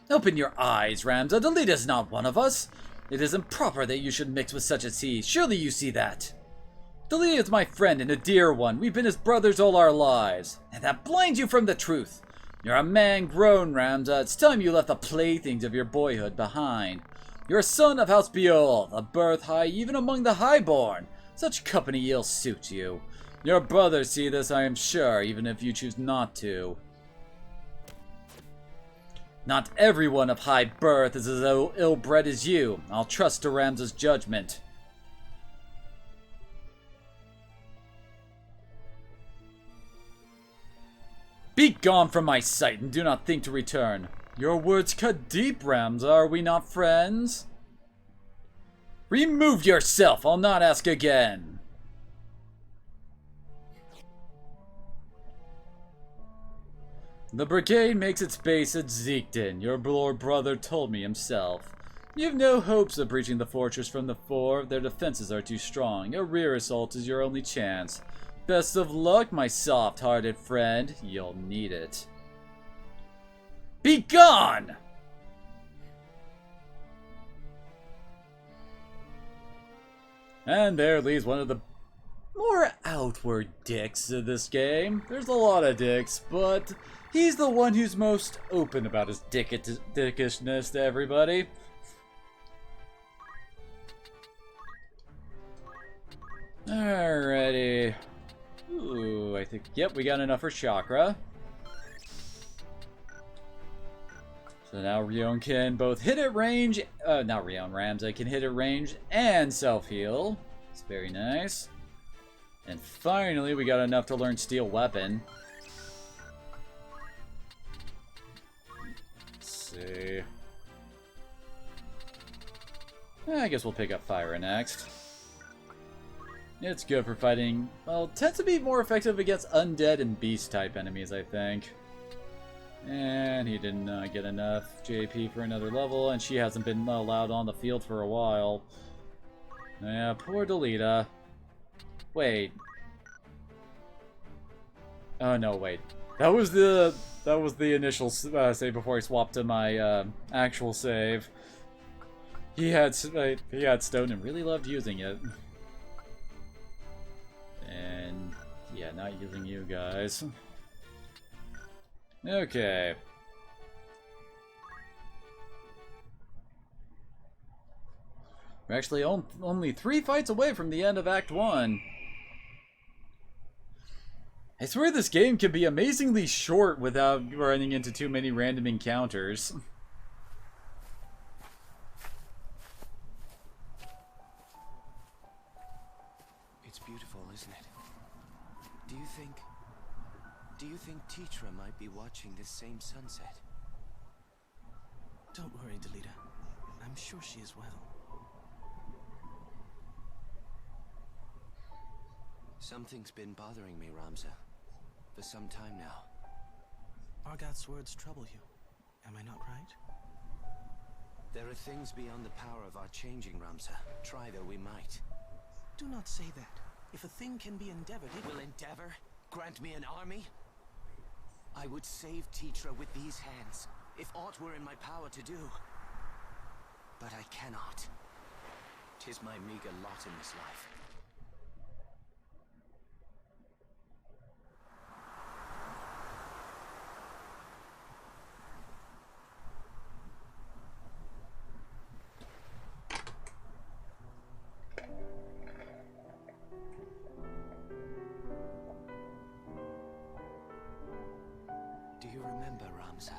Open your eyes, Ramza. Delita's not one of us. It isn't proper that you should mix with such as he. Surely you see that. Delita is my friend and a dear one. We've been his brothers all our lives. And that blinds you from the truth. You're a man grown, Ramza. It's time you left the playthings of your boyhood behind. You're a son of House Beol, a birth high even among the highborn. Such company ill suits you. Your brothers see this, I am sure, even if you choose not to. Not everyone of high birth is as ill-bred as you. I'll trust to Ramza's judgment. Be gone from my sight, and do not think to return. Your words cut deep, Ramza. Are we not friends? Remove yourself. I'll not ask again. The brigade makes its base at Zeekden. Your lord brother told me himself. You have no hopes of breaching the fortress from the fore. Their defenses are too strong. A rear assault is your only chance. Best of luck, my soft-hearted friend. You'll need it. Be gone! And there leaves one of the more outward dicks of this game. There's a lot of dicks, but he's the one who's most open about his dickishness to everybody. Alrighty. Ooh, I think, yep, we got enough for Chakra. So now Rion can both hit at range, not Rion, Ramza can hit at range and self-heal. It's very nice. And finally, we got enough to learn Steel Weapon. Let's see. I guess we'll pick up Fire next. It's good for fighting, well, tends to be more effective against undead and beast-type enemies, I think. And he didn't get enough JP for another level, and she hasn't been allowed on the field for a while. Yeah, poor Delita. Wait. Oh no, wait. That was the initial save before I swapped to my actual save. He had stone and really loved using it. And yeah, not using you guys. Okay. We're actually only 3 fights away from the end of Act 1. I swear this game can be amazingly short without running into too many random encounters. It's beautiful, isn't it? Do you think Tetra might be watching this same sunset? Don't worry, Delita. I'm sure she is well. Something's been bothering me, Ramza, for some time now. Argoth's words trouble you. Am I not right? There are things beyond the power of our changing, Ramza. Try though we might. Do not say that. If a thing can be endeavored, it Will endeavor grant me an army? I would save Tetra with these hands, if aught were in my power to do. But I cannot. 'Tis my meager lot in this life. Do you remember, Ramza?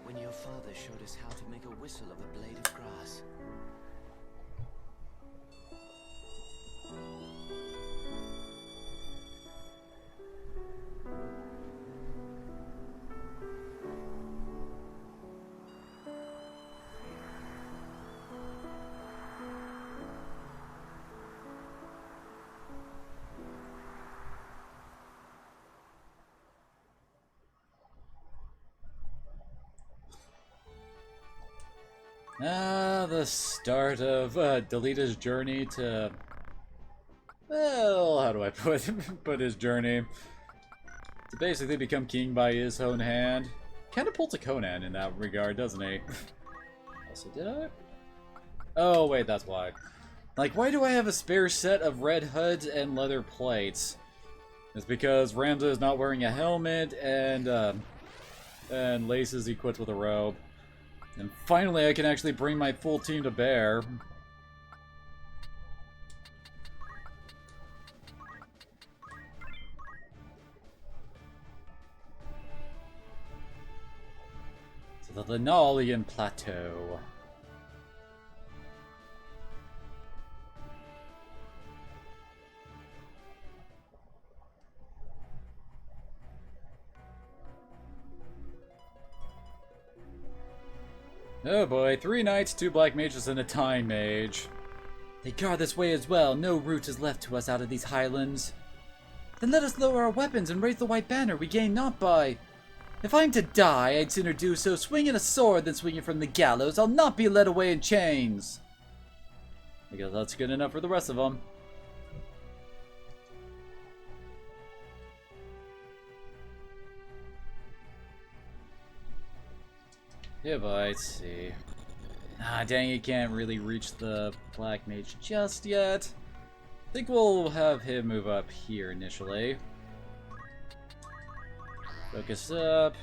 When your father showed us how to make a whistle of a blade of grass? The start of Delita's journey to... Well, how do I put his journey? To basically become king by his own hand. Kind of pulls a Conan in that regard, doesn't he? Also, did I? Oh, wait, that's why. Like, why do I have a spare set of red hoods and leather plates? It's because Ramza is not wearing a helmet and Lace is equipped with a robe. And finally, I can actually bring my full team to bear. To the Linolian Plateau. Oh boy, 3 knights, 2 black mages, and a time mage. They guard this way as well. No route is left to us out of these highlands. Then let us lower our weapons and raise the white banner we gain not by. If I'm to die, I'd sooner do so swinging a sword than swinging from the gallows. I'll not be led away in chains. I guess that's good enough for the rest of them. Yeah, but let's see. Ah, dang, you can't really reach the black mage just yet. I think we'll have him move up here initially. Focus up.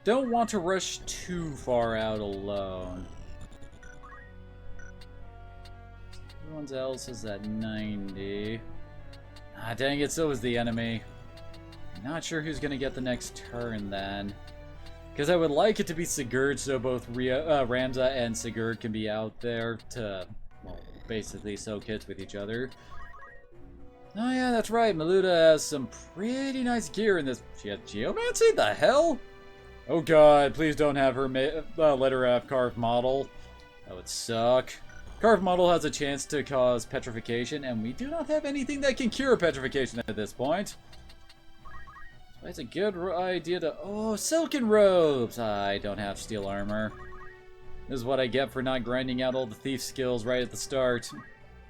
Don't want to rush too far out alone. Everyone else is at 90. Ah, dang it, so is the enemy. Not sure who's gonna get the next turn then. Because I would like it to be Sigurd, so both Ramza and Sigurd can be out there to, well, basically soak hits with each other. Oh yeah, that's right, Maluda has some pretty nice gear in this. She has geomancy? The hell? Oh god, please don't have her let her have carved model. That would suck. Carved model has a chance to cause petrification, and we do not have anything that can cure petrification at this point. It's a good idea to... Oh, silken robes! I don't have steel armor. This is what I get for not grinding out all the thief skills right at the start.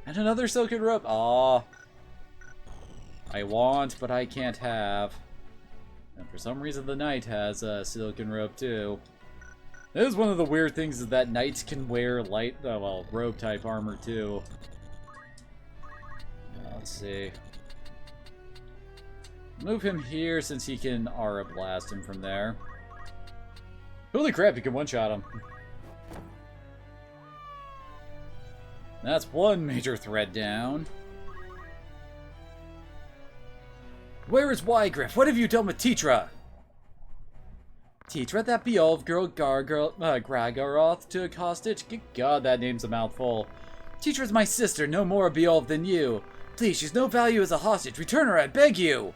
And another silken robe! Aw. I want, but I can't have. And for some reason the knight has a silken robe too. This is one of the weird things is that knights can wear light... well, robe type armor too. Let's see. Move him here since he can aura blast him from there. Holy crap, you can one-shot him. That's one major threat down. Where is Wygriff? What have you done with Titra? Titra, that Beowulf girl Gragaroth took hostage? Good God, that name's a mouthful. Titra's my sister, no more a Beowulf than you. Please, she's no value as a hostage. Return her, I beg you.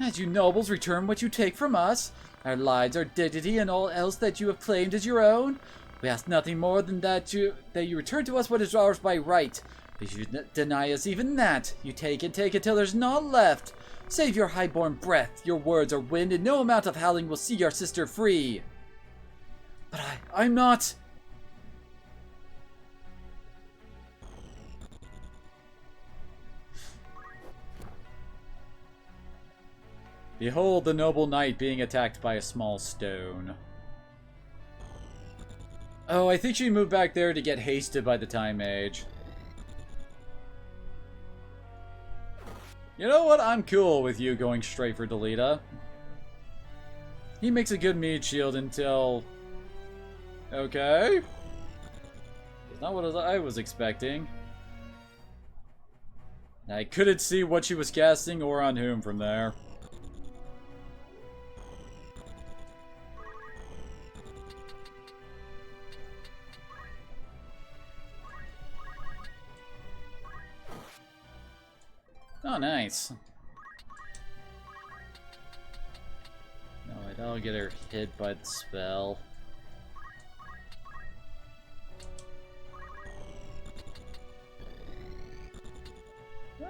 As you nobles return what you take from us, our lives, our dignity, and all else that you have claimed as your own, we ask nothing more than that you return to us what is ours by right. If you deny us even that, you take it till there's naught left. Save your highborn breath, your words are wind, and no amount of howling will see your sister free. But I'm not... Behold the noble knight being attacked by a small stone. Oh, I think she moved back there to get hasted by the time mage. You know what? I'm cool with you going straight for Delita. He makes a good meat shield until... Okay. It's not what I was expecting. I couldn't see what she was casting or on whom from there. Oh, nice. No, I'll get her hit by the spell.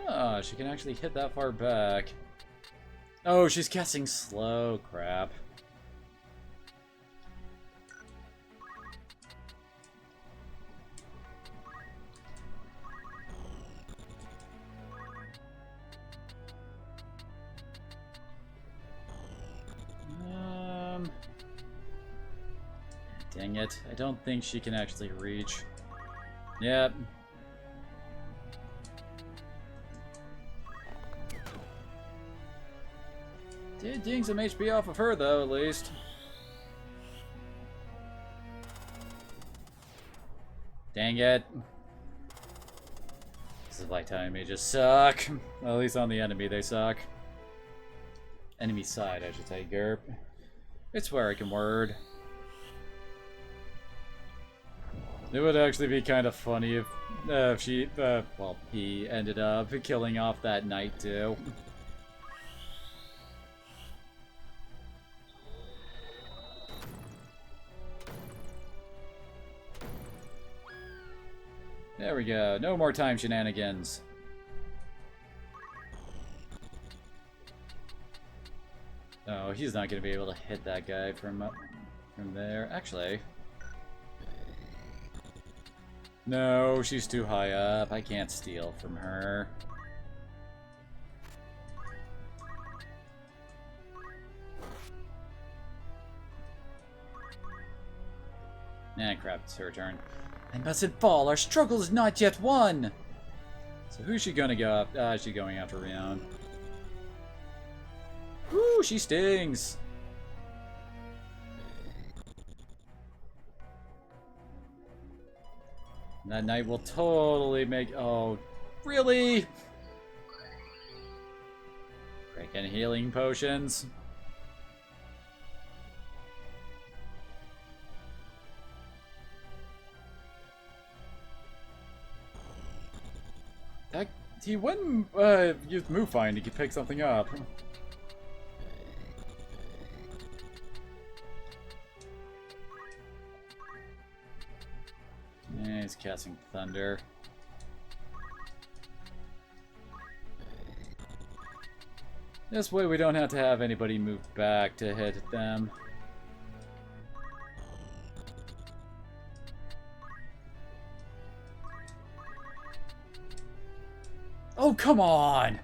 Oh, she can actually hit that far back. Oh, she's casting slow. Crap. Dang it. I don't think she can actually reach. Yep. Did ding some HP off of her, though, at least. Dang it. This is why time mages suck. Well, at least on the enemy, they suck. Enemy side, I should say, Gerp. It's where I can word. It would actually be kind of funny if well, he ended up killing off that knight, too. There we go. No more time shenanigans. Oh, he's not going to be able to hit that guy from there. Actually. No, she's too high up. I can't steal from her. Nah, crap. It's her turn. I mustn't fall. Our struggle is not yet won. So who's she gonna go up? She's going after Rion. Woo, she stings. That knight will totally make... Oh, really? Freaking healing potions. He wouldn't use move find to pick something up. Yeah, he's casting thunder. This way we don't have to have anybody move back to hit them. Oh, come on!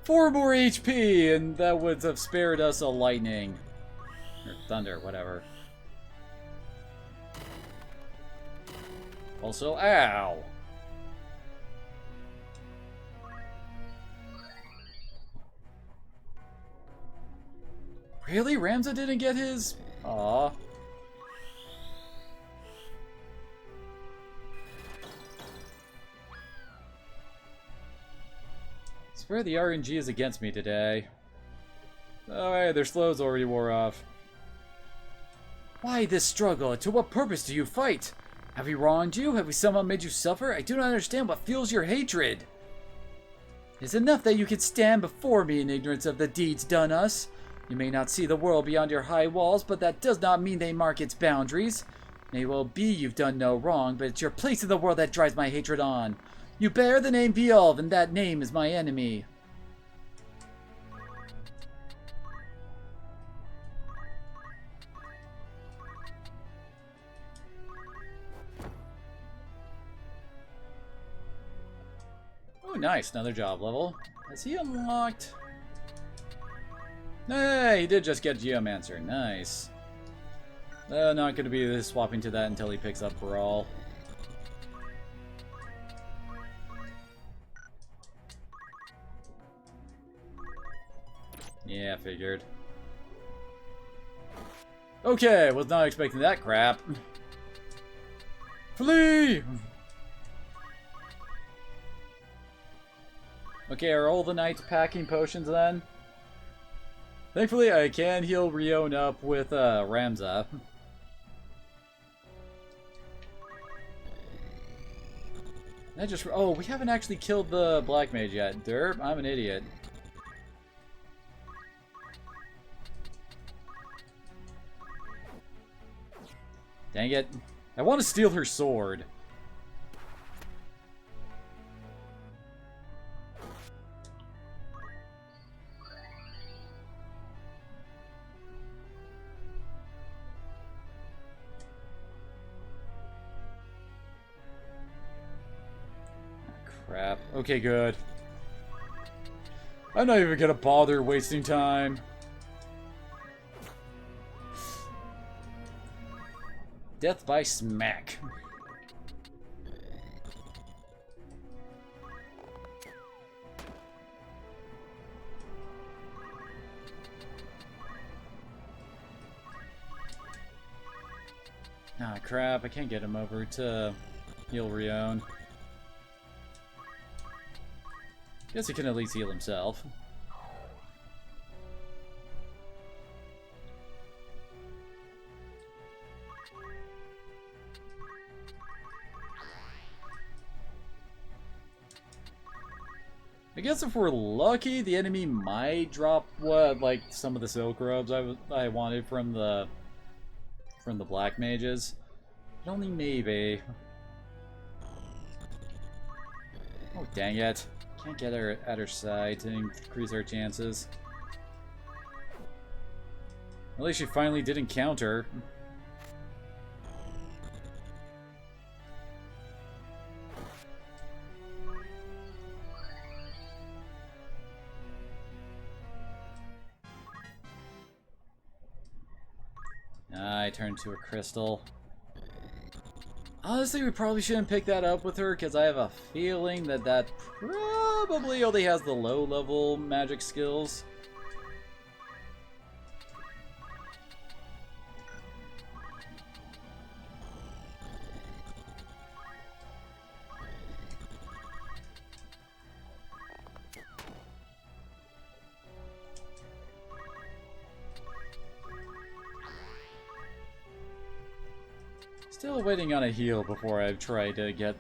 4 more HP, and that would have spared us a lightning. Or thunder, whatever. Also, ow! Really? Ramza didn't get his? Aw. I swear the RNG is against me today. Oh, hey, their slows already wore off. Why this struggle? To what purpose do you fight? Have we wronged you? Have we somehow made you suffer? I do not understand what fuels your hatred. It's enough that you can stand before me in ignorance of the deeds done us. You may not see the world beyond your high walls, but that does not mean they mark its boundaries. May well be you've done no wrong, but it's your place in the world that drives my hatred on. You bear the name Beelv, and that name is my enemy. Oh, nice. Another job level. Has he unlocked? Hey, he did just get Geomancer. Nice. Not going to be swapping to that until he picks up Brawl. Yeah, figured. Okay, was not expecting that crap. Flee! Okay, are all the knights packing potions then? Thankfully, I can heal Rion up with Ramza. Oh, we haven't actually killed the Black Mage yet. Derp, I'm an idiot. Dang it. I want to steal her sword. Crap. Okay, good. I'm not even gonna bother wasting time. Death by smack. Ah, crap, I can't get him over to heal Rion. Guess he can at least heal himself. I guess if we're lucky, the enemy might drop what, like some of the silk robes I wanted from the black mages. But only maybe. Oh dang it! Can't get her at her side to increase our chances. At least she finally did encounter. I turned to a crystal. Honestly, we probably shouldn't pick that up with her, because I have a feeling that that probably only has the low-level magic skills. Still waiting on a heal before I try to get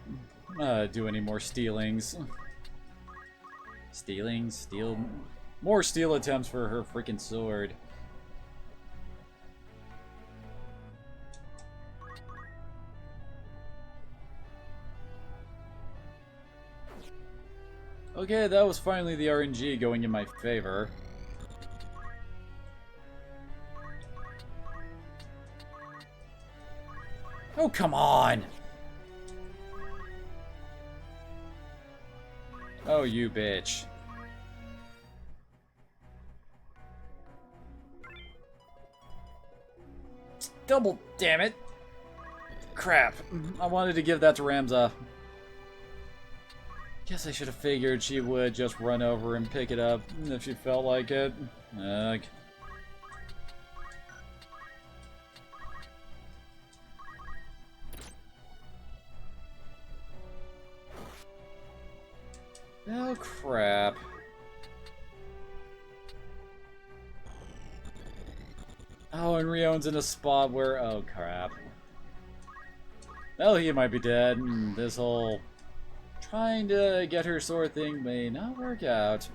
do any more stealings. More steal attempts for her freaking sword. Okay, that was finally the RNG going in my favor. Oh, come on! Oh, you bitch. Double, damn it! Crap. I wanted to give that to Ramza. Guess I should have figured she would just run over and pick it up if she felt like it. Ugh. Oh, crap. Oh, and Rion's in a spot where... Oh, crap. Well, he might be dead, and this whole trying to get her sword thing may not work out.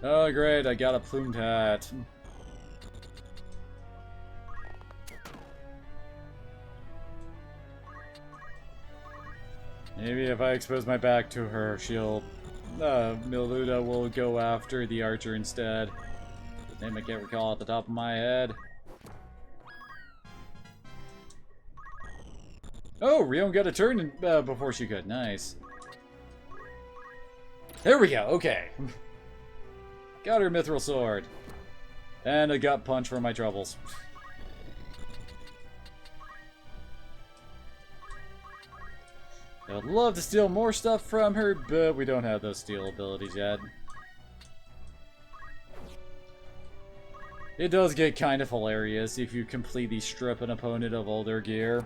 Oh, great, I got a plumed hat. Maybe if I expose my back to her, she'll... Miluda will go after the archer instead. Name I can't recall at the top of my head. Oh, Rion got a turn in, before she could. Nice. There we go, okay. Got her mithril sword. And a gut punch for my troubles. I would love to steal more stuff from her, but we don't have those steal abilities yet. It does get kind of hilarious if you completely strip an opponent of all their gear.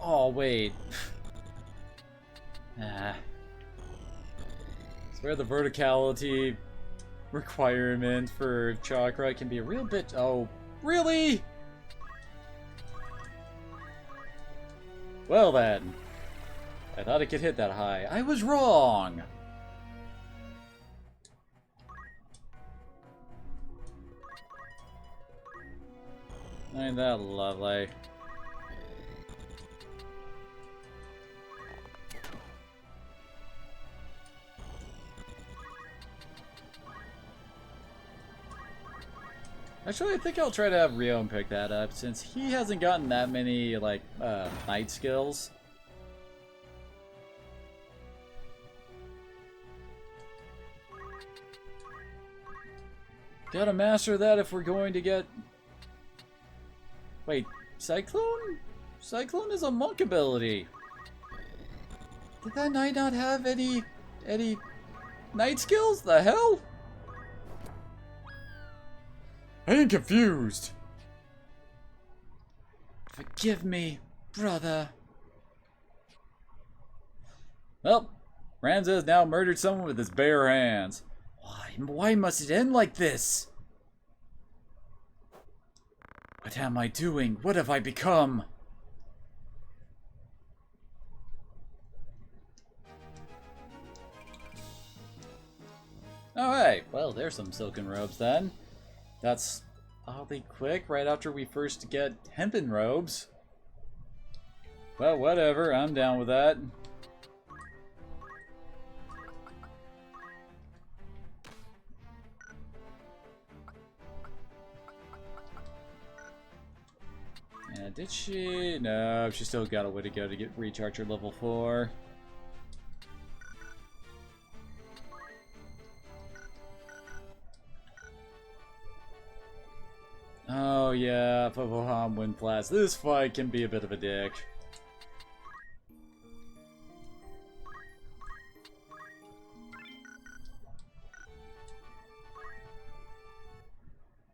Oh, wait. Ah. It's where the verticality requirement for chakra can be a real bit... Oh, really? Well then. I thought it could hit that high. I was wrong! Ain't that lovely? Actually, I think I'll try to have Rion pick that up, since he hasn't gotten that many, like, knight skills. Gotta master that if we're going to get... Wait, Cyclone? Cyclone is a monk ability. Did that knight not have any knight skills? The hell? I am confused. Forgive me, brother. Well, Ramza has now murdered someone with his bare hands. Why must it end like this? What am I doing? What have I become? Alright, well, there's some silken robes then. That's oddly quick, right after we first get hempen robes. Well, whatever, I'm down with that. Did she? No, she still got a way to go to get recharge her level 4. Oh yeah, Popoham Windblast. This fight can be a bit of a dick.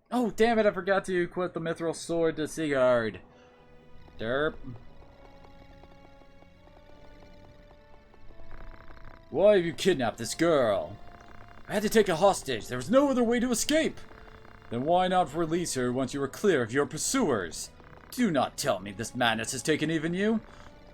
Oh damn it, I forgot to equip the Mithril Sword to Sigurd. Derp. Why have you kidnapped this girl? I had to take a hostage. There was no other way to escape. Then why not release her once you are clear of your pursuers? Do not tell me this madness has taken even you.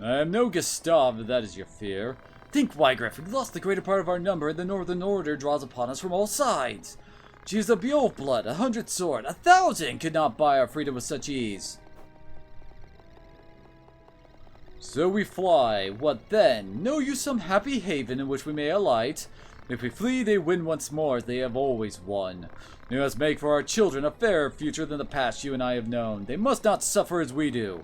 I am no Gustav, if that is your fear. Think, Wygriff, we lost the greater part of our number, and the Northern Order draws upon us from all sides. She is a Beowulf-blood, 100 sword, 1,000 could not buy our freedom with such ease. So we fly. What then? Know you some happy haven in which we may alight? If we flee, they win once more, as they have always won. We must make for our children a fairer future than the past you and I have known. They must not suffer as we do.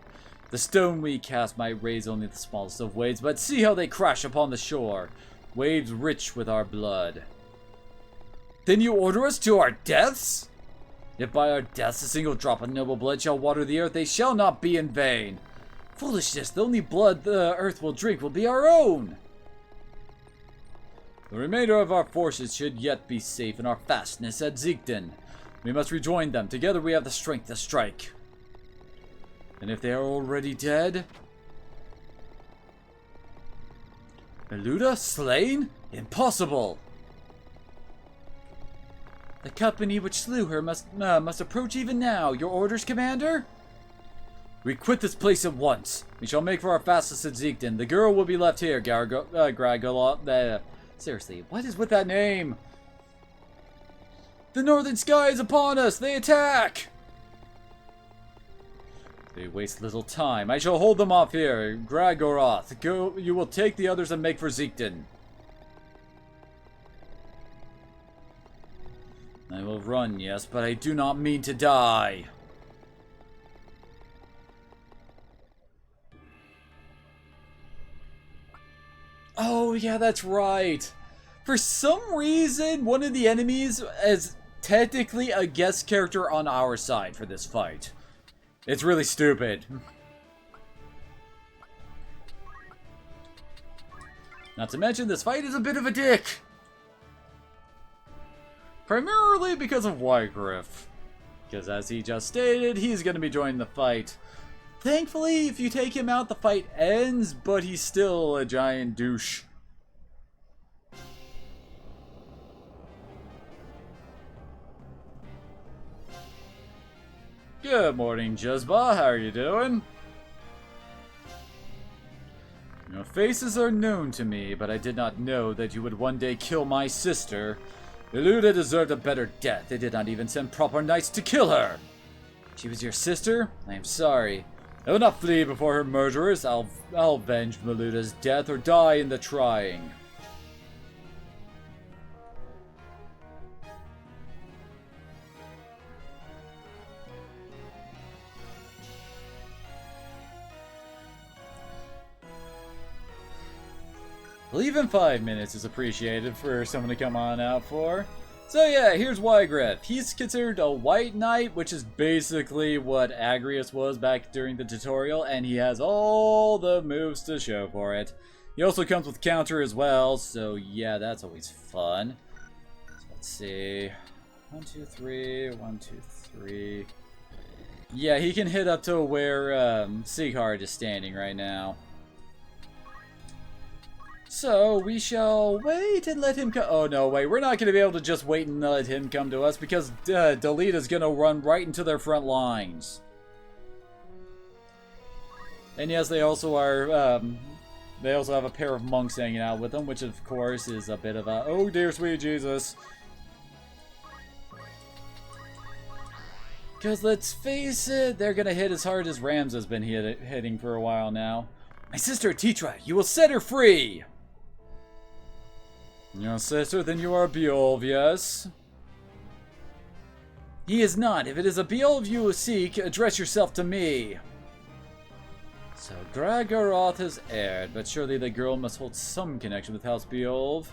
The stone we cast might raise only the smallest of waves, but see how they crash upon the shore. Waves rich with our blood. Then you order us to our deaths? If by our deaths a single drop of noble blood shall water the earth, they shall not be in vain. Foolishness, the only blood the earth will drink will be our own. The remainder of our forces should yet be safe in our fastness at Ziegden. We must rejoin them. Together we have the strength to strike. And if they are already dead? Meluda slain? Impossible! The company which slew her must approach even now. Your orders, Commander? We quit this place at once. We shall make for our fastness at Ziegden. The girl will be left here, Gragolot. Seriously, what is with that name? The northern sky is upon us! They attack! They waste little time. I shall hold them off here. Gragoroth, go. You will take the others and make for Ziegden. I will run, yes, but I do not mean to die. Oh, yeah, that's right. For some reason, one of the enemies is technically a guest character on our side for this fight. It's really stupid. Not to mention, this fight is a bit of a dick. Primarily because of Wygriff. Because as he just stated, he's going to be joining the fight. Thankfully, if you take him out, the fight ends, but he's still a giant douche. Good morning, Jezba. How are you doing? Your faces are known to me, but I did not know that you would one day kill my sister. Meluda deserved a better death. They did not even send proper knights to kill her. She was your sister? I am sorry. I will not flee before her murderers. I'll avenge Meluda's death or die in the trying. Well, even 5 minutes is appreciated for someone to come on out for. So yeah, here's Wygriff. He's considered a white knight, which is basically what Agrius was back during the tutorial, and he has all the moves to show for it. He also comes with counter as well, so yeah, that's always fun. So let's see. 1, 2, 3, 1, 2, 3. Yeah, he can hit up to where Sieghard is standing right now. So, we shall wait and let him come. Oh, no, wait. We're not going to be able to just wait and let him come to us because Delita's going to run right into their front lines. And yes, they also are, they also have a pair of monks hanging out with them, which of course is a bit of a, oh dear sweet Jesus. Because let's face it, they're going to hit as hard as Ramza's been hitting for a while now. My sister Titra, you will set her free! Your sister, then you are Beowulf, yes? He is not. If it is a Beowulf you seek, address yourself to me. So Gragoroth has erred, but surely the girl must hold some connection with House Beowulf.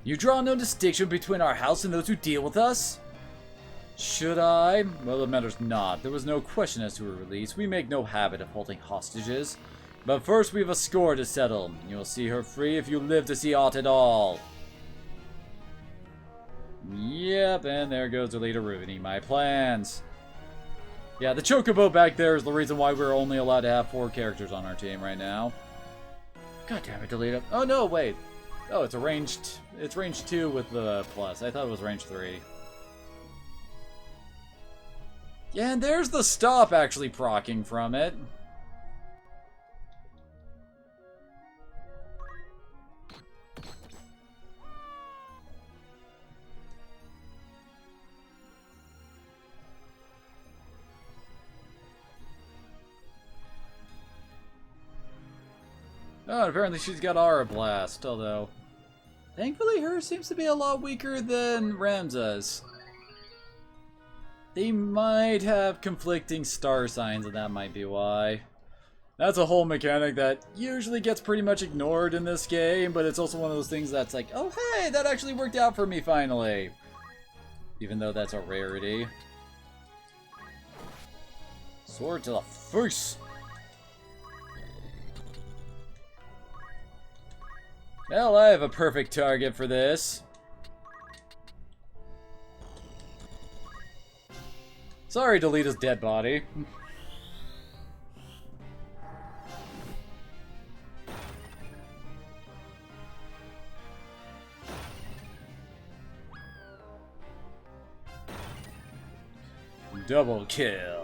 You draw no distinction between our house and those who deal with us? Should I? Well, it matters not. There was no question as to her release. We make no habit of holding hostages. But first we have a score to settle. You will see her free if you live to see aught at all. Yep, and there goes Delita ruining my plans. Yeah, the chocobo back there is the reason why we're only allowed to have 4 characters on our team right now. God damn it, Delita. Oh no, wait. Oh, it's range 2 with the plus. I thought it was range 3. Yeah, and there's the stop actually proccing from it. Oh, apparently she's got Aura Blast, although thankfully hers seems to be a lot weaker than Ramza's. They might have conflicting star signs, and that might be why. That's a whole mechanic that usually gets pretty much ignored in this game, but it's also one of those things that's like, oh hey, that actually worked out for me finally. Even though that's a rarity. Sword to the face! Well, I have a perfect target for this. Sorry, Delita's dead body. Double kill.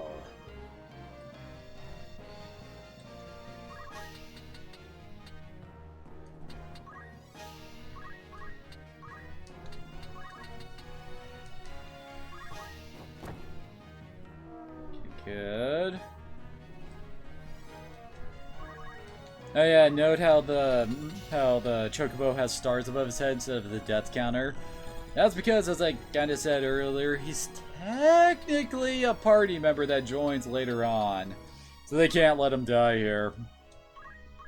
Good. Oh yeah, note how the chocobo has stars above his head instead of the death counter. That's because, as I kind of said earlier, he's technically a party member that joins later on. So they can't let him die here.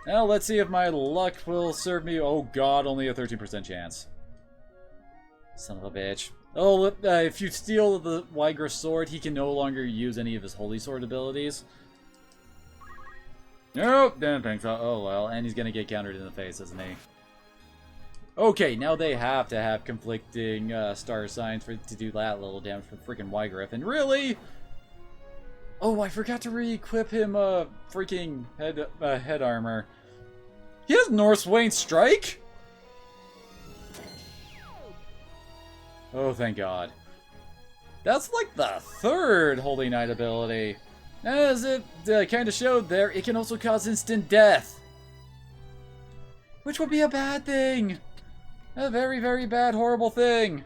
Now let's see if my luck will serve me. Oh god, only a 13% chance. Son of a bitch. Oh, if you steal the Wygriff sword, he can no longer use any of his Holy Sword abilities. Nope, didn't think so. Oh well, and he's gonna get countered in the face, isn't he? Okay, now they have to have conflicting star signs to do that little damage for freaking Wygriff. And really? Oh, I forgot to re-equip him freaking head armor. He has Northswain Strike? Oh, thank God. That's like the 3rd Holy Knight ability. As it kind of showed there, it can also cause instant death. Which would be a bad thing. A very, very bad, horrible thing.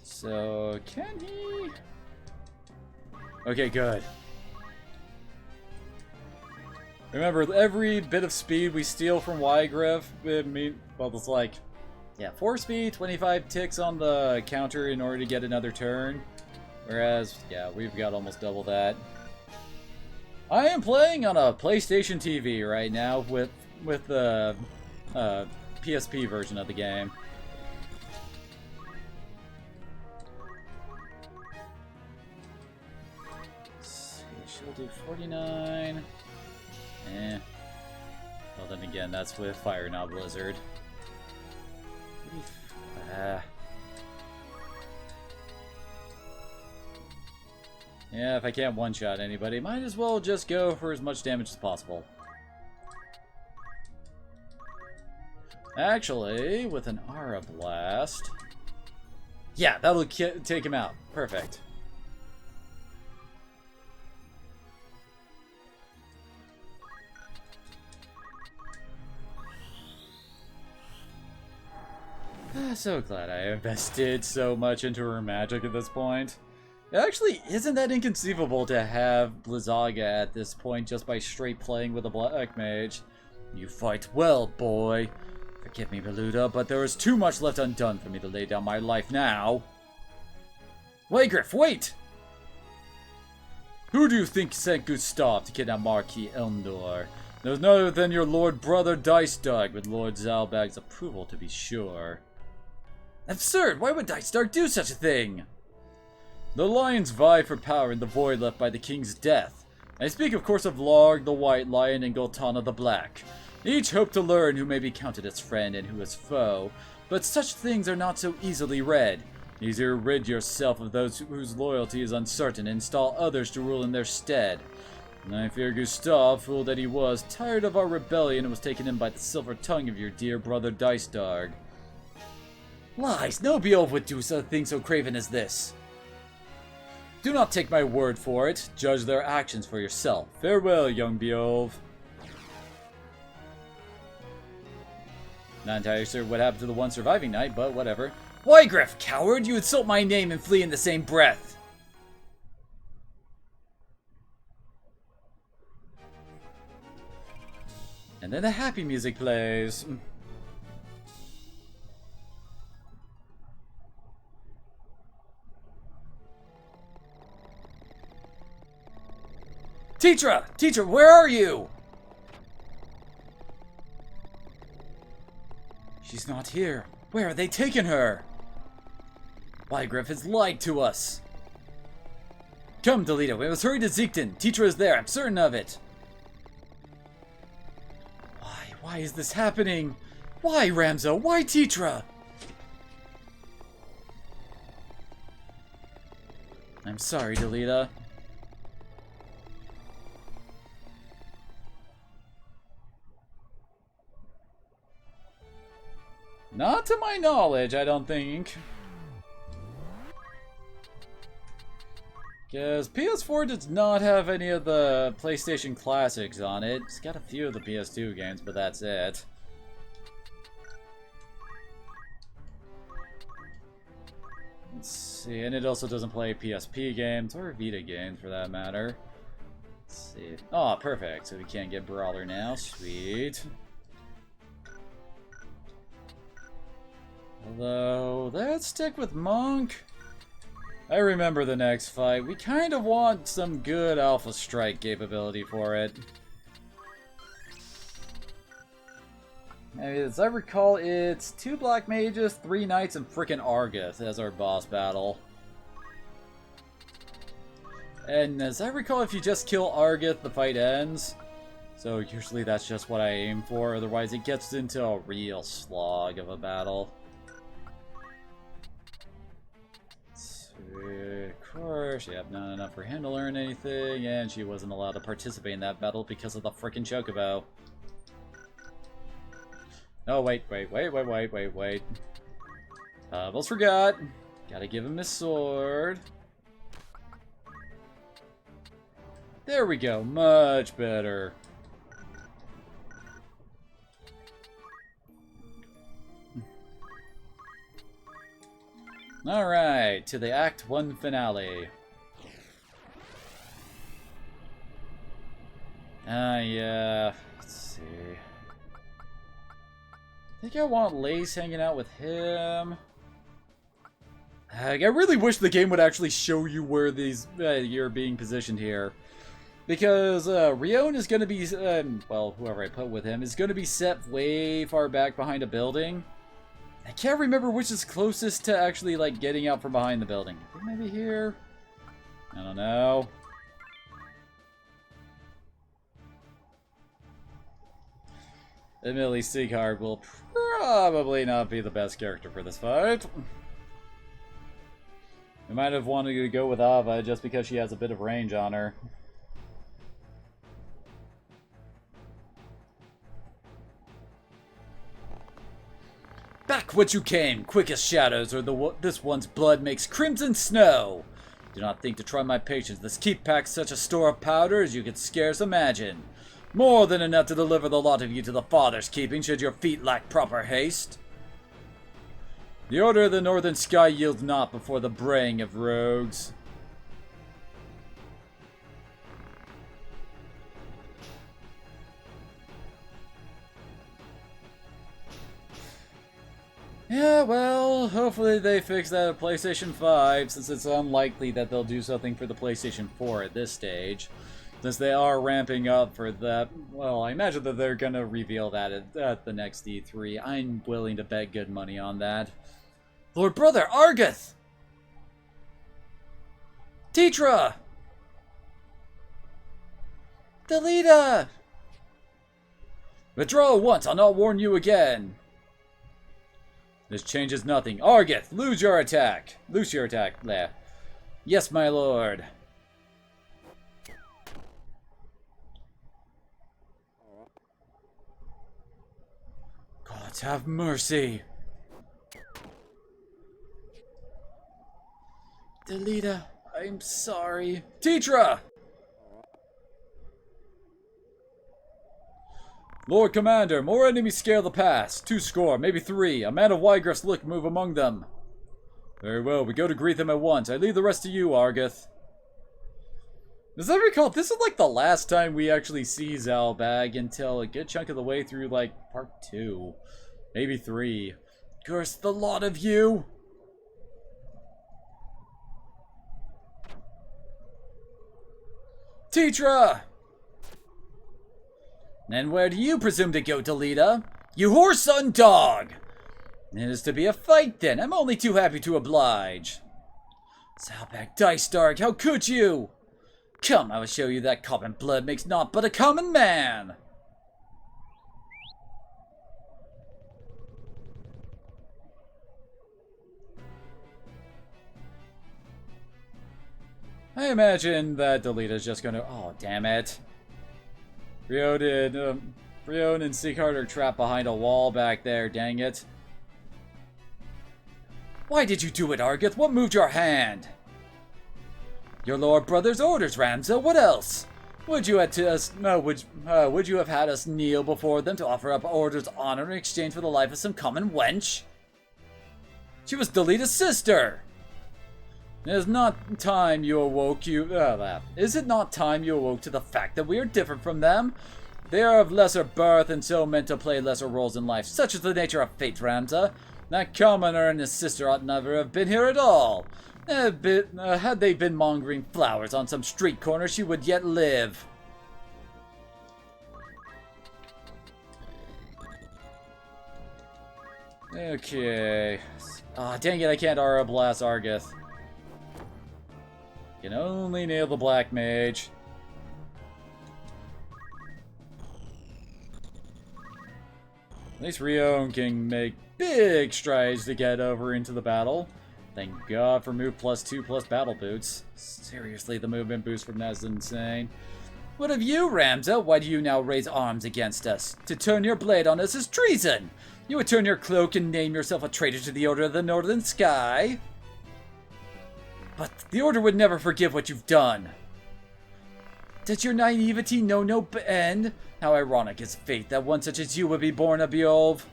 So, can he? Okay, good. Remember, every bit of speed we steal from Wygriff, well, it's like, yeah, 4 speed, 25 ticks on the counter in order to get another turn. Whereas, yeah, we've got almost double that. I am playing on a PlayStation TV right now with the PSP version of the game. Let's see, she'll do 49. Eh. Well, then again, that's with Fire, not Blizzard. Yeah, if I can't one-shot anybody, might as well just go for as much damage as possible. Actually, with an Aura Blast... Yeah, that'll take him out. Perfect. So glad I invested so much into her magic at this point. It actually isn't that inconceivable to have Blizzaga at this point just by straight playing with a Black Mage. You fight well, boy. Forgive me, Beluda, but there is too much left undone for me to lay down my life now. Waygriff, wait! Who do you think sent Gustav to kidnap Marquis Elmdor? There was none other than your Lord Brother Dice Dog, with Lord Zalbag's approval to be sure. Absurd! Why would Dice Dog do such a thing? The lions vie for power in the void left by the king's death. I speak, of course, of Larg the White Lion and Goltana the Black. Each hope to learn who may be counted as friend and who as foe, but such things are not so easily read. Easier rid yourself of those whose loyalty is uncertain and install others to rule in their stead. And I fear Gustav, fool that he was, tired of our rebellion and was taken in by the silver tongue of your dear brother Dice Dog. Lies! No Beowulf would do a thing so craven as this. Do not take my word for it. Judge their actions for yourself. Farewell, young Beowulf. Not entirely sure what happened to the one surviving knight, but whatever. Waygriff, coward! You insult my name and flee in the same breath! And then the happy music plays. Teacher! Teacher, where are you? She's not here. Where are they taking her? Waygriff has lied to us. Come, Delita, we must hurry to Ziekten. Teacher is there, I'm certain of it. Why is this happening? Why, Ramza? Why, Tetra? I'm sorry, Delita. Not to my knowledge, I don't think. Because PS4 does not have any of the PlayStation Classics on it. It's got a few of the PS2 games, but that's it. Let's see, and it also doesn't play PSP games, or Vita games for that matter. Let's see. Oh, perfect. So we can't get Brawler now. Sweet. Although, let's stick with Monk. I remember the next fight. We kind of want some good Alpha Strike capability for it. As I recall, it's 2 Black Mages, 3 Knights, and frickin' Argith as our boss battle. And as I recall, if you just kill Argith, the fight ends. So usually that's just what I aim for, otherwise it gets into a real slog of a battle. Of course, yep, not enough for him to learn anything, and she wasn't allowed to participate in that battle because of the frickin' Chocobo. Oh, wait. Almost forgot. Gotta give him his sword. There we go, much better. Alright, to the Act 1 finale. Yeah, let's see. I think I want Lace hanging out with him. I really wish the game would actually show you where these you're being positioned here. Because Rion is going to be, well, whoever I put with him, is going to be set way far back behind a building. I can't remember which is closest to actually, like, getting out from behind the building. I think maybe here? I don't know. Admittedly, Sieghard will probably not be the best character for this fight. We might have wanted to go with Ava just because she has a bit of range on her. Back what you came, quick as shadows, or this one's blood makes crimson snow. Do not think to try my patience. This keep packs such a store of powder as you could scarce imagine. More than enough to deliver the lot of you to the Father's keeping, should your feet lack proper haste. The order of the northern sky yields not before the braying of rogues. Yeah, well, hopefully they fix that at PlayStation 5, since it's unlikely that they'll do something for the PlayStation 4 at this stage. Since they are ramping up for that, well, I imagine that they're gonna reveal that at the next E3. I'm willing to bet good money on that. Lord Brother, Argath! Tetra! Delita! Withdraw at once, I'll not warn you again. This changes nothing. Argath, lose your attack. Loose your attack. Bleh. Yes, my lord. Gods have mercy. Delita, I'm sorry. Tetra! Lord Commander, more enemies scale the pass. 2 score, maybe 3. A man of Wygreff's look move among them. Very well, we go to greet them at once. I leave the rest to you, Argath. As I recall, this is like the last time we actually see Zalbag until a good chunk of the way through, like, part 2. Maybe 3. Curse the lot of you! Tetra! And where do you presume to go, Delita? You whoreson dog! It is to be a fight, then. I'm only too happy to oblige. Zalbag Dice Dark, how could you? Come, I will show you that common blood makes naught but a common man. I imagine that Delita's just gonna... Oh, damn it. Rion and Sieghard are trapped behind a wall back there, dang it. Why did you do it, Argath? What moved your hand? Your Lord Brother's orders, Ramza. What else? Would you have had us kneel before them to offer up Order's honor in exchange for the life of some common wench? She was Delita's sister. Is it not time you awoke to the fact that we are different from them? They are of lesser birth and so meant to play lesser roles in life. Such is the nature of fate, Ramza. That commoner and his sister ought never have been here at all. Had they been mongering flowers on some street corner, she would yet live. Okay. Ah, dang it, I can't Aura Blast Argath. Can only nail the Black Mage. At least Rion can make big strides to get over into the battle. Thank God for move +2 battle boots. Seriously, the movement boost from that is insane. What of you, Ramza? Why do you now raise arms against us? To turn your blade on us is treason! You would turn your cloak and name yourself a traitor to the Order of the Northern Sky? But the Order would never forgive what you've done. Does your naivety know no end? How ironic is fate that one such as you would be born a Beowulf.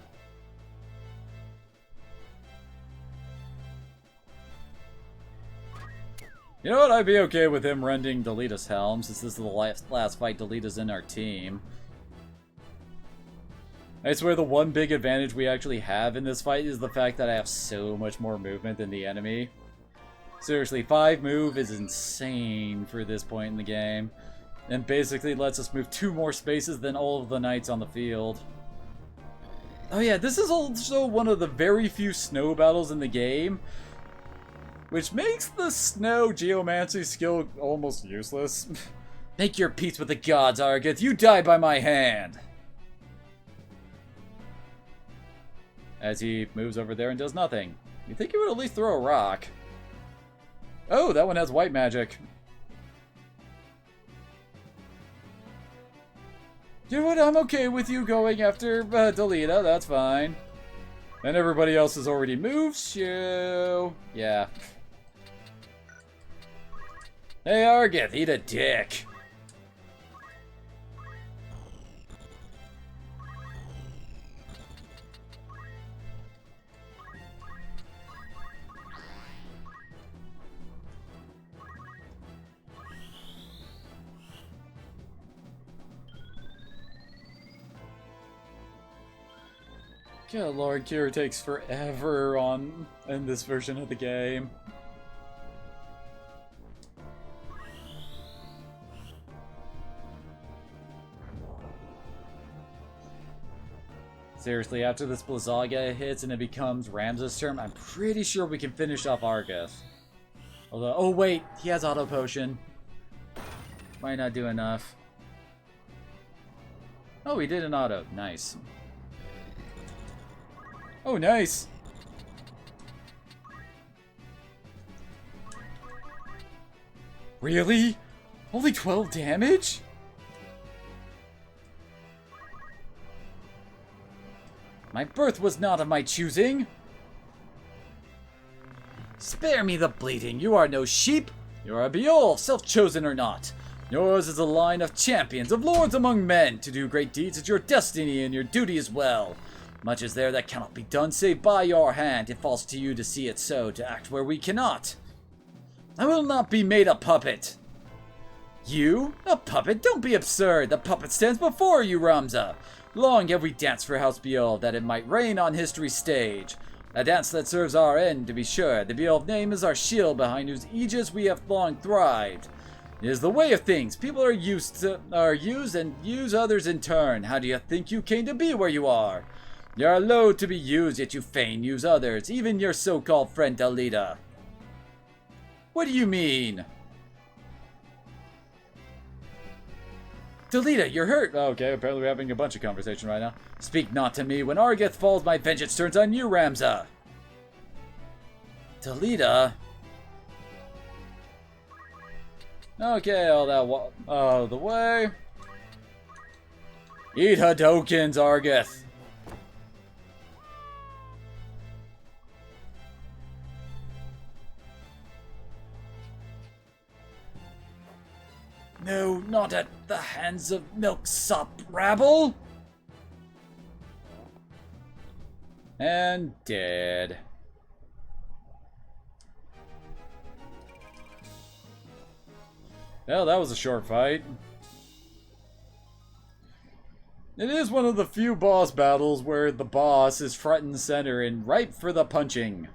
You know what? I'd be okay with him rending Delita's helm, since this is the last fight Delita's in our team. I swear the one big advantage we actually have in this fight is the fact that I have so much more movement than the enemy. Seriously, 5 move is insane for this point in the game. and basically lets us move 2 more spaces than all of the knights on the field. Oh yeah, this is also one of the very few snow battles in the game, which makes the snow geomancy skill almost useless. Make your peace with the gods, Argith. You die by my hand. As he moves over there and does nothing. You think he would at least throw a rock. Oh, that one has white magic. You know what? I'm okay with you going after Delita. That's fine. And everybody else has already moved, so... yeah. Hey, Argith, eat a dick. God, Lord Kira takes forever in this version of the game. Seriously, after this Blizzaga hits and it becomes Ramza's turn, I'm pretty sure we can finish off Argith. Although, oh wait, he has Auto Potion. Might not do enough. Oh, he did an auto. Nice. Oh, nice! Really? Only 12 damage? My birth was not of my choosing. Spare me the bleeding. You are no sheep. You are a Beowulf, self-chosen or not. Yours is a line of champions, of lords among men. To do great deeds is your destiny and your duty as well. Much is there that cannot be done save by your hand. It falls to you to see it so, to act where we cannot. I will not be made a puppet. You? A puppet? Don't be absurd. The puppet stands before you, Ramza. Long have we danced for House Beowulf, that it might reign on history's stage. A dance that serves our end, to be sure. The Beowulf name is our shield, behind whose aegis we have long thrived. It is the way of things. People are used and use others in turn. How do you think you came to be where you are? You are loath to be used, yet you feign use others, even your so-called friend Delita. What do you mean? Delita, you're hurt! Okay, apparently we're having a bunch of conversation right now. Speak not to me. When Argith falls, my vengeance turns on you, Ramza. Delita? Okay, all that out of the way. Eat Hadokens, Argith. No, not at the hands of milksop rabble! And dead. Well, that was a short fight. It is one of the few boss battles where the boss is front and center and ripe for the punching.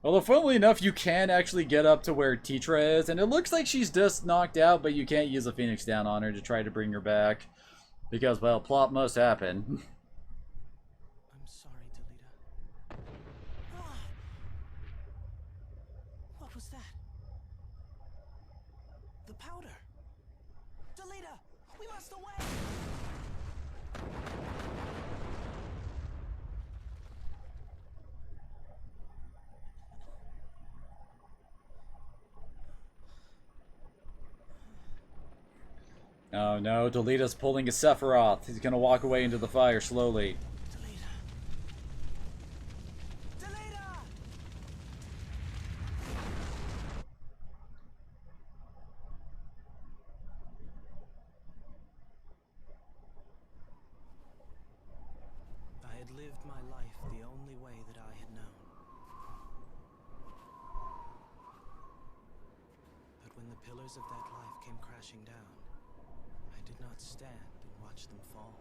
Although, funnily enough, you can actually get up to where Titra is, and it looks like she's just knocked out, but you can't use a Phoenix Down on her to try to bring her back. Because, well, plot must happen. I'm sorry, Delita. Ah! What was that? The powder! Delita! We must away! Oh no, Delita's pulling a Sephiroth. He's gonna walk away into the fire slowly. Delita! Delita! I had lived my life the only way that I had known. But when the pillars of that life came crashing down, I did not stand and watch them fall.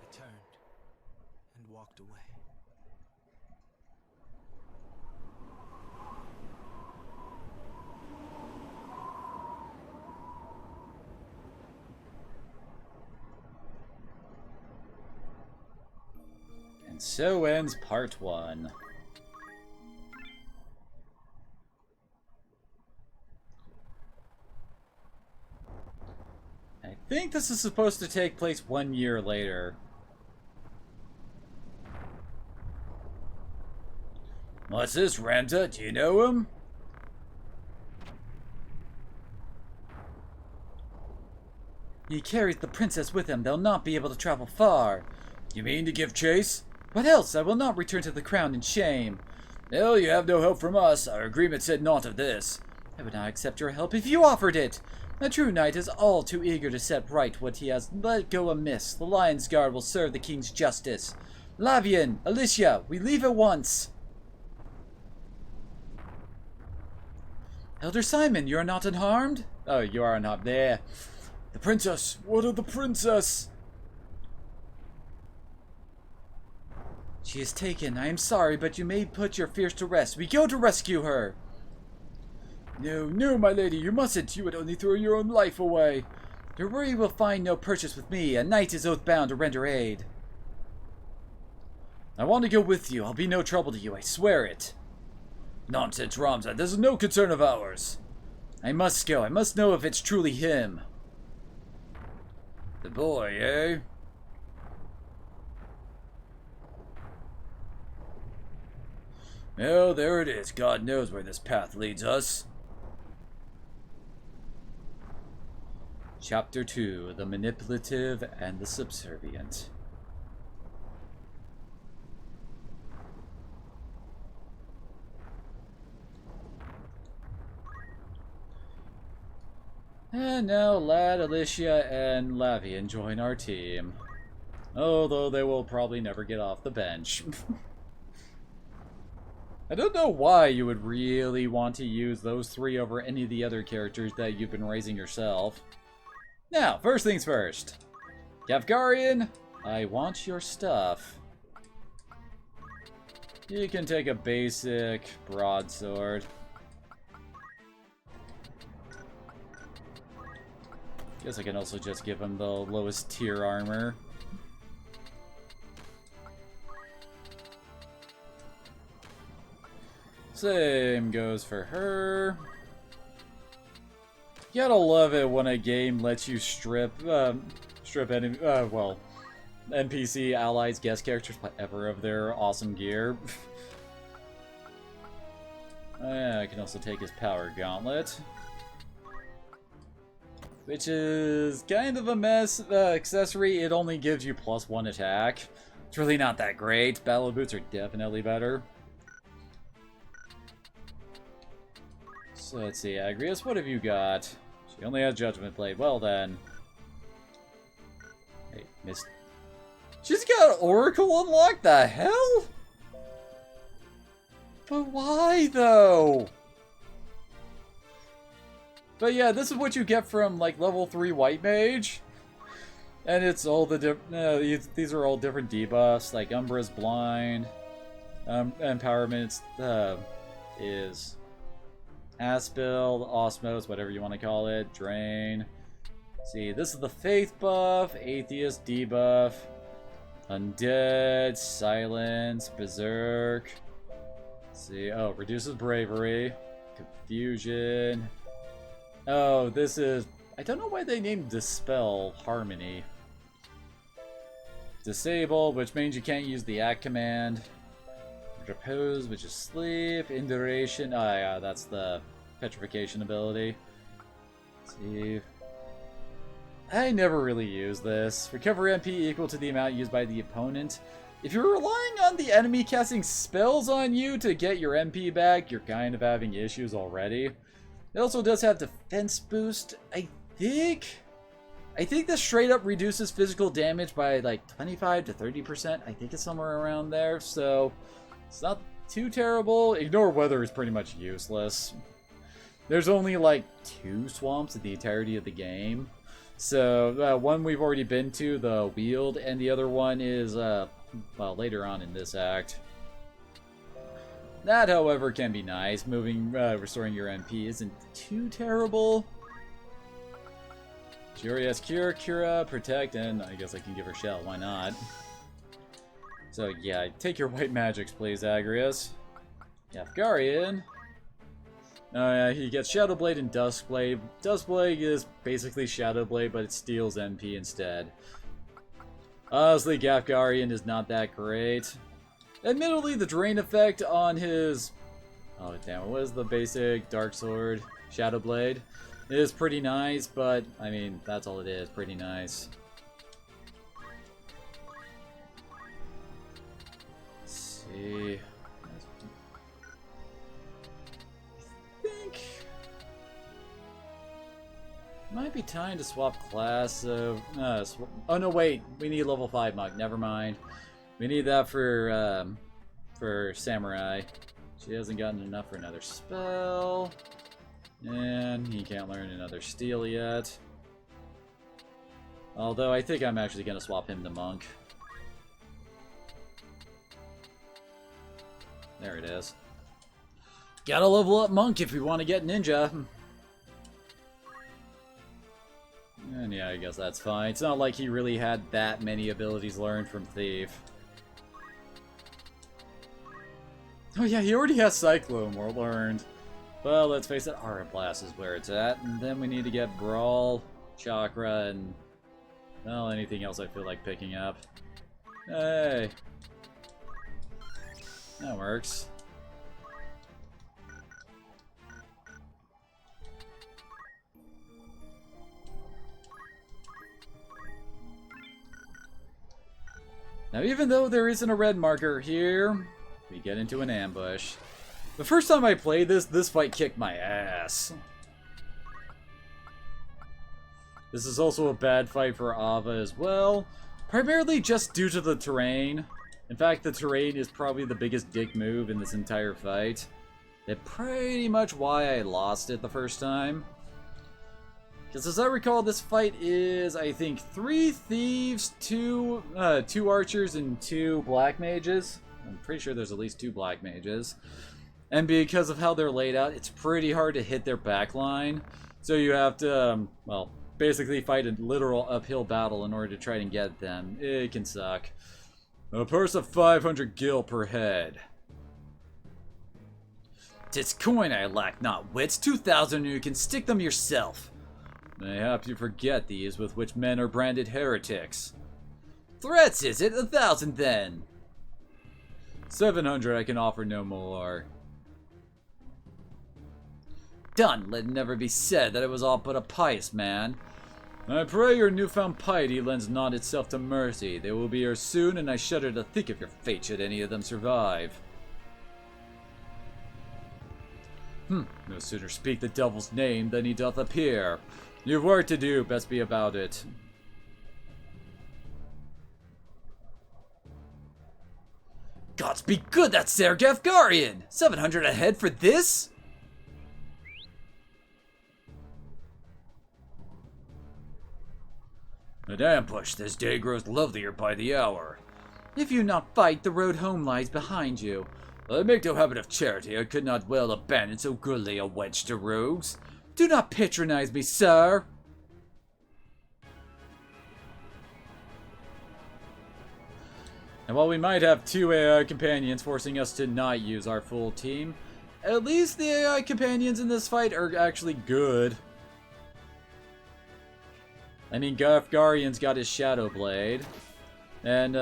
I turned and walked away. And so ends part 1. I think this is supposed to take place 1 year later. What's this, Ramza? Do you know him? He carries the princess with him. They'll not be able to travel far. You mean to give chase? What else? I will not return to the crown in shame. No, you have no help from us. Our agreement said naught of this. I would not accept your help if you offered it. A true knight is all too eager to set right what he has let go amiss. The Lion's Guard will serve the king's justice. Lavian, Alicia, we leave at once. Elder Simon, you are not unharmed? Oh, you are unharmed. There. The princess! What of the princess? She is taken. I am sorry, but you may put your fears to rest. We go to rescue her. No, no, my lady, you mustn't. You would only throw your own life away. Your worry will find no purchase with me. A knight is oath-bound to render aid. I want to go with you. I'll be no trouble to you. I swear it. Nonsense, Ramza. This is no concern of ours. I must go. I must know if it's truly him. The boy, eh? Oh, there it is. God knows where this path leads us. Chapter 2, The Manipulative and the Subservient. And now Lad, Alicia, and Lavian join our team. Although they will probably never get off the bench. I don't know why you would really want to use those 3 over any of the other characters that you've been raising yourself. Now, first things first. Kafgarian, I want your stuff. You can take a basic broadsword. Guess I can also just give him the lowest tier armor. Same goes for her. You gotta love it when a game lets you strip enemy, well, NPC, allies, guest characters, whatever, of their awesome gear. I can also take his power gauntlet, which is kind of a mess accessory. It only gives you +1 attack. It's really not that great. Battle boots are definitely better. So let's see, Agrius, what have you got? She only has Judgment Blade. Well then. Hey, missed. She's got Oracle unlocked? The hell? But why though? But yeah, this is what you get from like level 3 White Mage. And it's all the different, these are all different debuffs, like Umbra's Blind. Empowerment is Aspil, Osmos, whatever you want to call it, Drain. See, this is the Faith buff, Atheist debuff, Undead, Silence, Berserk. See, oh, reduces Bravery, Confusion. Oh, this is, I don't know why they named Dispel Harmony. Disable, which means you can't use the Act command. Repose, which is sleep. Induration, oh yeah, that's the petrification ability. Let's see. I never really use this. Recover MP equal to the amount used by the opponent. If you're relying on the enemy casting spells on you to get your MP back, you're kind of having issues already. It also does have defense boost, I think. I think this straight up reduces physical damage by like 25 to 30%. I think it's somewhere around there, so it's not too terrible. Ignore weather is pretty much useless. There's only like 2 swamps in the entirety of the game. So one we've already been to, the Weald, and the other one is well, later on in this act. That, however, can be nice. Restoring your MP isn't too terrible. She already has Cure, Cura, Protect, and I guess I can give her Shell. Why not? So yeah, take your white magics, please, Agrias. Gafgarian. He gets Shadow Blade and Dusk Blade. Dusk Blade is basically Shadow Blade, but it steals MP instead. Honestly, Gafgarian is not that great. Admittedly, the drain effect on his... Oh damn, what is the basic Dark Sword? Shadow Blade? It is pretty nice, but, I mean, that's all it is, pretty nice. Let's see... Might be time to swap class of... oh no, wait. We need level 5 Monk. Never mind. We need that for Samurai. She hasn't gotten enough for another spell. And he can't learn another steal yet. Although I think I'm actually going to swap him to Monk. There it is. Gotta level up Monk if we want to get Ninja. And yeah, I guess that's fine. It's not like he really had that many abilities learned from Thief. Oh yeah, he already has Cyclone learned. Well, let's face it, Aura Blast is where it's at. And then we need to get Brawl, Chakra, and... well, anything else I feel like picking up. Hey! That works. Now, even though there isn't a red marker here, we get into an ambush. The first time I played this fight kicked my ass. This is also a bad fight for Ava as well, primarily just due to the terrain. In fact, the terrain is probably the biggest dick move in this entire fight. That's pretty much why I lost it the first time. Because as I recall, this fight is, I think, 3 thieves, 2 archers, and 2 black mages. I'm pretty sure there's at least 2 black mages. And because of how they're laid out, it's pretty hard to hit their backline. So you have to, well, basically fight a literal uphill battle in order to try and get them. It can suck. A purse of 500 gil per head. 'Tis coin I lack not wits, 2,000 and you can stick them yourself. Mayhap you forget these with which men are branded heretics. Threats is it? 1,000 then. 700 I can offer no more. Done, let it never be said that it was all but a pious man. I pray your newfound piety lends not itself to mercy. They will be here soon, and I shudder to think of your fate should any of them survive. No sooner speak the devil's name than he doth appear. You've work to do, best be about it. Gods be good, that's Ser Gafgarian! 700 ahead for this? A damn push, this day grows lovelier by the hour. If you not fight, the road home lies behind you. I make no habit of charity, I could not well abandon so goodly a wench to rogues. Do not patronize me, sir! And while we might have 2 AI companions forcing us to not use our full team, at least the AI companions in this fight are actually good. I mean, Gafgarian's got his Shadow Blade, and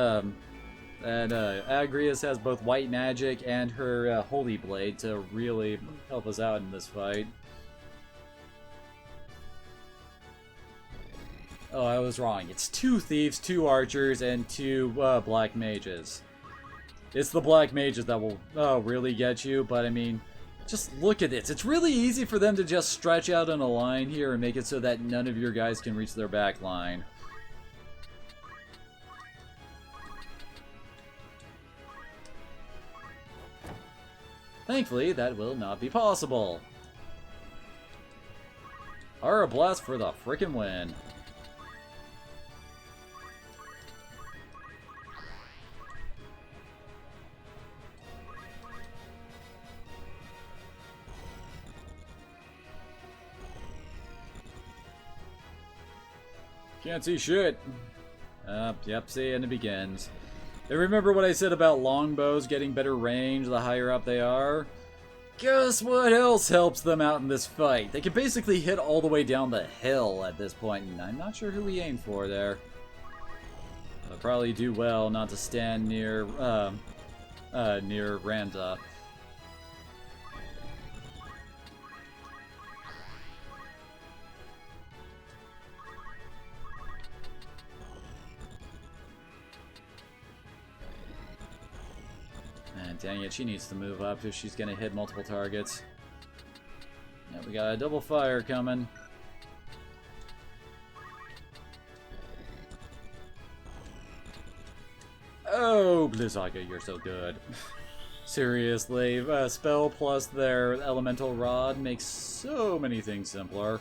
Agrias has both White Magic and her Holy Blade to really help us out in this fight. Oh, I was wrong. It's 2 thieves, 2 archers, and 2 black mages. It's the black mages that will really get you, but I mean, just look at this. It's really easy for them to just stretch out on a line here and make it so that none of your guys can reach their back line. Thankfully, that will not be possible. Aura Blast for the frickin' win. Can't see shit. Yep, see, and it begins. And remember what I said about longbows getting better range the higher up they are? Guess what else helps them out in this fight? They can basically hit all the way down the hill at this point, and I'm not sure who we aim for there. I'll probably do well not to stand near Ramza. And dang it, she needs to move up if she's gonna hit multiple targets. Yeah, we got a double fire coming. Oh, Blizzaga, you're so good. Seriously, spell plus their elemental rod makes so many things simpler.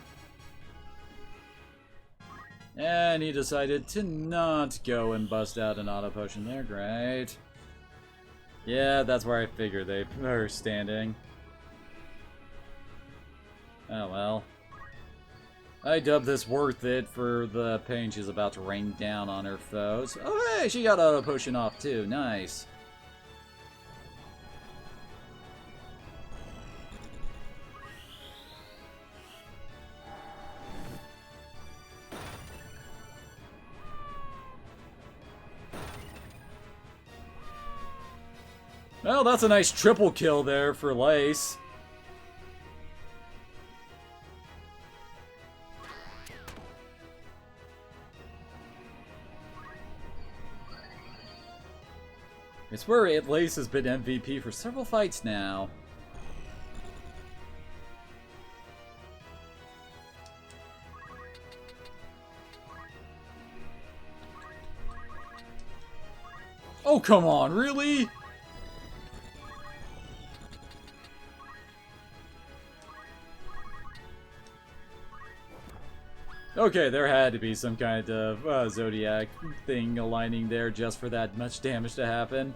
And he decided to not go and bust out an auto potion there, great. Yeah, that's where I figured they are standing. Oh well. I dub this worth it for the pain she's about to rain down on her foes. Oh hey, she got auto potion off too, nice. Well, that's a nice triple kill there for Lace. I swear Lace has been MVP for several fights now. Oh, come on, really? Okay, there had to be some kind of Zodiac thing aligning there just for that much damage to happen.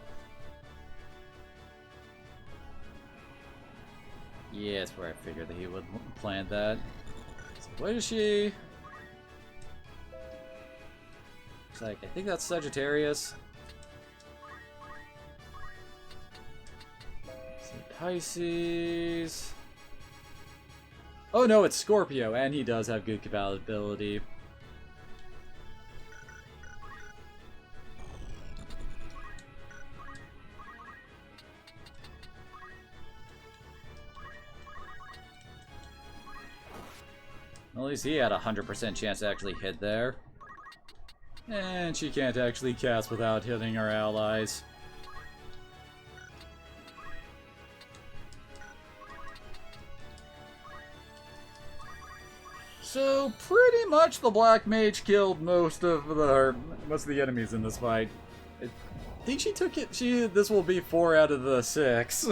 Yeah, that's where I figured that he would plant that. So what is she? Looks like, I think that's Sagittarius. Pisces. Oh no, it's Scorpio, and he does have good compatibility. At least he had a 100% chance to actually hit there. And she can't actually cast without hitting our allies. So pretty much the Black Mage killed most of the enemies in this fight. I think she took it. This will be 4 out of the 6.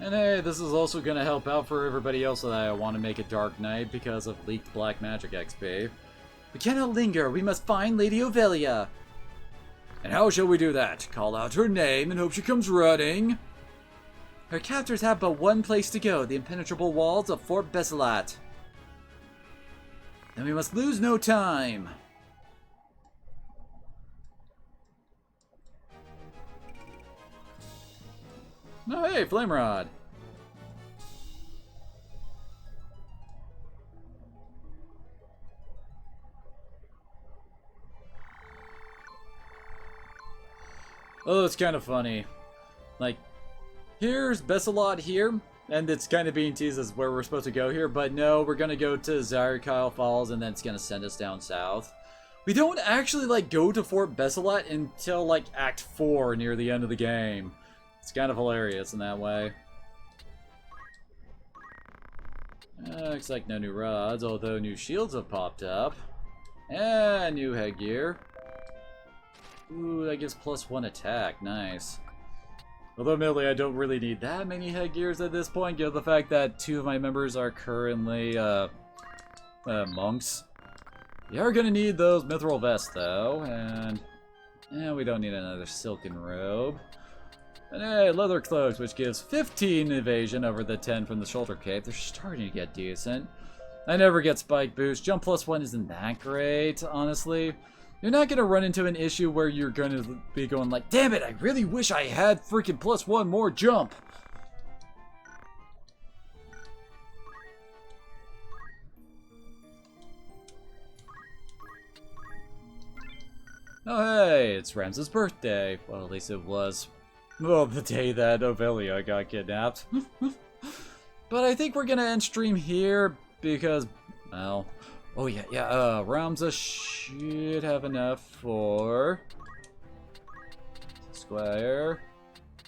And hey, this is also going to help out for everybody else that I want to make a Dark Knight because of leaked Black Magic XP. We cannot linger, we must find Lady Ovelia. And how shall we do that? Call out her name and hope she comes running? Her captors have but one place to go, the impenetrable walls of Fort Besselat. Then we must lose no time. Oh hey, Flame Rod. Oh, it's kind of funny. Like, here's Besselat here, and it's kind of being teased as where we're supposed to go here, but no, we're gonna go to Zyrkyle Falls, and then it's gonna send us down south. We don't actually, like, go to Fort Besselat until, like, Act 4 near the end of the game. It's kind of hilarious in that way. Looks like no new rods, although new shields have popped up. And new headgear. Ooh, that gives +1 attack. Nice. Although admittedly I don't really need that many headgears at this point, given the fact that 2 of my members are currently monks. You are gonna need those mithril vests though, and we don't need another silken robe. And hey, leather cloaks, which gives 15 evasion over the 10 from the shoulder cape. They're starting to get decent. I never get spike boost. Jump +1 isn't that great, honestly. You're not gonna run into an issue where you're gonna be going like, damn it, I really wish I had freaking +1 more jump. Oh hey, it's Ramza's birthday. Well, at least it was. Well, the day that Ovelia got kidnapped. But I think we're gonna end stream here because, well, oh yeah, Ramza should have enough for Squire.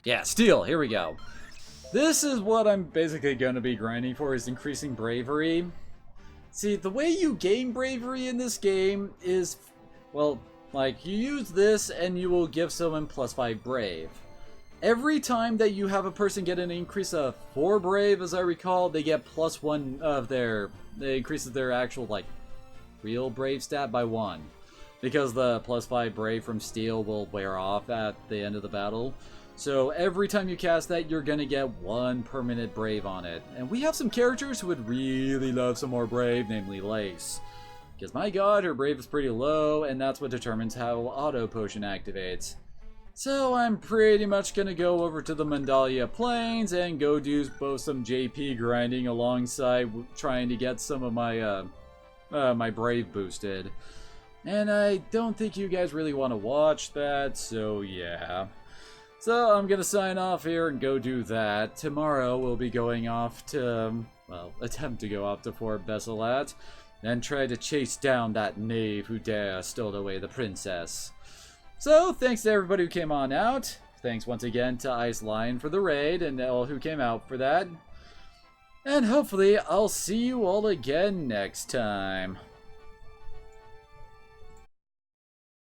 Yeah, steel, here we go. This is what I'm basically gonna be grinding for, is increasing bravery. See, the way you gain bravery in this game is, well, like, you use this and you will give someone +5 brave. Every time that you have a person get an increase of 4 brave, as I recall, they get +1 of their, it increases their actual, like, real brave stat by 1. Because the +5 brave from steel will wear off at the end of the battle. So every time you cast that, you're gonna get 1 permanent brave on it. And we have some characters who would really love some more brave, namely Lace. Because my god, her brave is pretty low, and that's what determines how auto potion activates. So I'm pretty much gonna go over to the Mandalia Plains and go do both some JP grinding alongside trying to get some of my my brave boosted. And I don't think you guys really want to watch that, so yeah. So I'm gonna sign off here and go do that. Tomorrow we'll be going off to, well, attempt to go off to Fort Besselat and try to chase down that knave who stole away the princess. So, thanks to everybody who came on out. Thanks once again to Ice Lion for the raid and all who came out for that. And hopefully, I'll see you all again next time.